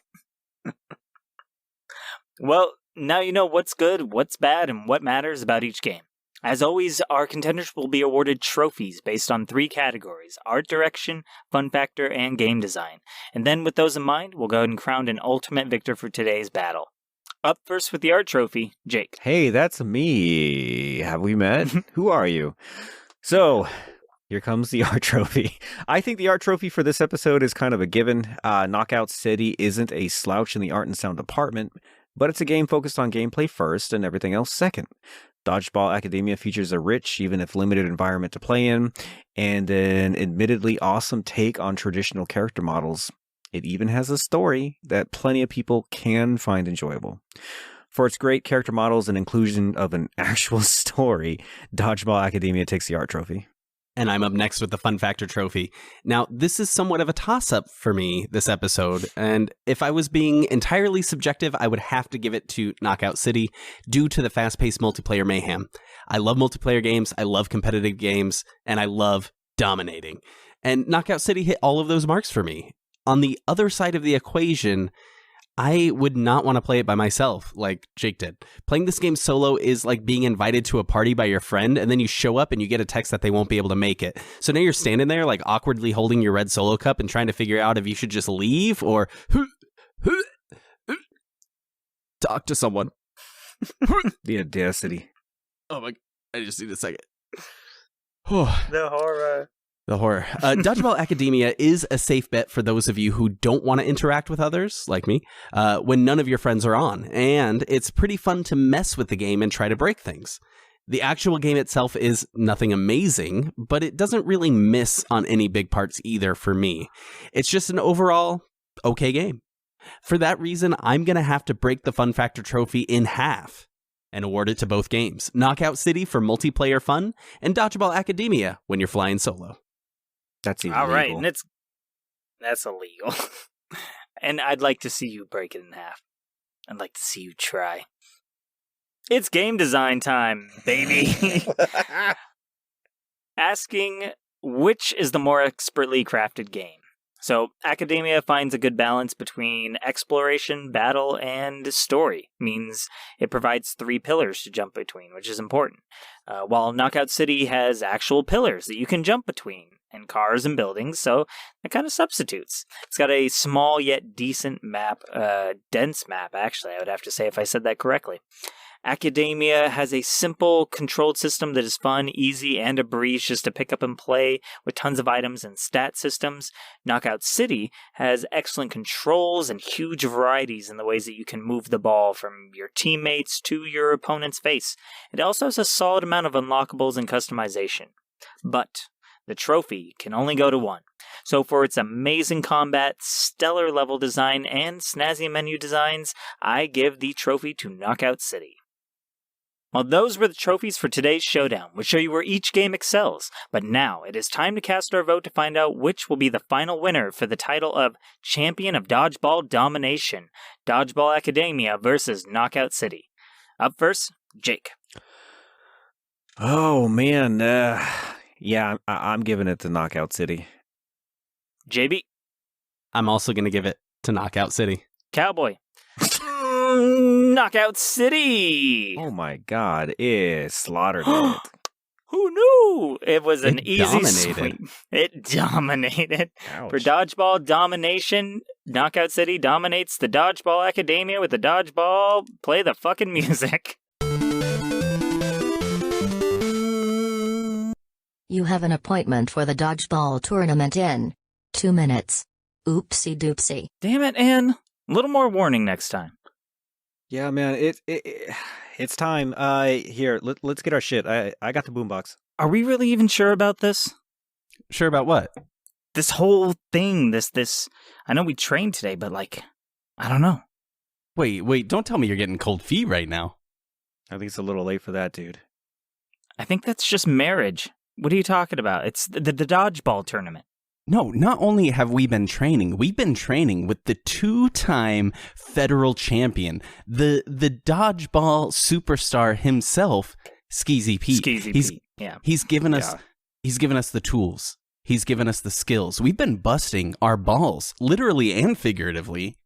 Well, now you know what's good, what's bad, and what matters about each game. As always, our contenders will be awarded trophies based on 3 categories: art direction, fun factor, and game design. And then with those in mind, we'll go ahead and crown an ultimate victor for today's battle. Up first with the art trophy, Jake. Hey, that's me. Have we met? Who are you? So, here comes the art trophy. I think the art trophy for this episode is kind of a given. Knockout City isn't a slouch in the art and sound department, but it's a game focused on gameplay first and everything else second. Dodgeball Academia features a rich, even if limited, environment to play in, and an admittedly awesome take on traditional character models. It even has a story that plenty of people can find enjoyable. For its great character models and inclusion of an actual story, Dodgeball Academia takes the art trophy. And I'm up next with the Fun Factor trophy. Now, this is somewhat of a toss-up for me this episode, and if I was being entirely subjective, I would have to give it to Knockout City due to the fast-paced multiplayer mayhem. I love multiplayer games, I love competitive games, and I love dominating. And Knockout City hit all of those marks for me. On the other side of the equation, I would not want to play it by myself like Jake did. Playing this game solo is like being invited to a party by your friend, and then you show up and you get a text that they won't be able to make it. So now you're standing there like awkwardly holding your red solo cup and trying to figure out if you should just leave or talk to someone. The audacity. Oh my, I just need a second. The horror. The horror. Dodgeball Academia is a safe bet for those of you who don't want to interact with others, like me, when none of your friends are on. And it's pretty fun to mess with the game and try to break things. The actual game itself is nothing amazing, but it doesn't really miss on any big parts either for me. It's just an overall okay game. For that reason, I'm going to have to break the Fun Factor trophy in half and award it to both games. Knockout City for multiplayer fun, and Dodgeball Academia when you're flying solo. That's illegal. All right, and that's illegal. And I'd like to see you break it in half. I'd like to see you try. It's game design time, baby. Asking which is the more expertly crafted game. So, Academia finds a good balance between exploration, battle, and story. Means it provides 3 pillars to jump between, which is important. While Knockout City has actual pillars that you can jump between, and cars and buildings, so it kind of substitutes. It's got a small yet decent map, dense map, actually, I would have to say if I said that correctly. Academia has a simple, controlled system that is fun, easy, and a breeze just to pick up and play with tons of items and stat systems. Knockout City has excellent controls and huge varieties in the ways that you can move the ball from your teammates to your opponent's face. It also has a solid amount of unlockables and customization. But the trophy can only go to one. So for its amazing combat, stellar level design, and snazzy menu designs, I give the trophy to Knockout City. Well, those were the trophies for today's showdown, which show you where each game excels. But now, it is time to cast our vote to find out which will be the final winner for the title of Champion of Dodgeball Domination, Dodgeball Academia versus Knockout City. Up first, Jake. Oh, man. Yeah, I'm giving it to Knockout City. JB. I'm also going to give it to Knockout City. Cowboy. Knockout City! Oh my god, it slaughtered it. Who knew? It was an easy dominated. sweep. It dominated. Ouch. For Dodgeball Domination, Knockout City dominates the Dodgeball Academia with the Dodgeball. Play the fucking music. You have an appointment for the Dodgeball tournament in 2 minutes. Oopsie doopsie. Damn it, Ann. A little more warning next time. Yeah, man, it's time. Here, let's get our shit. I got the boombox. Are we really even sure about this? Sure about what? This whole thing, this... I know we trained today, but I don't know. Wait, don't tell me you're getting cold feet right now. I think it's a little late for that, dude. I think that's just marriage. What are you talking about? It's the Dodgeball tournament. No, not only have we been training, we've been training with the 2-time federal champion, the dodgeball superstar himself, Skeezy Pete. Skeezy Pete, yeah. He's given us the tools. He's given us the skills. We've been busting our balls, literally and figuratively,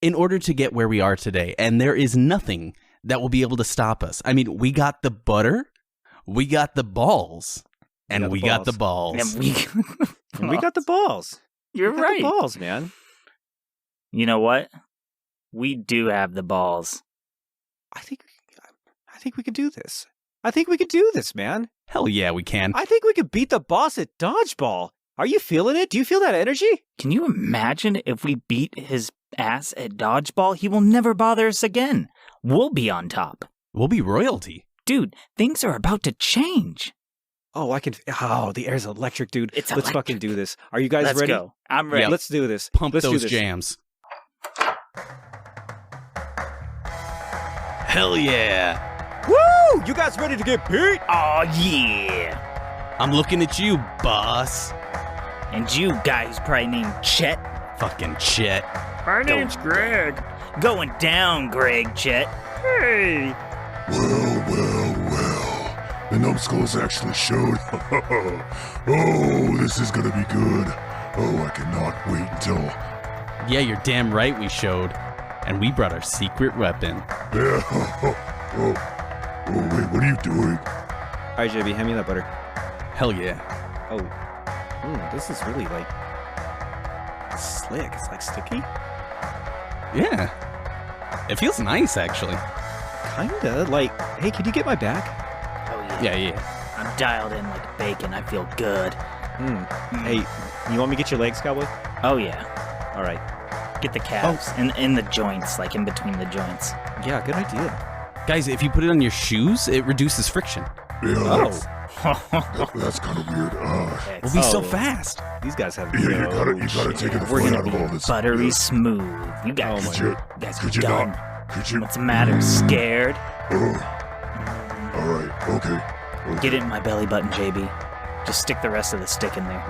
in order to get where we are today. And there is nothing that will be able to stop us. I mean, we got the butter, we got the balls, and we got the balls. And we got the balls. You're we got right. The balls, man. You know what? We do have the balls. I think we could do this. I think we could do this, man. Hell yeah, we can. I think we could beat the boss at dodgeball. Are you feeling it? Do you feel that energy? Can you imagine if we beat his ass at dodgeball? He will never bother us again. We'll be on top. We'll be royalty. Dude, things are about to change. Oh, the air's electric, dude. It's Let's fucking do this. Are you guys Let's ready? Go. I'm ready. Yeah, let's do this. Pump let's those jams. Hell yeah. Woo! You guys ready to get beat? Oh, yeah. I'm looking at you, boss. And you guys probably named Chet. Fucking Chet. My name's Greg. Going down, Greg, Chet. Hey. Well. The numbskulls actually showed. Oh, this is gonna be good. Oh, I cannot wait until... Yeah, you're damn right we showed. And we brought our secret weapon. Yeah. Oh, wait, what are you doing? All right, JB, hand me that butter. Hell yeah. Oh, this is really slick. It's sticky. Yeah. It feels nice, actually. Kinda. Hey, can you get my back? Yeah. I'm dialed in like bacon. I feel good. Hey, you want me to get your legs, Cowboy? Oh, yeah. All right. Get the calves in the joints, like in between the joints. Yeah, good idea. Guys, if you put it on your shoes, it reduces friction. Yeah, that's kind of weird. We'll be so fast. These guys have Yeah, you gotta take the We're fun gonna out of be all this. buttery smooth. You guys, Could you done. not? Could you? What's the matter? Scared? All right, okay. Get it in my belly button, JB. Just stick the rest of the stick in there.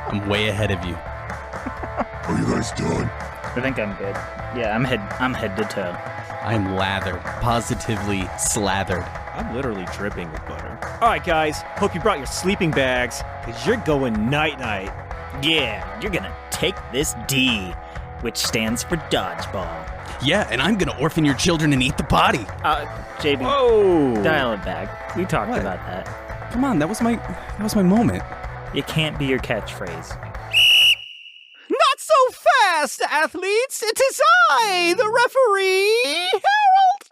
I'm way ahead of you. Are you guys done? I think I'm good. Yeah, I'm head to toe. I'm lathered. Positively slathered. I'm literally dripping with butter. All right, guys. Hope you brought your sleeping bags, because you're going night-night. Yeah, you're gonna take this D, which stands for dodgeball. Yeah, and I'm gonna orphan your children and eat the body. JB, Oh! dial it back. We talked about that. Come on, that was my moment. It can't be your catchphrase. Not so fast, athletes! It is I, the referee, Harold!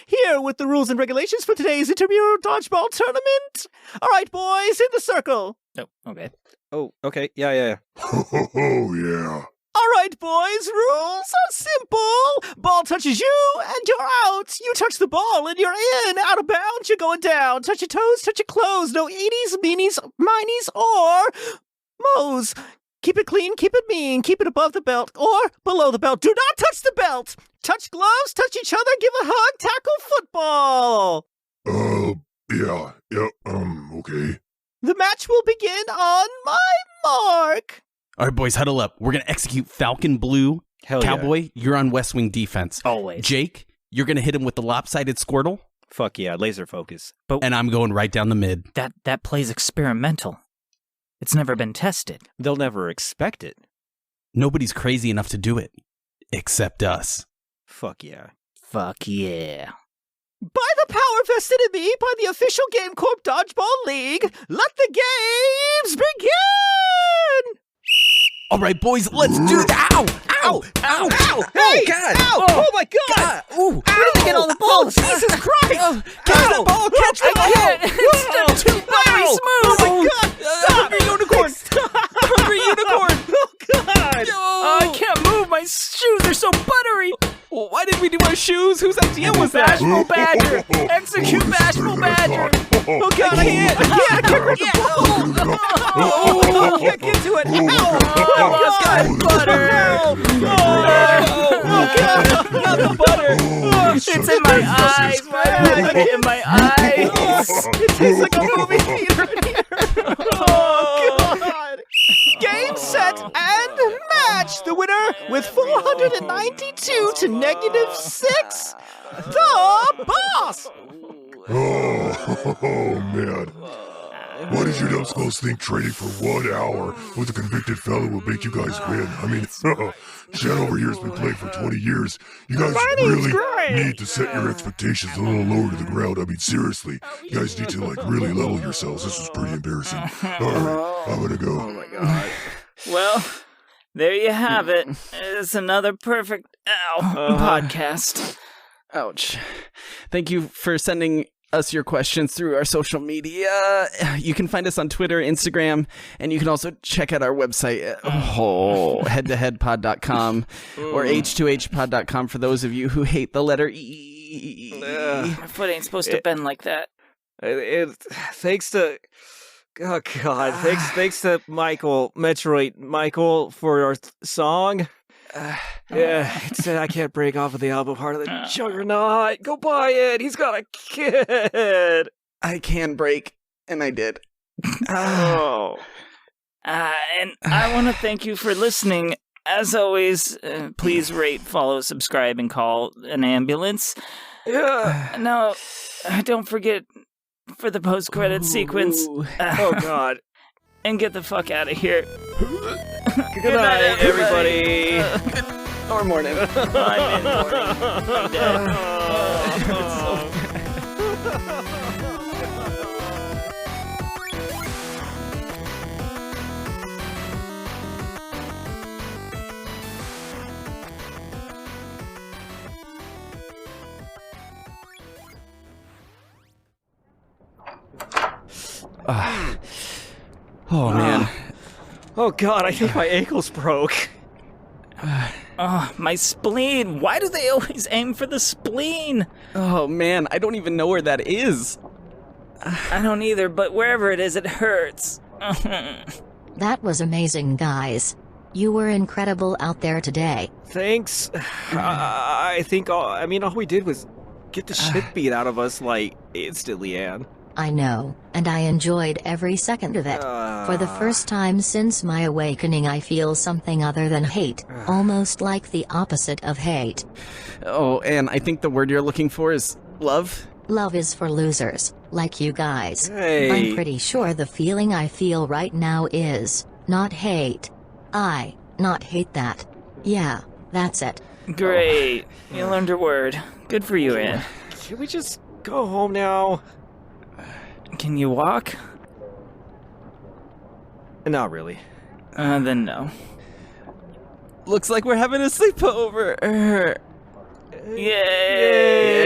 Here with the rules and regulations for today's intramural dodgeball tournament. All right, boys, in the circle. Oh, okay. Oh, okay. Yeah. Oh, yeah. All right, boys, rules are simple. Ball touches you, and you're out. You touch the ball, and you're in. Out of bounds, you're going down. Touch your toes, touch your clothes. No eenies, meanies, minies, or mo's. Keep it clean, keep it mean, keep it above the belt or below the belt. Do not touch the belt. Touch gloves, touch each other, give a hug, tackle football. Okay. The match will begin on my mark. All right, boys, huddle up. We're gonna execute Falcon Blue. Hell Cowboy, you're on West Wing defense. Always. Jake, you're gonna hit him with the lopsided Squirtle. Fuck yeah, laser focus. And I'm going right down the mid. That play's experimental. It's never been tested. They'll never expect it. Nobody's crazy enough to do it. Except us. Fuck yeah. Fuck yeah. By the power vested in me by the official GameCorp Dodgeball League, let the games begin! All right, boys, let's do that. Ow! Ow! Ow! Ow! Hey! Oh, God! Ow! Oh, my God! Ooh! Where did they get all the balls? Jesus Christ! Catch that ball! Catch the ball! It's too buttery smooth! Oh my God! Stop! Hungry unicorn! Hungry unicorn! Oh God! I can't move. My shoes are so buttery. Well, why did we do our shoes? Whose idea was that? Bashful Badger. Execute Bashful Badger. Oh God! I can't grip the ball! Oh, I can't get to it! Ow! Oh God! Butter. Oh God! Not the butter! It's in my eyes. Why did I put it in my eyes? It tastes like a movie theater in here. Oh God! Game, set, and match! The winner with 492 to -6. The boss! Oh, man. What did you numbskulls think trading for 1 hour with a convicted fellow will make you guys win? I mean, Chad over here has been playing for 20 years. You guys really need to set your expectations a little lower to the ground. I mean, seriously. You guys need to, really level yourselves. This was pretty embarrassing. All right, I'm gonna go. Oh my God. Well, there you have it. It's another perfect podcast. Ouch. Thank you for sending us your questions through our social media. You can find us on Twitter, Instagram, and you can also check out our website at head2headpod.com or h2hpod.com for those of you who hate the letter E. My foot ain't supposed to bend like that. Thanks to... Oh God! Thanks to Metroid Michael for our song. It said I can't break off of the album Heart of the Juggernaut. Go buy it. He's got a kid. I can break, and I did. Oh. And I want to thank you for listening. As always, please rate, follow, subscribe, and call an ambulance. Yeah. No, don't forget for the post-credit sequence. Oh God. And get the fuck out of here. Good night, everybody. Or morning. I'm in morning. I'm dead. Oh, man. Oh, God, I think my ankle's broke. Oh, my spleen. Why do they always aim for the spleen? Oh, man, I don't even know where that is. I don't either, but wherever it is, it hurts. That was amazing, guys. You were incredible out there today. Thanks. I think all we did was get the shit beat out of us, like, instantly, Anne. I know, and I enjoyed every second of it. For the first time since my awakening, I feel something other than hate, almost like the opposite of hate. Oh, and I think the word you're looking for is love? Love is for losers, like you guys. Hey. I'm pretty sure the feeling I feel right now is not hate. Not hate that. Yeah, that's it. Great. You learned your word. Good for you, Anne. Can we just go home now? Can you walk? Not really. Then no. Looks like we're having a sleepover. Yay!